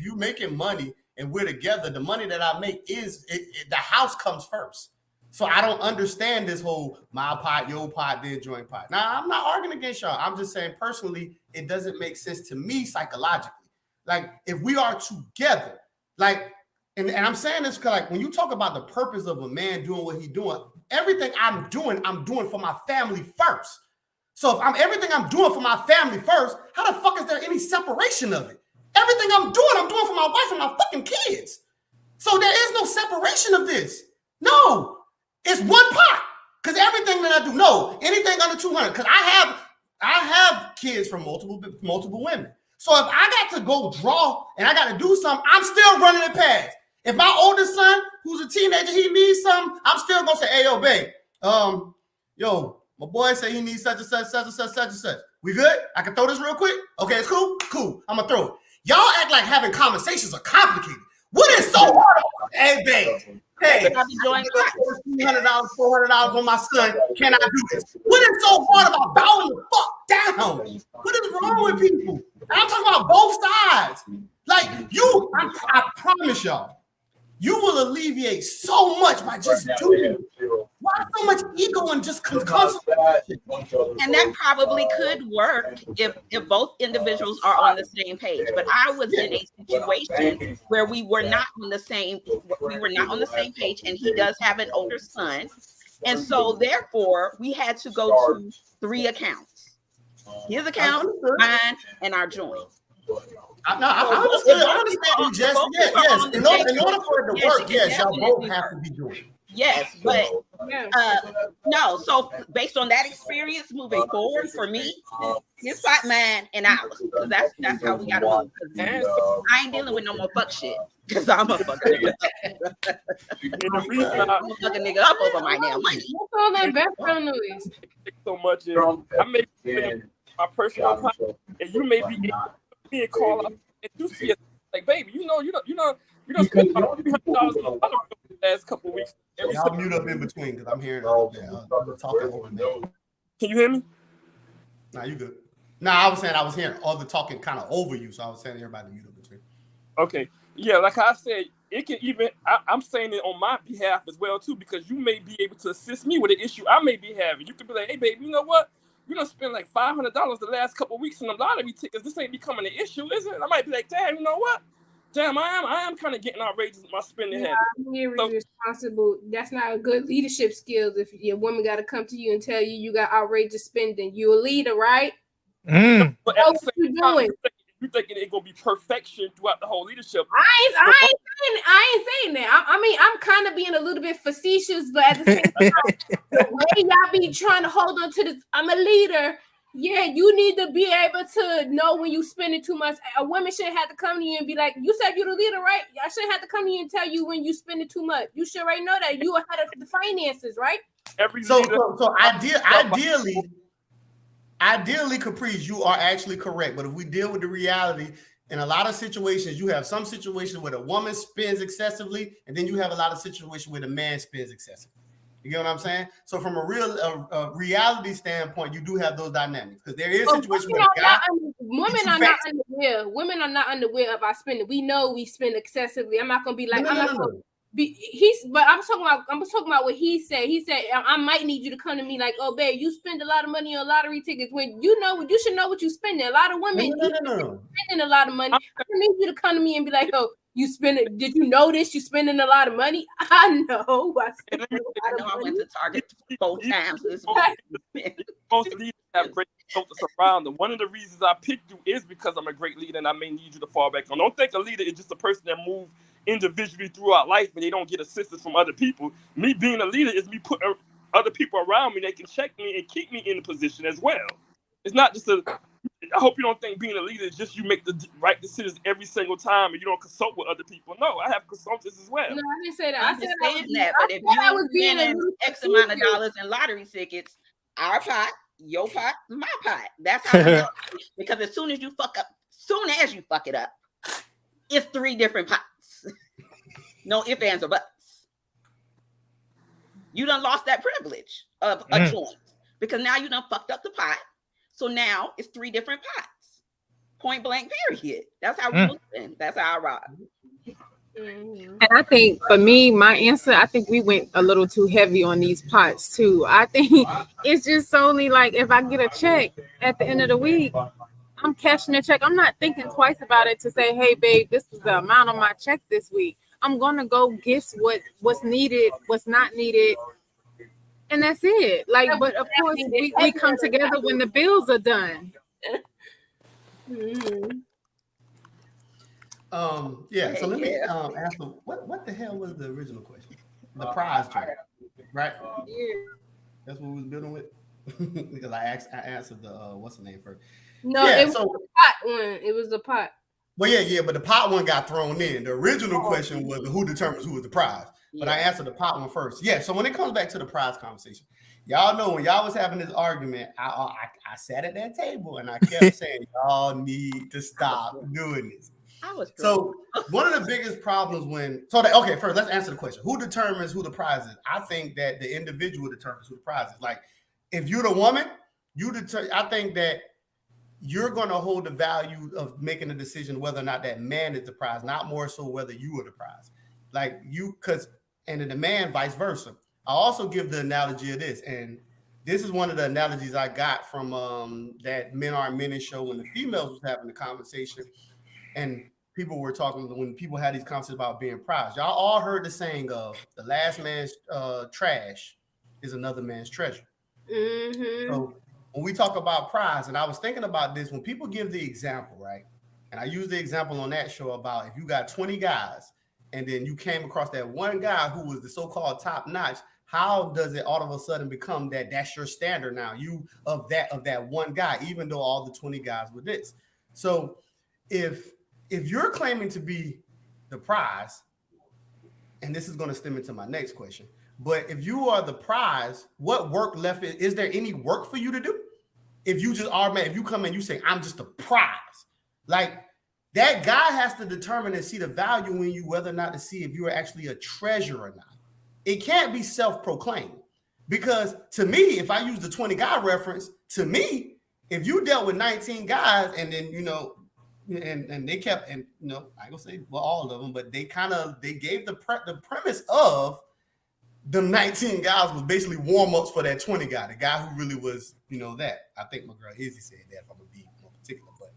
Speaker 1: you're making money and we're together, the money that I make the house comes first. So I don't understand this whole my pot, your pot, then joint pot. Now, I'm not arguing against y'all. I'm just saying personally, it doesn't make sense to me psychologically. Like if we are together, like, and I'm saying this because like when you talk about the purpose of a man doing what he's doing, everything I'm doing for my family first. So if everything I'm doing for my family first, how the fuck is there any separation of it? Everything I'm doing for my wife and my fucking kids. So there is no separation of this. No. It's one pot, because everything that I do, no, anything under 200, because I have kids from multiple women. So if I got to go draw and I got to do something, I'm still running it past. If my oldest son, who's a teenager, he needs something, I'm still gonna say, hey, yo, babe, yo, my boy say he needs such and such, such and such, such and such. We good? I can throw this real quick? Okay, it's cool? Cool. I'm gonna throw it. Y'all act like having conversations are complicated. What is so hard? Hey, babe. Hey, $300, $400 on my son. Can I do this? What is so hard about bowing the fuck down? What is wrong with people? And I'm talking about both sides. Like I promise y'all, you will alleviate so much by just doing it. Why so much ego and just concentration?
Speaker 2: And that probably could work if both individuals are on the same page. But I was in a situation where we were not on the same page, and he does have an older son. And so therefore we had to go to 3 accounts. His account, mine, and our joint.
Speaker 1: I understand you, Jess. Yes. In order for it to work, yes, y'all both have to be joined.
Speaker 2: Yes, but no. So based on that experience, moving forward for me, his pot, mine, and ours. That's how we got to move. I ain't dealing with no more fuck shit because I'm a fucking nigga. I'm a fucking nigga up over my damn money.
Speaker 6: What's all that background noise?
Speaker 8: So much. I may be my personal problem, and you may be being called up, and you see it like, baby, you don't spend about $300 on the last couple of weeks.
Speaker 1: Y'all mute up in between because I'm hearing I'm talking over there.
Speaker 8: Can you hear me?
Speaker 1: Nah, you good. Nah, I was hearing all the talking kind of over you, so I was saying everybody mute up in between.
Speaker 8: Okay. Yeah, like I said, it can even, I'm saying it on my behalf as well, too, because you may be able to assist me with an issue I may be having. You could be like, hey, baby, you know what? You done spent like $500 the last couple of weeks on a lottery tickets. This ain't becoming an issue, is it? I might be like, damn, you know what? Damn, I am kind of getting outrageous with my spending habit.
Speaker 6: I'm responsible. That's not a good leadership skills. If your woman got to come to you and tell you got outrageous spending, you a leader, right?
Speaker 8: But at the same time, you thinking it's gonna be perfection throughout the whole leadership?
Speaker 6: I ain't saying that. I mean, I'm kind of being a little bit facetious, but at the same time, the way y'all be trying to hold on to this, I'm a leader. Yeah, you need to be able to know when you spending too much. A woman shouldn't have to come to you and be like, you said you're the leader, right? I shouldn't have to come to you and tell you when you spending too much. You should already know that you ahead of the finances, right?
Speaker 1: So ideally, Caprice, you are actually correct. But if we deal with the reality, in a lot of situations, you have some situations where the woman spends excessively, and then you have a lot of situations where the man spends excessively. You get what I'm saying? So from a real reality standpoint, you do have those dynamics because there is situations where
Speaker 6: women are not unaware. Women are not unaware of our spending. We know we spend excessively. I'm not gonna be like But I'm talking about what he said. He said I might need you to come to me like, oh babe, you spend a lot of money on lottery tickets when you should know what you spending. A lot of women spending a lot of money. I need you to come to me and be like, oh, you spend it. Did you notice you spending a lot of money? I know.
Speaker 2: I went to Target 4 times this week.
Speaker 8: Most leaders have great consultants around them. One of the reasons I picked you is because I'm a great leader and I may need you to fall back on. Don't think a leader is just a person that moves individually throughout life and they don't get assistance from other people. Me being a leader is me putting other people around me that can check me and keep me in the position as well. It's not just I hope you don't think being a leader is just you make the right decisions every single time and you don't consult with other people. No, I have consultants as well.
Speaker 6: No, I didn't say that.
Speaker 2: I said that. But if you spending X amount of dollars in lottery tickets, our pot, your pot, my pot. That's how it goes. Because as soon as you fuck it up, it's 3 different pots. No ifs, ands, or buts. You done lost that privilege of a joint. because now you done fucked up the pot. So now it's 3 different pots. Point blank, period. That's how we moving. That's how I rock.
Speaker 5: And I think for me, my answer, I think we went a little too heavy on these pots too. I think it's just only like if I get a check at the end of the week, I'm cashing a check. I'm not thinking twice about it to say, hey, babe, this is the amount of my check this week. I'm going to go guess what's needed, what's not needed. And that's it. Like, but of course, we come together when the bills are done.
Speaker 1: Yeah, so let me ask them, what the hell was the original question? The prize check, right?
Speaker 5: Yeah.
Speaker 1: That's what we was building with. Because I answered the what's the name first.
Speaker 6: No,
Speaker 1: yeah,
Speaker 6: it was the pot one. It was the pot.
Speaker 1: Well, yeah, but the pot one got thrown in. The original question was who determines who is the prize. But I answered the pot one first. Yeah, so when it comes back to the prize conversation, y'all know when y'all was having this argument, I sat at that table and I kept saying, y'all need to stop doing this. So one of the biggest problems first let's answer the question. Who determines who the prize is? I think that the individual determines who the prize is. Like if you're the woman, I think that you're going to hold the value of making a decision whether or not that man is the prize, not more so whether you are the prize. Like and the man, vice versa. I also give the analogy of this, and this is one of the analogies I got from that Men Are Men show when the females was having the conversation, and people were talking when people had these conversations about being prized. Y'all all heard the saying of the last man's trash is another man's treasure. Mm-hmm. So when we talk about prize, and I was thinking about this when people give the example, right? And I use the example on that show about if you got 20 guys and then you came across that one guy who was the so-called top notch, how does it all of a sudden become that's your standard now? You of that one guy, even though all the 20 guys were this. So if you're claiming to be the prize, and this is going to stem into my next question, but if you are the prize, what work left is there any work for you to do? If you just are, man, if you come in, you say, I'm just a prize. Like that guy has to determine and see the value in you, whether or not to see if you are actually a treasure or not. It can't be self-proclaimed because to me, if I use the 20 guy reference, to me, if you dealt with 19 guys and then, and they kept, and I ain't gonna say all of them, but they gave the premise of the 19 guys was basically warm-ups for that 20 guy, the guy who really was, that. I think my girl Izzy said that, if I'm gonna be more particular, but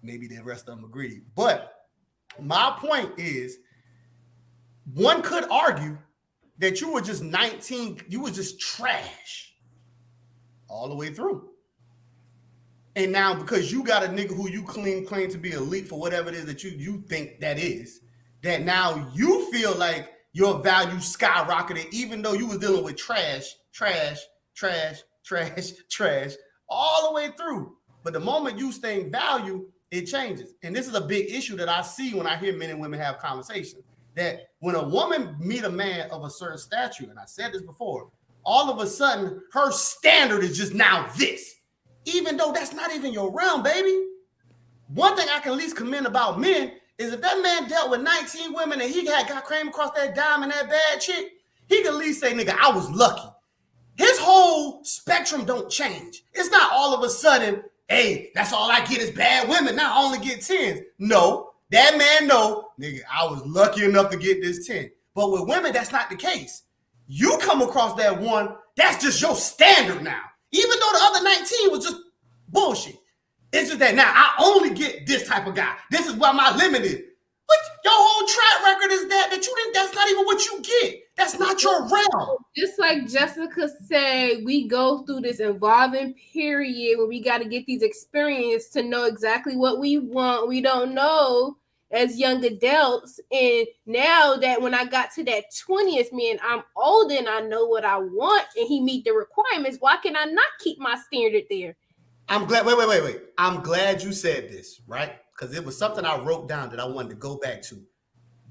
Speaker 1: maybe the rest of them agreed. But my point is, one could argue that you were just 19, you were just trash all the way through. And now because you got a nigga who you claim to be elite for whatever it is that you think that is, that now you feel like your value skyrocketed, even though you was dealing with trash, all the way through. But the moment you stay in value, it changes. And this is a big issue that I see when I hear men and women have conversations. That when a woman meet a man of a certain stature, and I said this before, all of a sudden her standard is just now this, even though that's not even your realm, baby. One thing I can at least commend about men is if that man dealt with 19 women and he got came across that dime and that bad chick, he can at least say, nigga, I was lucky. His whole spectrum don't change. It's not all of a sudden, hey, that's all I get is bad women. Now I only get 10s. No. That man know, nigga, I was lucky enough to get this 10. But with women, that's not the case. You come across that one, that's just your standard now. Even though the other 19 was just bullshit. It's just that now I only get this type of guy. This is what my limit is. But your whole track record is that you didn't, that's not even what you get. That's not your realm.
Speaker 6: Just like Jessica said, we go through this evolving period where we got to get these experiences to know exactly what we want. We don't know as young adults. And now that when I got to that 20th, man, I'm older and I know what I want and he meet the requirements. Why can I not keep my standard there?
Speaker 1: I'm glad. Wait. I'm glad you said this, right? Because it was something I wrote down that I wanted to go back to.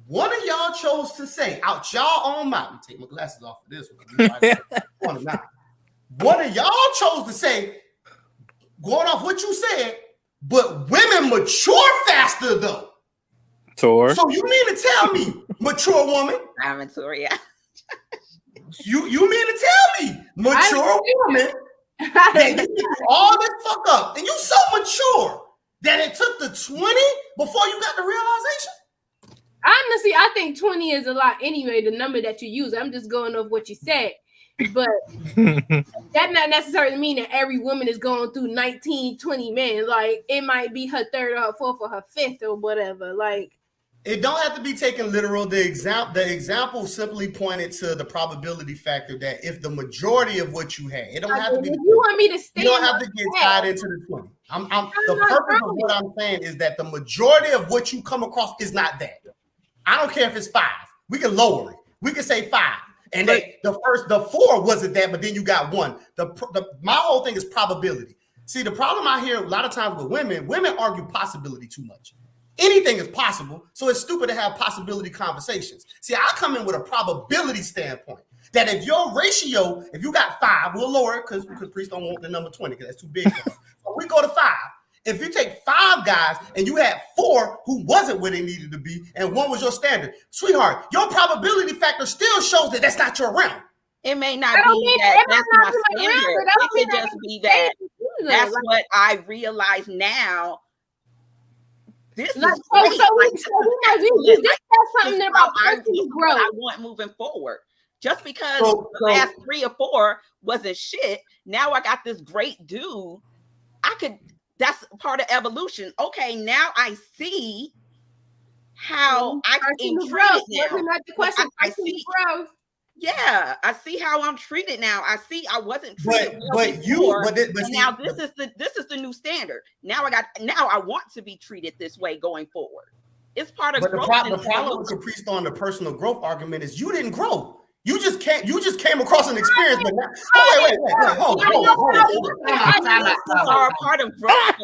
Speaker 1: One of y'all chose to say out y'all own mouth. Let me take my glasses off for this one. One of y'all chose to say, going off what you said, but women mature faster though.
Speaker 3: Tor.
Speaker 1: So you mean to tell me, mature woman?
Speaker 2: I'm mature, yeah.
Speaker 1: You mean to tell me, mature woman that you did all this fuck up, and you so mature that it took the 20 before you got the realization?
Speaker 6: Honestly, I think 20 is a lot anyway, the number that you use. I'm just going off what you said. But that not necessarily mean that every woman is going through 19, 20 men. Like, it might be her third or her fourth or her fifth or whatever. Like,
Speaker 1: it don't have to be taken literal. The example simply pointed to the probability factor that if the majority of what you had, it don't have to be.
Speaker 6: If you want me to stay,
Speaker 1: you don't have to get tied into the 20. The purpose of what I'm saying is that the majority of what you come across is not that. I don't care if it's 5. We can lower it. We can say 5. And the 4 wasn't that, but then you got 1. My whole thing is probability. See, the problem I hear a lot of times with women argue possibility too much. Anything is possible, so it's stupid to have possibility conversations. See, I come in with a probability standpoint that if your ratio, if you got 5, we'll lower it because priests don't want the number 20 because that's too big for us. So we go to 5. If you take 5 guys and you had 4 who wasn't where they needed to be and 1 was your standard, sweetheart, your probability factor still shows that that's not your realm.
Speaker 2: It may not be that that's my standard. It could just be that that's what I realize now. This is great.
Speaker 6: So we just have something about personal growth.
Speaker 2: I want moving forward. Just because the last 3 or 4 wasn't shit, now I got this great dude. That's part of evolution. Okay, now I see how I can treat it now.
Speaker 6: Wasn't that the question?
Speaker 2: I see growth. Yeah, I see how I'm treated now. I see I wasn't treated before, now this is the new standard. Now I want to be treated this way going forward. It's part of growth.
Speaker 1: The problem with Caprice on the personal growth argument is you didn't grow. You just came across an experience. But wait. Hold
Speaker 2: on. Part of growth.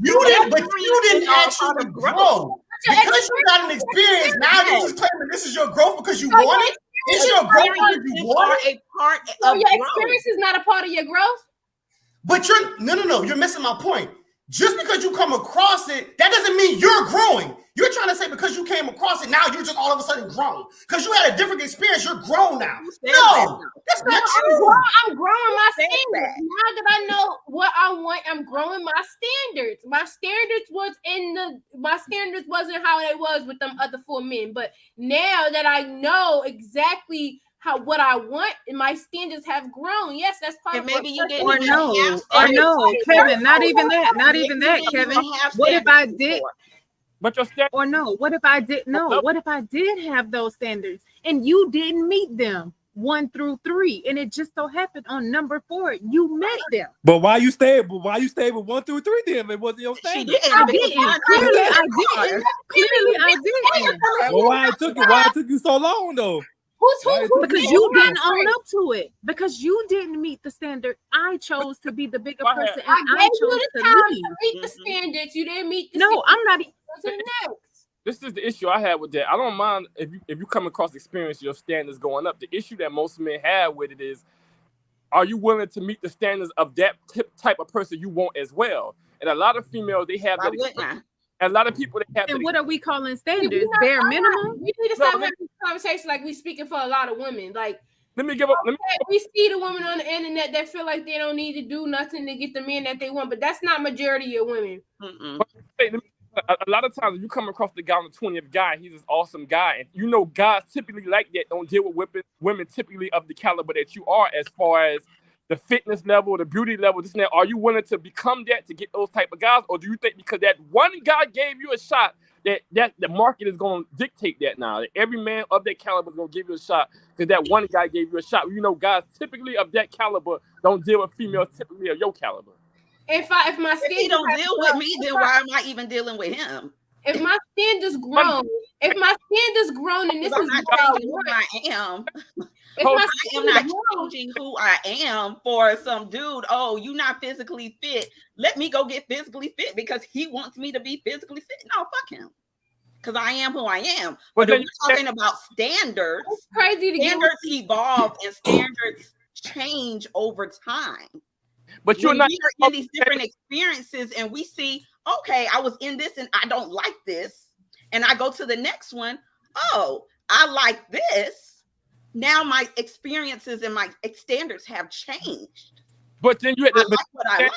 Speaker 1: You didn't actually grow. Because you got an experience, now you just claiming this is your growth because you want it. It's your growth because you want it.
Speaker 6: Your experience is not a part of your growth.
Speaker 1: But you're missing my point. Just because you come across it, that doesn't mean you're growing. You're trying to say because you came across it, now you're just all of a sudden grown. Because you had a different experience, you're grown now. No, that's not true.
Speaker 6: I'm growing my standards. Now that I know what I want, I'm growing my standards. My standards wasn't how it was with them other 4 men. But now that I know exactly what I want, and my standards have grown. Yes, that's part of
Speaker 2: maybe you didn't.
Speaker 9: Or no, Kevin. Not even that, Kevin. What if I did?
Speaker 4: But your standards.
Speaker 9: Or no, what if I did? No, what if I did have those standards and you didn't meet them 1 through 3, and it just so happened on number 4 you met them?
Speaker 3: But why you stayed with 1 through 3 then? It wasn't your standard.
Speaker 9: I didn't. Clearly, I didn't.
Speaker 3: Well, why it took you so long though?
Speaker 9: Because you didn't own up to it. Because you didn't meet the standard. I chose to be the bigger person, and I chose to leave.
Speaker 6: Meet the standards. You didn't meet the
Speaker 9: standards. I'm not.
Speaker 4: This is the issue I have with that. I don't mind if you come across experience, your standards going up. The issue that most men have with it is, are you willing to meet the standards of that type of person you want as well? And a lot of females, they have that experience. And a lot of people that have.
Speaker 9: And what are we calling standards? Bare minimum.
Speaker 6: We need to start having this conversation like we speaking for a lot of women. Like,
Speaker 4: we
Speaker 6: see the women on the internet that feel like they don't need to do nothing to get the men that they want, but that's not majority of women.
Speaker 4: A lot of times, if you come across the guy on the 20th guy, he's this awesome guy, and you know guys typically like that don't deal with women typically of the caliber that you are, as far as the fitness level, the beauty level, this and that. Are you willing to become that to get those type of guys? Or do you think because that one guy gave you a shot that the market is going to dictate that now? That every man of that caliber is going to give you a shot because that one guy gave you a shot. You know, guys typically of that caliber don't deal with females typically of your caliber.
Speaker 6: If my
Speaker 2: standards don't deal with me, then why am I even dealing with him?
Speaker 6: If my standards grown, and this is
Speaker 2: not changing who I am. I am not changing who I am for some dude. Oh, you not physically fit. Let me go get physically fit because he wants me to be physically fit. No, fuck him. Because I am who I am. But if we're talking about standards,
Speaker 6: it's crazy to
Speaker 2: standards evolve and standards change over time.
Speaker 4: But you're not
Speaker 2: in these different experiences, and we see, okay, I was in this and I don't like this, and I go to the next one. Oh, I like this. Now my experiences and my standards have changed.
Speaker 4: But then you had
Speaker 2: I
Speaker 4: to,
Speaker 2: like what I like.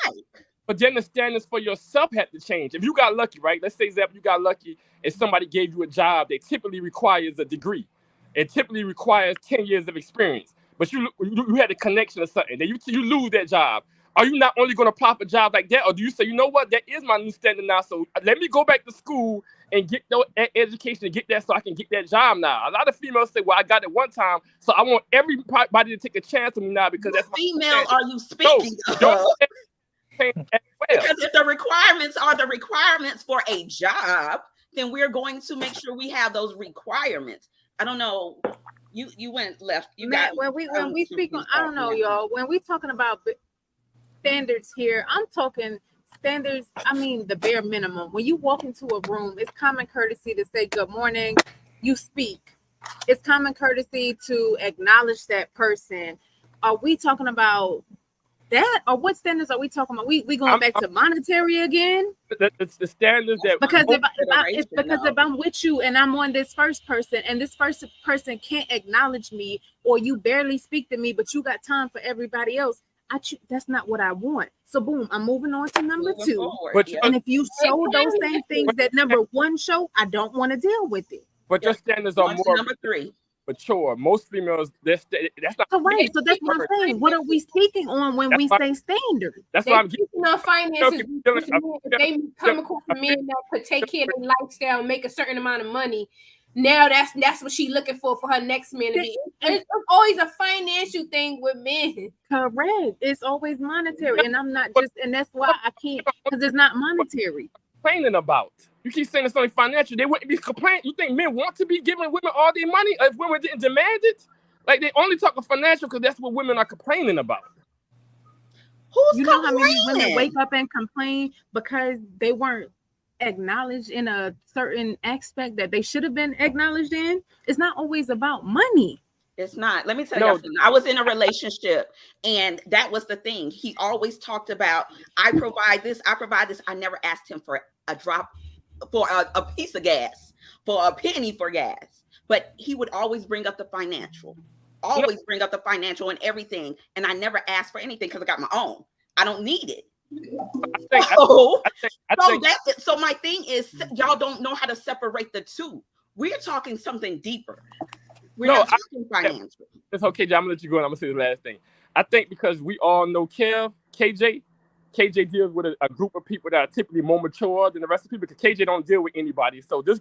Speaker 4: but then the standards for yourself had to change. If you got lucky, right? Let's say, example, you got lucky and somebody gave you a job that typically requires a degree. It typically requires 10 years of experience. But you had a connection or something. Then you lose that job. Are you not only going to apply for a job like that? Or do you say, you know what? That is my new standard now. So let me go back to school and get education and get that so I can get that job now. A lot of females say, well, I got it one time. So I want everybody to take a chance on me now because that's my
Speaker 2: female are you speaking
Speaker 4: of?
Speaker 2: As well. Because if the requirements are the requirements for a job, then we're going to make sure we have those requirements. I don't know. You went left. You
Speaker 9: Man,
Speaker 2: got
Speaker 9: when we speak on, I don't know, y'all. When we talking about standards here, I'm talking standards. I mean, the bare minimum. When you walk into a room, it's common courtesy to say good morning. You speak. It's common courtesy to acknowledge that person. Are we talking about that, or what standards are we talking about? We going back to monetary again?
Speaker 4: It's the standards that
Speaker 9: because if I'm with you and I'm on this first person and this first person can't acknowledge me, or you barely speak to me, but you got time for everybody else, that's not what I want. So boom, I'm moving on to number two. And if you show those same things that number one show, I don't want to deal with it.
Speaker 4: But your standards are more
Speaker 2: number three.
Speaker 4: Mature. Most females, that's not
Speaker 9: so right. So that's what I'm saying. What are we speaking on when we say standards?
Speaker 4: That's what I'm getting.
Speaker 6: Finances. If they come across a man that could take care of their lifestyle, make a certain amount of money. Now that's what she's looking for her next man to be. It's always a financial thing with men.
Speaker 9: Correct. It's always monetary, and I'm not just, and that's why I can't, because it's not monetary.
Speaker 4: Complaining about. You keep saying it's only financial. They wouldn't be complaining. You think men want to be giving women all their money if women didn't demand it? Like they only talk of financial because that's what women are complaining about.
Speaker 9: You know how many women wake up and complain because they weren't acknowledged in a certain aspect that they should have been acknowledged in? It's not always about money.
Speaker 2: It's not. Let me tell you something. I was in a relationship, and that was the thing. He always talked about, I provide this, I provide this. I never asked him for a drop, for a piece of gas, for a penny for gas. But he would always bring up the financial, bring up the financial and everything. And I never asked for anything because I got my own. I don't need it. That's it. So my thing is, y'all don't know how to separate the two. We're talking something deeper. We're not talking financial.
Speaker 4: It's okay, John. I'm gonna let you go, and I'm gonna say the last thing. I think because we all know KJ deals with a group of people that are typically more mature than the rest of the people, because KJ don't deal with anybody. So this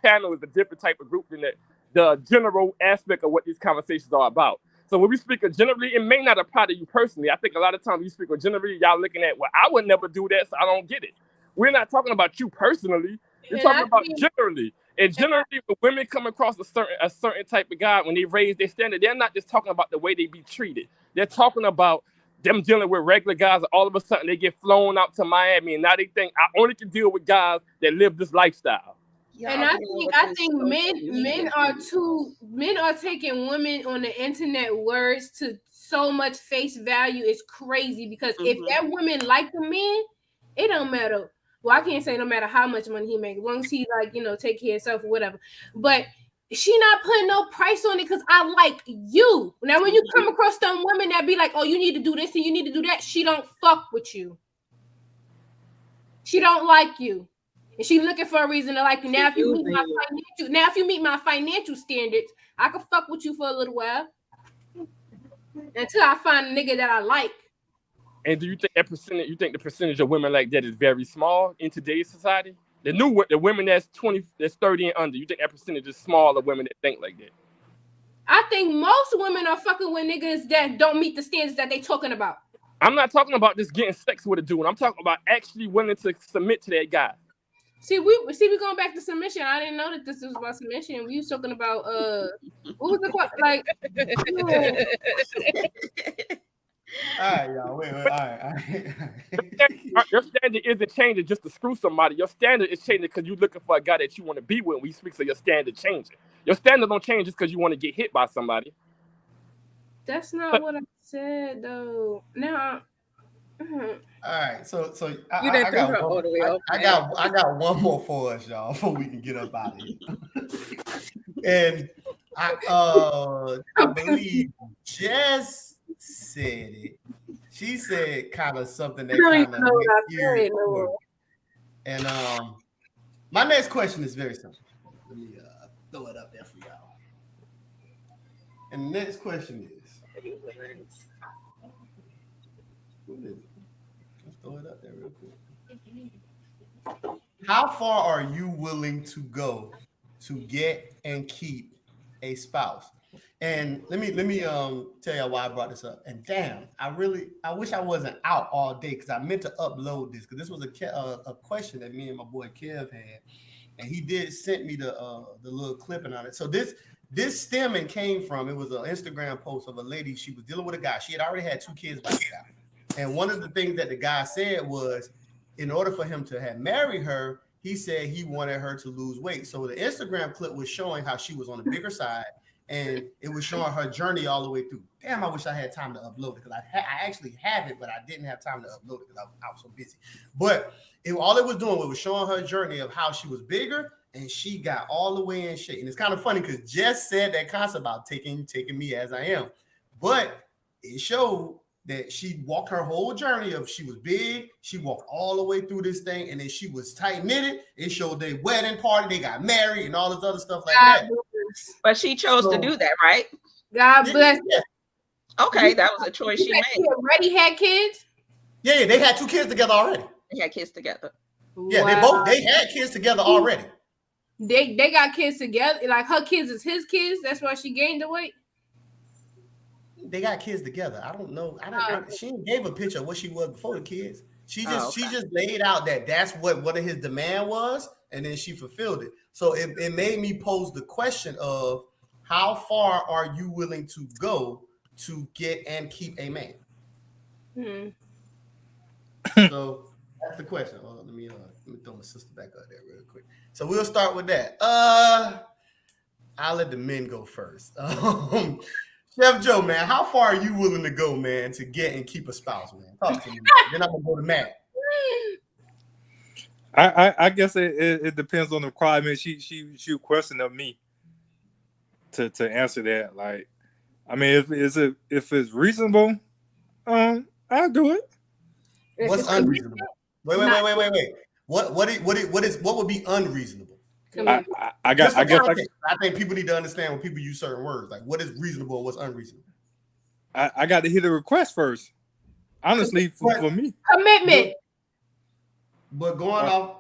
Speaker 4: panel is a different type of group than the general aspect of what these conversations are about. So when we speak of generally, it may not apply to you personally. I think a lot of times we speak of generally, y'all looking at, well, I would never do that, so I don't get it. We're not talking about you personally. We're talking about generally. And generally, when women come across a certain type of guy, when they raise their standard, they're not just talking about the way they be treated. They're talking about them dealing with regular guys, and all of a sudden they get flown out to Miami, and now they think I only can deal with guys that live this lifestyle.
Speaker 6: And I think men are taking women on the internet words to so much face value. It's crazy because if that woman like the man, it don't matter. Well, I can't say no matter how much money he makes, as long as he take care of himself or whatever. But she not putting no price on it because I like you. Now, when you come across some women that be like, oh, you need to do this and you need to do that, she don't fuck with you. She don't like you. And she looking for a reason to like you. Now, if you meet my financial standards, I can fuck with you for a little while until I find a nigga that I like.
Speaker 4: And do you think the percentage of women like that is very small in today's society? The women that's 30 and under, you think that percentage is small of women that think like that?
Speaker 6: I think most women are fucking with niggas that don't meet the standards that they talking about.
Speaker 4: I'm not talking about just getting sex with a dude. I'm talking about actually willing to submit to that guy.
Speaker 6: See, we going back to submission. I didn't know that this was about submission. We was talking about what was the question? Like,
Speaker 1: all right, y'all. Wait. All right.
Speaker 4: Your standard isn't changing just to screw somebody. Your standard is changing because you're looking for a guy that you want to be with. When we speak, so your standard changing. Your standard don't change just because you want to get hit by somebody.
Speaker 6: That's not what I said, though. Now.
Speaker 1: All right, so I got one more for us, y'all, before we can get up out of here. And I believe Jess said it. she said kind of something that
Speaker 6: I don't
Speaker 1: kind
Speaker 6: even
Speaker 1: of
Speaker 6: know what I
Speaker 1: eerie
Speaker 6: said no
Speaker 1: to her.
Speaker 6: more.
Speaker 1: And my next question is very simple. Let me throw it up there for y'all. And the next question is, what is it? Let's throw it up there real quick. How far are you willing to go to get and keep a spouse? And let me tell you why I brought this up. And damn, I wish I wasn't out all day because I meant to upload this because this was a question that me and my boy Kev had, and he did send me the little clipping on it. So this stemming came from, it was an Instagram post of a lady. She was dealing with a guy. She had already had 2 kids by the guy, and one of the things that the guy said was, in order for him to have married her, he said he wanted her to lose weight. So the Instagram clip was showing how she was on the bigger side, and it was showing her journey all the way through. Damn, I wish I had time to upload it because I actually have it, but I didn't have time to upload it because I was so busy. But all it was doing was showing her journey of how she was bigger and she got all the way in shape. And it's kind of funny because Jess said that concept about taking me as I am, but it showed that she walked her whole journey of she was big, she walked all the way through this thing, and then she was tight knitted. It showed their wedding party, they got married, and all this other stuff like that.
Speaker 2: But she chose to do that, right?
Speaker 6: God bless.
Speaker 1: Yeah.
Speaker 2: Okay, that was a choice she made.
Speaker 6: She already had kids.
Speaker 1: Yeah, they had 2 kids together already.
Speaker 2: They had kids together.
Speaker 1: Yeah, they had kids together already.
Speaker 6: They got kids together. Like her kids is his kids. That's why she gained the weight.
Speaker 1: They got kids together. I don't know. She gave a picture of what she was before the kids. She just laid out that that's what his demand was, and then she fulfilled it. So it made me pose the question of how far are you willing to go to get and keep a man? So that's the question. Let me throw my sister back up there real quick. So we'll start with that. I'll let the men go first. Chef Joe, man, how far are you willing to go, man, to get and keep a spouse, man? Talk to me. Then I'm gonna go to Matt.
Speaker 3: I guess it depends on the requirement. She questioned of me to answer that. Like, I mean, if it's reasonable, I'll do it.
Speaker 1: What's unreasonable? Wait. What would be unreasonable?
Speaker 3: I
Speaker 1: think people need to understand when people use certain words. Like, what is reasonable and what's unreasonable?
Speaker 3: I got to hear the request first. Honestly, for me,
Speaker 6: commitment.
Speaker 1: But going off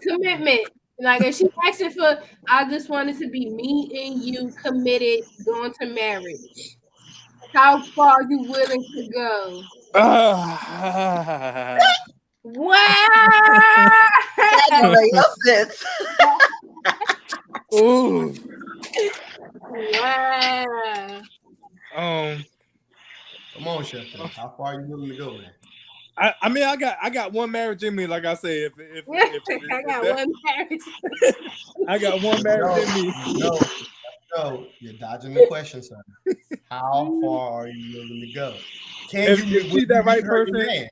Speaker 6: commitment. Like if she's asking for, I just wanted to be me and you committed going to marriage. How far are you willing to go? Wow!
Speaker 3: Ooh.
Speaker 6: Wow.
Speaker 1: Come on, Chef. How far are you willing to go, man?
Speaker 3: I mean, I got one marriage in me. Like I said, if
Speaker 6: I got one marriage.
Speaker 3: I got one marriage in me.
Speaker 1: No, you're dodging the question, son. How far are you willing to go?
Speaker 3: If she's that right person?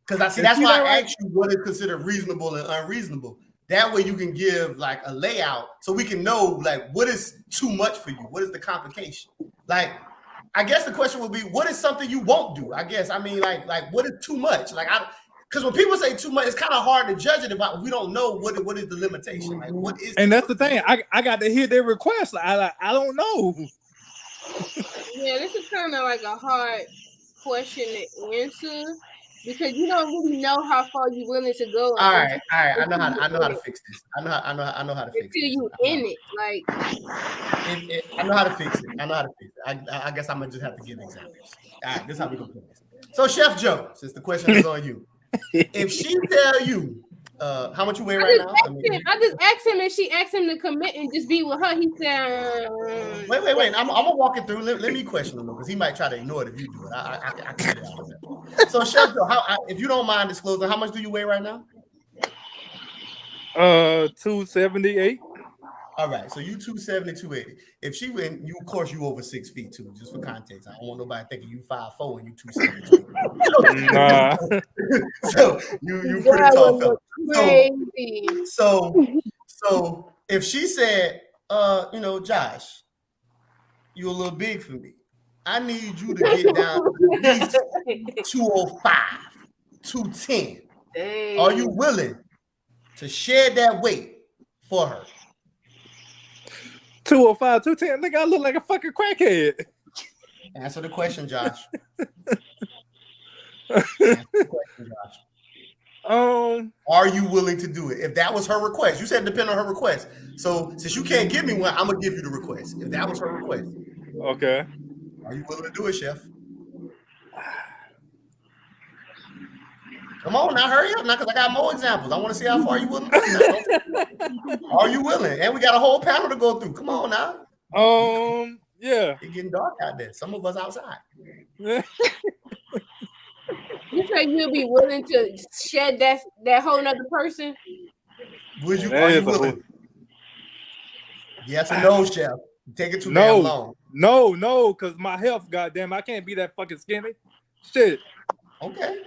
Speaker 1: Because that's why I asked you what is considered reasonable and unreasonable. That way you can give like a layout so we can know like what is too much for you. What is the complication? Like, I guess the question would be, what is something you won't do? I guess, I mean, like what is too much? Like, because when people say too much, it's kind of hard to judge it if we don't know what is the limitation. Like, what is?
Speaker 3: And that's the thing. I got to hear their request. I don't know.
Speaker 6: Yeah, this is kind of like a hard question to answer because you don't really know how far you're willing to go.
Speaker 1: All right. I know how to fix this. I know how to fix it.
Speaker 6: Until you in it, like.
Speaker 1: I know how to fix it. I guess I'm gonna just have to give examples. All right, this is how we gonna play this. So, Chef Joe, since the question is on you, if she tell you how much you weigh right now,
Speaker 6: I just asked him if she asked him to commit and just be with her. He said,
Speaker 1: "Wait. I'm gonna walk it through. Let me question him because he might try to ignore it if you do it. I can get out of that. So, Chef Joe, if you don't mind disclosing, how much do you weigh right now?
Speaker 3: 278.
Speaker 1: All right, so you 270, 280. If she went, you of course you over 6 feet too, just for context. I don't want nobody thinking you 5'4" and you 270. So you pretty tall fella. So if she said, Josh, you a little big for me. I need you to get down to at least 205, 210. Are you willing to shed that weight for her?
Speaker 3: 205, 210. Nigga, I look like a fucking crackhead.
Speaker 1: Answer the question, Josh. Answer the question, Josh. Are you willing to do it? If that was her request, you said depend on her request. So since you can't give me one, I'm gonna give you the request. If that was her request,
Speaker 3: okay.
Speaker 1: Are you willing to do it, Chef? Come on now, hurry up now, because I got more examples. I want to see how far you willing to do now. Are you willing? And we got a whole panel to go through. Come on now.
Speaker 3: Yeah.
Speaker 1: It's getting dark out there. Some of us outside.
Speaker 6: You say you'll be willing to shed that whole other person?
Speaker 1: Would you? Are you willing? Yes or no, Chef? Take it too damn long.
Speaker 3: No, because my health, goddamn, I can't be that fucking skinny. Shit.
Speaker 1: Okay.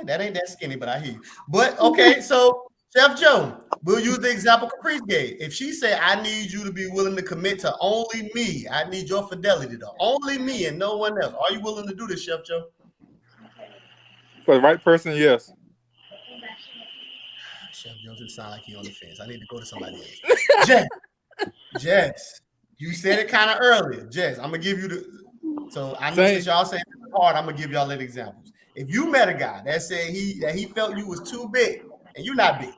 Speaker 1: That ain't that skinny, but I hear you. But okay, so Chef Joe, we'll use the example Caprice gave. If she said, I need you to be willing to commit to only me, I need your fidelity to only me and no one else. Are you willing to do this, Chef Joe?
Speaker 3: For the right person, yes.
Speaker 1: Chef Joe just sound like he on the fence. I need to go to somebody else. Jess, you said it kind of earlier. Jess, I'm gonna give you the. So I know since y'all saying it's hard, I'm gonna give y'all little examples. If you met a guy that said he felt you was too big and you're not big,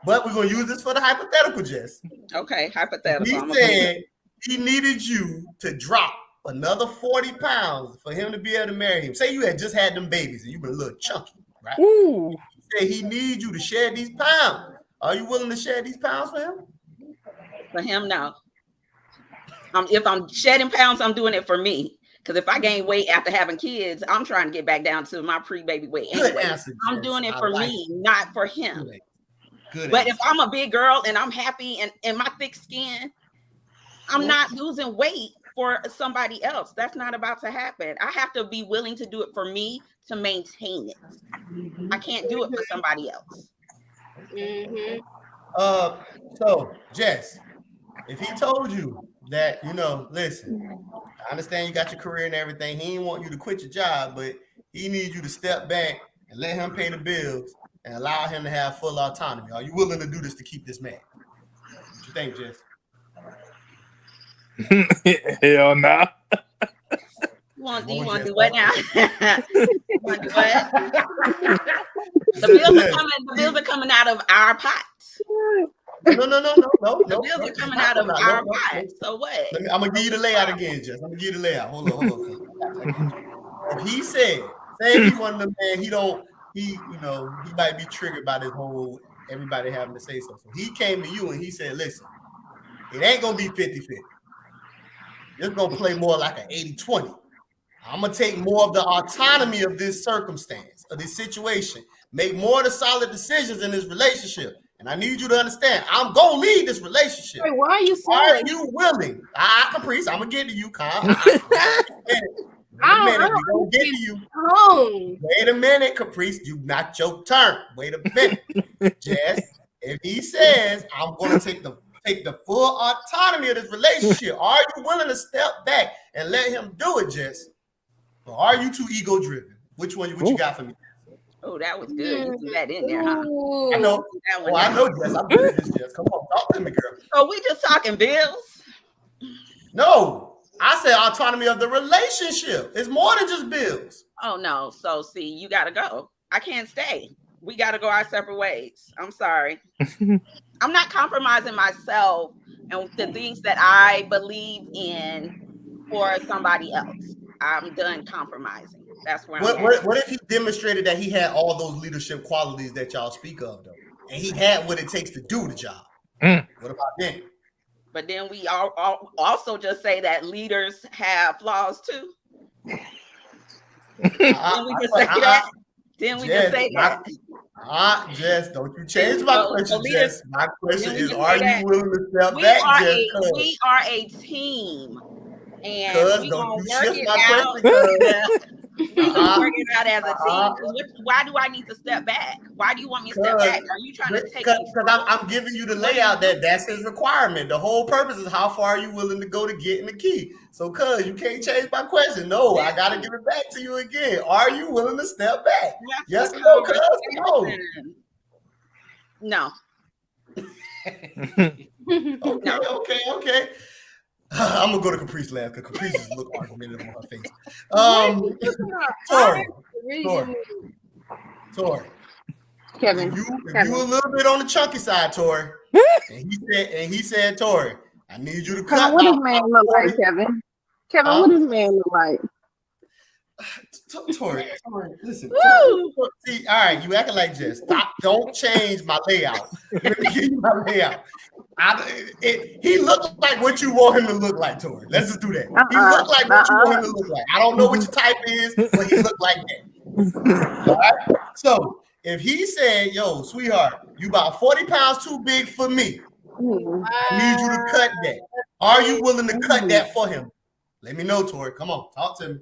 Speaker 1: but we're gonna use this for the hypothetical, Jess.
Speaker 2: Okay, hypothetical.
Speaker 1: He said he needed you to drop another 40 pounds for him to be able to marry him. Say you had just had them babies and you been a little chunky, right?
Speaker 3: Ooh.
Speaker 1: He said he needs you to shed these pounds. Are you willing to shed these pounds for him?
Speaker 2: For him, no. If I'm shedding pounds, I'm doing it for me. Because if I gain weight after having kids, I'm trying to get back down to my pre-baby weight anyway. I'm doing it for me, not for him. But if I'm a big girl and I'm happy and in my thick skin, I'm not losing weight for somebody else. That's not about to happen. I have to be willing to do it for me to maintain it. I can't do it for somebody else.
Speaker 6: Mm-hmm.
Speaker 1: So Jess, if he told you that, listen, I understand you got your career and everything. He didn't want you to quit your job, but he needs you to step back and let him pay the bills and allow him to have full autonomy. Are you willing to do this to keep this man? What you think, Jess?
Speaker 3: Hell nah.
Speaker 2: You want to do what now? You want to do what? The bills are coming out of our pot.
Speaker 1: No.
Speaker 2: The bills are coming out of our pot. So what?
Speaker 1: I'm gonna give you the layout again, Jess. I'm gonna give you the layout. Hold on. If he said, say if he one of them man, he might be triggered by this whole everybody having to say so. So he came to you and he said, listen, it ain't gonna be 50-50. It's gonna play more like an 80-20. I'm gonna take more of the autonomy of this circumstance, of this situation, make more of the solid decisions in this relationship. And I need you to understand, I'm gonna lead this relationship.
Speaker 6: Wait, why are you saying?
Speaker 1: Are you willing? Caprice, I'm gonna get to you, Kyle. Wait a minute, Caprice, you not your turn. Wait a minute, Jess. If he says I'm gonna take the full autonomy of this relationship, are you willing to step back and let him do it, Jess? Or are you too ego driven? What you got for me?
Speaker 2: Oh, that was good. You threw that in there, huh?
Speaker 1: I know. I know, Jess. I'm good at this, Jess. Come on, talk to me, girl.
Speaker 2: So we just talking bills?
Speaker 1: No, I said autonomy of the relationship. It's more than just bills.
Speaker 2: Oh no. So see, you gotta go. I can't stay. We gotta go our separate ways. I'm sorry. I'm not compromising myself and the things that I believe in for somebody else. I'm done compromising. That's where
Speaker 1: what if he demonstrated that he had all those leadership qualities that y'all speak of, though, and he had what it takes to do the job? What about then?
Speaker 2: But then we all also just say that leaders have flaws too. Didn't we just say that? Didn't we just say that?
Speaker 1: Jess, don't you change my question, Jess. My question is, are you willing to step back, Jess?
Speaker 2: We are a team. And we gonna work it out. We can work it out as a team. 'Cause why do I need to step back? Why do you want me to step back? Are you trying to take me?
Speaker 1: Because I'm giving you the layout that's his requirement. The whole purpose is how far are you willing to go to get in the key. So, cuz you can't change my question. No, I gotta give it back to you again. Are you willing to step back? Yes, no, cuz no.
Speaker 2: No.
Speaker 1: Okay. I'm gonna go to Caprice last because Caprice just look argumentative on her face. Tori.
Speaker 9: Kevin.
Speaker 1: If you a little bit on the chunky side, Tori. and he said, Tori, I need you to cut.
Speaker 9: What does man look like, Kevin? Kevin, what does man look like?
Speaker 1: Tori, listen. See, all right, you acting like Jess. Stop! Don't change my layout. Let me give you my layout. He looked like what you want him to look like, Tori. Let's just do that. He looked like what you want him to look like. I don't know what your type is, but he looked like that. All right. So if he said, "Yo, sweetheart, you about 40 pounds too big for me. I need you to cut that." Are you willing to cut that for him? Let me know, Tori. Come on, talk to me.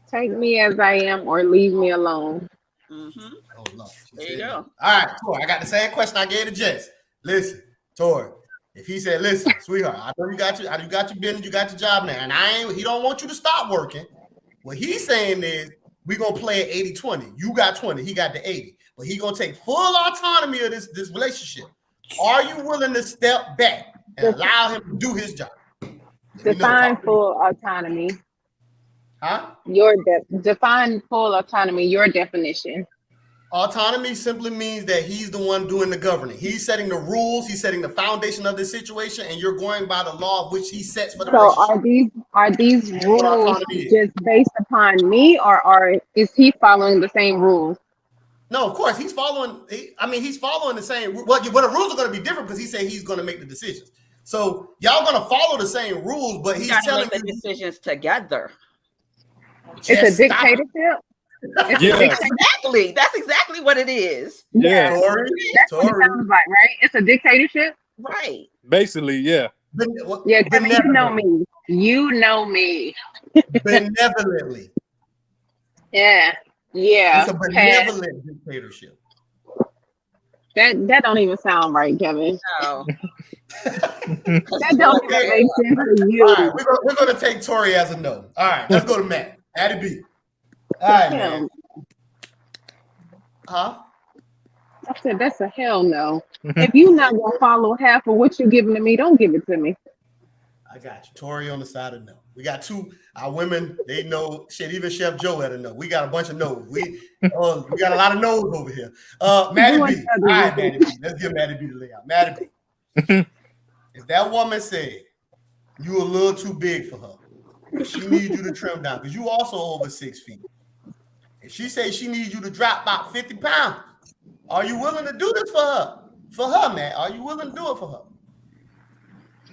Speaker 9: Take me as I am or leave me alone.
Speaker 2: Mm-hmm.
Speaker 1: Oh, Lord.
Speaker 2: There you go.
Speaker 1: All right, Tori, I got the same question I gave to Jess. Listen, Tori, if he said, "Listen, sweetheart, I know you got your business, you got your job now, and he don't want you to stop working." What he's saying is, we're gonna play at 80-20. You got 20, he got the 80. But he gonna take full autonomy of this relationship. Are you willing to step back and allow him to do his job?
Speaker 9: Define full autonomy.
Speaker 1: Huh?
Speaker 9: Define full autonomy, your definition.
Speaker 1: Autonomy simply means that he's the one doing the governing. He's setting the rules, he's setting the foundation of the situation, and you're going by the law of which he sets for the relationship.
Speaker 9: Are these rules just based upon me, or is he following the same rules?
Speaker 1: No, of course he's following. He's following the same. Well, the rules are going to be different because he said he's going to make the decisions. So y'all going to follow the same rules, but he's telling
Speaker 2: you the decisions together.
Speaker 9: It's a dictatorship.
Speaker 2: Exactly. That's exactly what it is.
Speaker 3: Yeah,
Speaker 1: Tori.
Speaker 9: That's what it sounds like, right? It's a dictatorship.
Speaker 2: Right.
Speaker 3: Basically, yeah.
Speaker 9: Yeah, Kevin, you know me. You know me.
Speaker 1: Benevolently.
Speaker 9: Yeah.
Speaker 1: It's a benevolent dictatorship.
Speaker 9: That don't even sound right, Kevin.
Speaker 2: No.
Speaker 9: That don't even make sense to you.
Speaker 1: All right, we're gonna take Tori as a no. All right, let's go to Matt. Addie B. All right, man. Huh?
Speaker 9: I said that's a hell no. If you're not gonna follow half of what you're giving to me, don't give it to me.
Speaker 1: I got you. Tori on the side of no. We got our women, they know shit. Even Chef Joe had a no. We got a bunch of no's. We got a lot of no's over here. Maddie B. All right, Maddie B. Let's give Maddie B the layout. Maddie B. If that woman said you a little too big for her, she needs you to trim down because you also over 6 feet. If she says she needs you to drop about 50 pounds, are you willing to do this for her? For her, man. Are you willing to do it for her?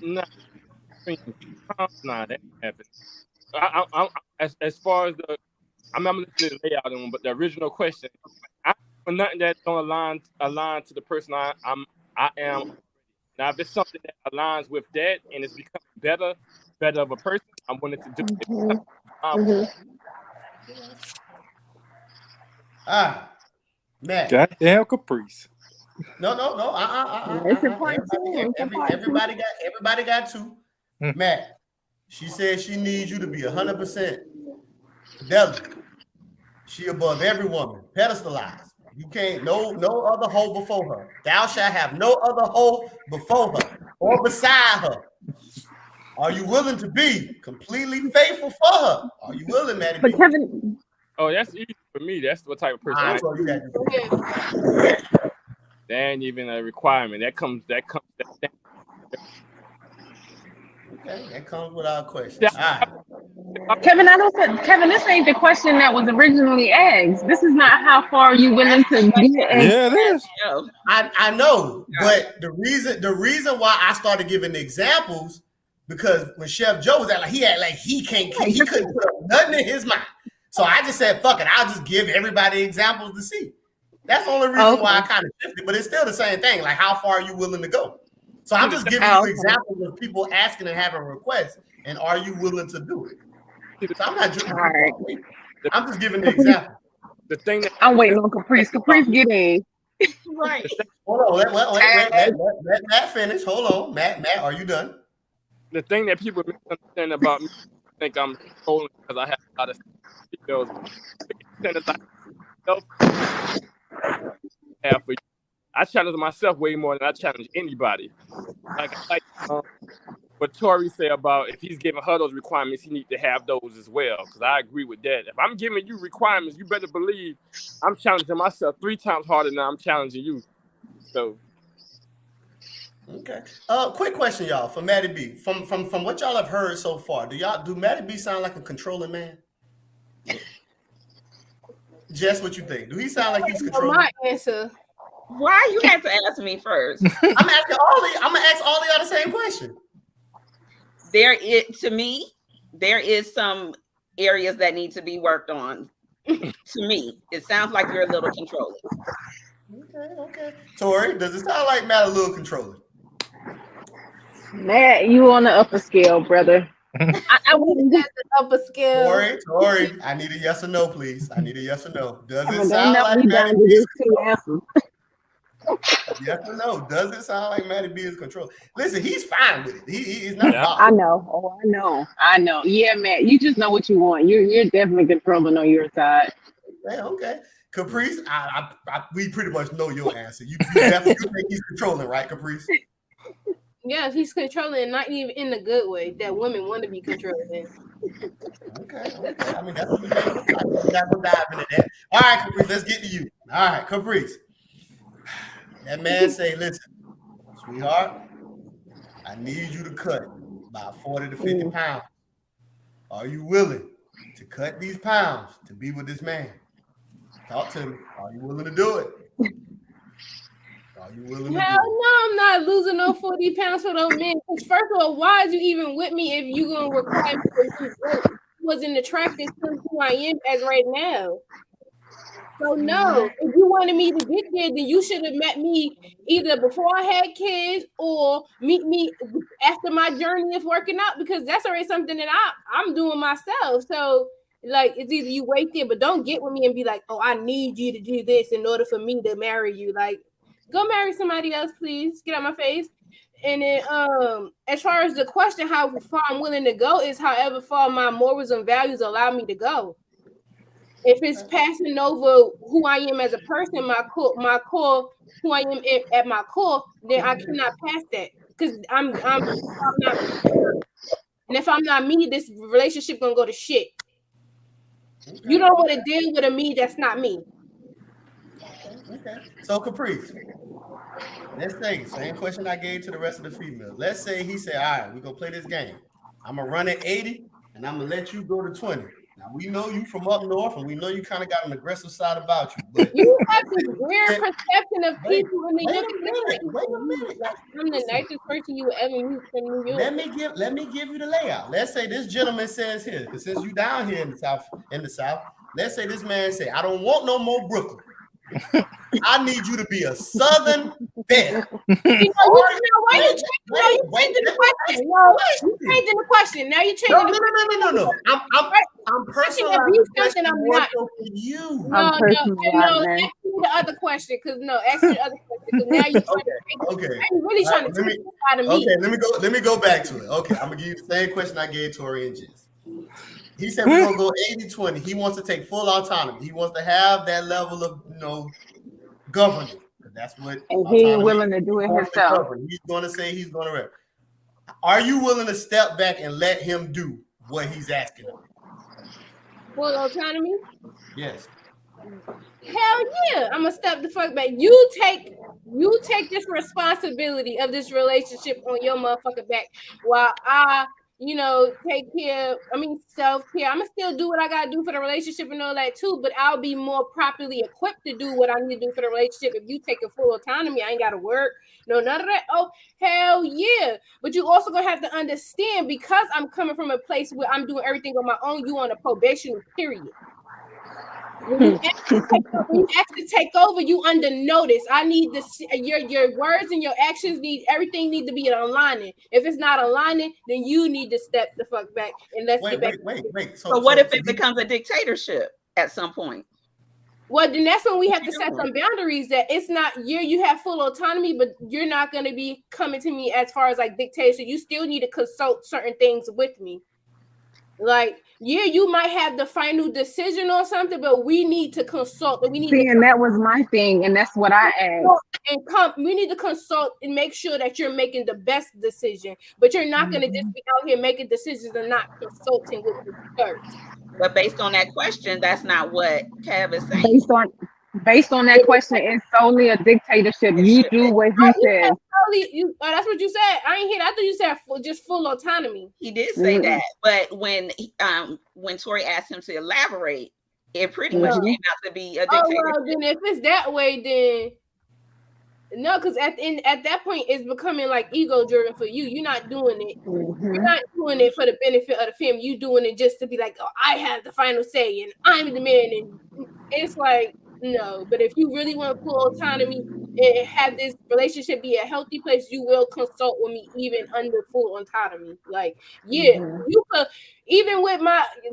Speaker 4: No. Nah, that happens. As far as I'm listening to the layout on one, but the original question, for nothing that don't align to the person I am. Now, if it's something that aligns with that and it's becoming better of a person, I'm willing to do it.
Speaker 1: Matt.
Speaker 3: Goddamn Caprice.
Speaker 1: No. Everybody got two. Matt, she said she needs you to be 100% fidelity. She above every woman, pedestalized. You can't no other hoe before her. Thou shalt have no other hoe before her or beside her. Are you willing to be completely faithful for her? Are you willing, Maddie?
Speaker 9: But Kevin,
Speaker 4: that's easy for me. That's what type of person I am. That ain't even a requirement. That comes.
Speaker 1: Okay, that comes without question. All right.
Speaker 9: Kevin, this ain't the question that was originally asked. This is not how far are you willing to get.
Speaker 3: Yeah, it is.
Speaker 1: I know, but the reason why I started giving examples because when Chef Joe was he couldn't put up nothing in his mind. So I just said, fuck it, I'll just give everybody examples to see. That's the only reason why I kind of shifted, but it's still the same thing. Like, how far are you willing to go? So I'm just giving you examples of people asking and having requests, and are you willing to do it? So I'm not just I'm just giving the example.
Speaker 8: The thing that
Speaker 9: I'm waiting on Caprice. Caprice, get in.
Speaker 2: Right.
Speaker 1: Hold on, let Matt finish. Hold on, Matt, are you done?
Speaker 8: the thing that people misunderstand about me, think I'm controlling because I have a lot of females. I challenge myself way more than I challenge anybody. Like what Tori said about if he's giving her those requirements, he needs to have those as well. Because I agree with that. If I'm giving you requirements, you better believe I'm challenging myself 3 times harder than I'm challenging you. So,
Speaker 1: okay. Quick question, y'all, for Matty B. From what y'all have heard so far, do Matty B sound like a controlling man? Jess, what you think? Do he sound like he's controlling?
Speaker 6: My answer.
Speaker 2: Why you have to ask me first?
Speaker 1: I'm gonna ask all of y'all the same question.
Speaker 2: To me, there is some areas that need to be worked on. To me, it sounds like you're a little controlling.
Speaker 1: Okay. Tori, does it sound like Matt a little controlling?
Speaker 9: Matt, you on the upper scale, brother.
Speaker 6: I wouldn't have the upper scale.
Speaker 1: Tori, I need a yes or no, please. I need a yes or no. Does it
Speaker 9: Don't
Speaker 1: sound
Speaker 9: know
Speaker 1: like
Speaker 9: me
Speaker 1: Matty
Speaker 9: down
Speaker 1: B
Speaker 9: to
Speaker 1: is
Speaker 9: this 2 answers.
Speaker 1: yes or no? Does it sound like Matty B is controlling? Listen, he's fine with it. He's not.
Speaker 8: Yeah.
Speaker 9: I know. Oh, I know. Yeah, Matt, you just know what you want. You're definitely controlling on your side.
Speaker 1: Okay. Caprice, we pretty much know your answer. You definitely think he's controlling, right, Caprice?
Speaker 6: Yeah, he's controlling, not even in the good way that women want to be controlling.
Speaker 1: Okay. I mean, that's the name of the title. We're not gonna dive into that. All right, Caprice, let's get to you. All right, Caprice. That man say, listen, sweetheart, I need you to cut about 40 to 50 pounds. Are you willing to cut these pounds to be with this man? Talk to me. Are you willing to do it? Are you willing to do it?
Speaker 6: Hell no, I'm not losing no 40 pounds for those men. Because first of all, why is you even with me if you gonna require me to lose weight? I wasn't attracted to who I am as right now. So no, if you wanted me to get there, then you should have met me either before I had kids or meet me after my journey of working out, because that's already something that I'm doing myself. So like, it's either you wait there, but don't get with me and be like, oh, I need you to do this in order for me to marry you. Like, go marry somebody else, please. Get out my face. And then as far as the question how far I'm willing to go is however far my morals and values allow me to go. If it's passing over who I am as a person, my core, who I am at my core, then I cannot pass that, because I'm not. And if I'm not me, this relationship gonna go to shit. Okay. You don't want to deal with a me that's not me.
Speaker 1: Okay. So Caprice, let's say same question I gave to the rest of the females. Let's say he said, all right, we're gonna play this game. I'm gonna run at 80 and I'm gonna let you go to 20. Now we know you from up north, and we know you kind of got an aggressive side about you. But
Speaker 6: you have this weird perception of people in the
Speaker 1: wait a minute.
Speaker 6: Like, I'm the nicest person you would ever meet from New York.
Speaker 1: Let me give you the layout. Let's say this gentleman says here, because since you down here in the south, let's say this man say, I don't want no more Brooklyn. I need you to be a Southern bear.
Speaker 6: Why you changing the question? You changing the question. Now you changing the question.
Speaker 1: No. I'm personalizing the question more so for you.
Speaker 6: No. Ask me the other question, because ask me the other question, because now you
Speaker 1: okay.
Speaker 6: I'm really trying to take this out of me.
Speaker 1: Okay, let me go back to it. Okay, I'm gonna give you the same question I gave Tori and Jess. He said we're gonna go 80-20. He wants to take full autonomy. He wants to have that level of governing. That's what.
Speaker 9: And he ain't willing to do it himself.
Speaker 1: He's gonna say he's gonna rep. Are you willing to step back and let him do what he's asking of you?
Speaker 6: Full autonomy?
Speaker 1: Yes.
Speaker 6: Hell yeah! I'm gonna step the fuck back. You take this responsibility of this relationship on your motherfucking back, while I take care. Self-care. I'm gonna still do what I gotta do for the relationship and all that too, but I'll be more properly equipped to do what I need to do for the relationship. If you take a full autonomy, I ain't gotta work. No, none of that. Oh, hell yeah. But you also gonna have to understand, because I'm coming from a place where I'm doing everything on my own, you on a probation period. When you actually take over, you under notice. I need your words and your actions everything need to be aligning. If it's not aligning, then you need to step the fuck back and let's get back.
Speaker 1: Wait.
Speaker 2: So what if it becomes a dictatorship at some point?
Speaker 6: Well, then that's when we have to set some boundaries that it's not you have full autonomy, but you're not going to be coming to me as far as like dictation. You still need to consult certain things with me. Like, yeah, you might have the final decision or something, but we need to consult. And
Speaker 9: that was my thing, and that's what I asked.
Speaker 6: We need to consult and make sure that you're making the best decision. But you're not going to just be out here making decisions and not consulting with me first.
Speaker 2: But based on that question, that's not what Kev is saying.
Speaker 9: Based on that question, it's solely a dictatorship. You do what he says.
Speaker 6: That's what you said. I ain't hear. I thought you said just full autonomy.
Speaker 2: He did say that, but when Tori asked him to elaborate, it pretty much came out to be a dictatorship.
Speaker 6: Oh well, then if it's that way, then no, because at that point it's becoming like ego driven for you. You're not doing it. You're not doing it for the benefit of the family. You doing it just to be like, oh, I have the final say and I'm the man. And it's like no. But if you really want full autonomy and have this relationship be a healthy place, you will consult with me even under full autonomy. Like you could even with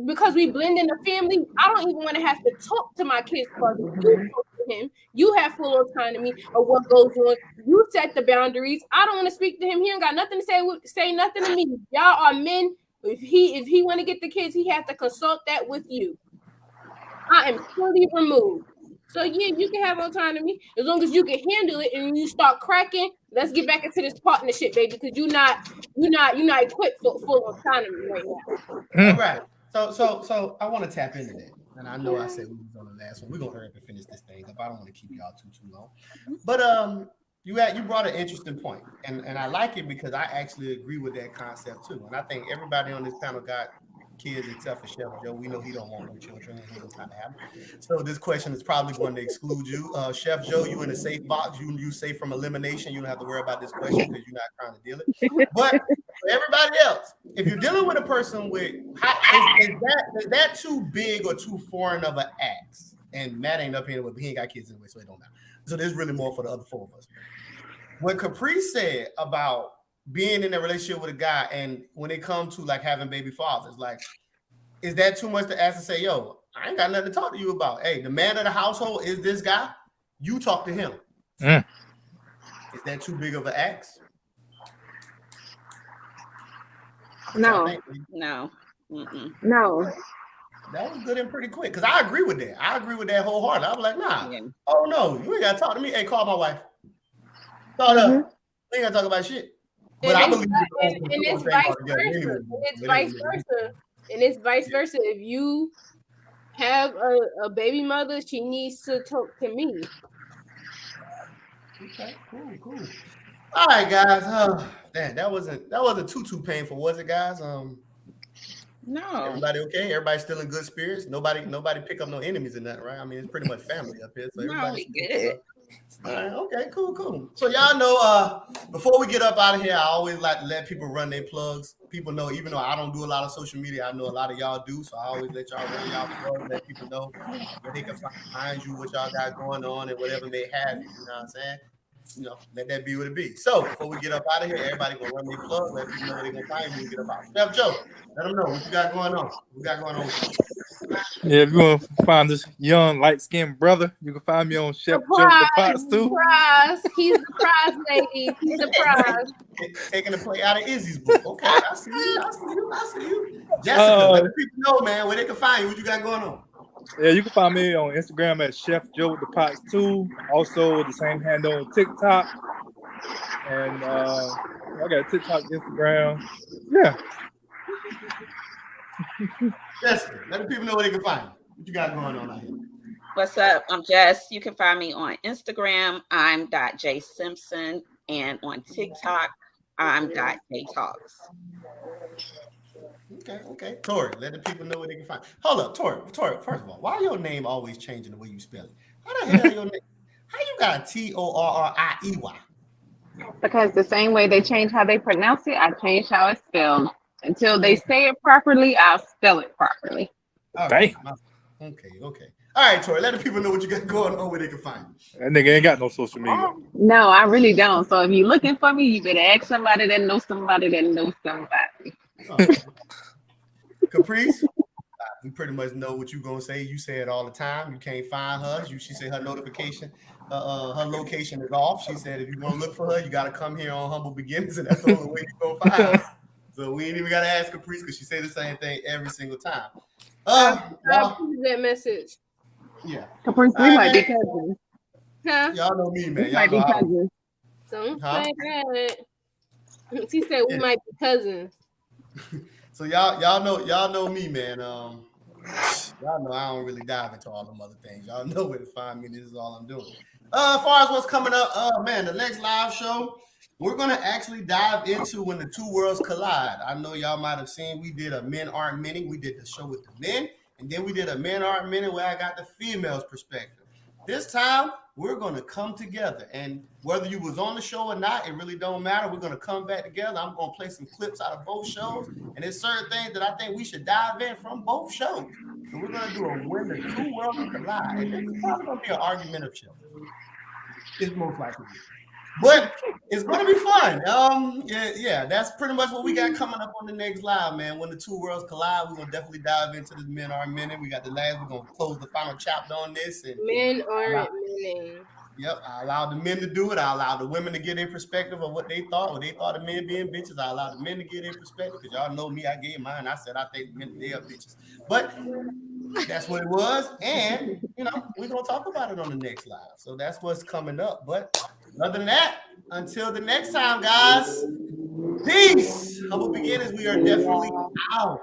Speaker 6: because we blend in the family. I don't even want to have to talk to my kids father. You talk to him. You have full autonomy of what goes on. You set the boundaries. I don't want to speak to him. He ain't got nothing to say nothing to me. Y'all are men. If he want to get the kids, he has to consult that with you. I am fully removed. So yeah, you can have autonomy as long as you can handle it. And when you start cracking, let's get back into this partnership, baby, because you're not equipped for full autonomy right now.
Speaker 1: All right. So I want to tap into that. And I know I said we was on the last one. We're gonna hurry up and finish this thing up. I don't want to keep y'all too long. But you brought an interesting point. And I like it because I actually agree with that concept too. And I think everybody on this panel got kids except for Chef Joe. We know he don't want no children and he ain't trying to have them. So this question is probably going to exclude you. Chef Joe, you in a safe box. You safe from elimination. You don't have to worry about this question because you're not trying to deal it. But for everybody else, if you're dealing with a person with is that too big or too foreign of an ask? And Matt ain't up here, but he ain't got kids anyway, so it don't matter. So this is really more for the other four of us. What Capri said about being in a relationship with a guy, and when it comes to like having baby fathers, like, is that too much to ask to say, yo, I ain't got nothing to talk to you about? Hey, the man of the household is this guy. You talk to him. Is that too big of an ask?
Speaker 9: No.
Speaker 2: No.
Speaker 9: No.
Speaker 1: That was good and pretty quick because I agree with that. I agree with that wholeheartedly. I was like, nah. Oh no, you ain't gotta talk to me. Hey, call my wife. Call up. We ain't gotta talk about shit. But I believe
Speaker 6: it's vice versa. It's vice versa. If you have a baby mother, she needs to talk to me.
Speaker 1: Okay, cool. All right, guys. Man, that wasn't too painful, was it, guys?
Speaker 2: No.
Speaker 1: Everybody okay? Everybody still in good spirits? Nobody pick up no enemies in that, right? I mean, it's pretty much family up here. So everybody's
Speaker 2: good.
Speaker 1: All right, okay, cool. So y'all know, before we get up out of here, I always like to let people run their plugs. People know, even though I don't do a lot of social media, I know a lot of y'all do. So I always let y'all run y'all plugs, let people know where they can find you, what y'all got going on, and whatever may have you. You know what I'm saying? You know, let that be what it be. So before we get up out of here, everybody gonna run their plugs, let people know where they gonna find you and get up out. Chef Joe, let them know what you got going on. What we got going on with you.
Speaker 3: Yeah, if you want to find this young, light-skinned brother, you can find me on Chef Joe the Pots too.
Speaker 6: Surprise! He's the prize, lady. He's the prize.
Speaker 1: Taking the play out of Izzy's book. Okay, I see you. Jessica, let the people know, man, where they can find you. What you got going on?
Speaker 3: Yeah, you can find me on Instagram at Chef Joe with the Pots too. Also, the same handle on TikTok. And I got TikTok, Instagram. Yeah.
Speaker 1: Jessica, let the people know where they can find you. What you got going on out here?
Speaker 2: What's up? I'm Jess. You can find me on Instagram. I'm .jsimpson, and on TikTok, I'm .jtalks.
Speaker 1: Okay. Tori, let the people know where they can find. Hold up, Tori. First of all, why your name always changing the way you spell it? How the hell your name? How you got Torriey?
Speaker 9: Because the same way they change how they pronounce it, I change how it's spelled. Until they say it properly, I'll spell it properly.
Speaker 1: Right. Okay. All right, Tori, let the people know what you got going on, where they can find you.
Speaker 3: That nigga ain't got no social media.
Speaker 9: No, I really don't. So if you're looking for me, you better ask somebody that knows somebody that knows somebody.
Speaker 1: Oh. Caprice, we pretty much know what you're gonna say. You say it all the time. You can't find her. She said her notification, her location is off. She said if you want to look for her, you got to come here on Humble Beginnings, and that's the only way you gonna find her. So we ain't even gotta ask Caprice because she say the same thing every single time.
Speaker 6: I that message.
Speaker 1: Yeah,
Speaker 9: Caprice, we might be cousins.
Speaker 6: Huh?
Speaker 1: y'all know me, man.
Speaker 9: We
Speaker 1: Y'all
Speaker 9: might be
Speaker 1: know
Speaker 9: cousins.
Speaker 6: Don't
Speaker 1: Huh?
Speaker 6: say that. She said we
Speaker 1: Yeah.
Speaker 6: might be cousins.
Speaker 1: So y'all know me, man. Y'all know I don't really dive into all them other things. Y'all know where to find me. This is all I'm doing. As far as what's coming up, man, the next live show, we're gonna actually dive into when the two worlds collide. I know y'all might have seen we did a Men Aren't Many. We did the show with the men, and then we did a Men Aren't Many where I got the females' perspective. This time we're gonna come together, and whether you was on the show or not, it really don't matter. We're gonna come back together. I'm gonna play some clips out of both shows, and there's certain things that I think we should dive in from both shows. So we're gonna do a when the two worlds collide, and this is probably gonna be an argumentative show. It's most likely, but it's gonna be fun. Yeah, that's pretty much what we got coming up on the next live, man. When the two worlds collide, we're gonna definitely dive into the Men Are Minute. We got the last. We're gonna close the final chapter on this, and
Speaker 6: Men aren't men.
Speaker 1: yep, I allowed the men to do it. I allowed the women to get their perspective of what they thought of men being bitches. I allowed the men to get their perspective because y'all know me. I gave mine. I said I think men they are bitches, but that's what it was. And we're gonna talk about it on the next live. So that's what's coming up. But other than that, until the next time, guys. Peace. Humble Beginnings. We are definitely out.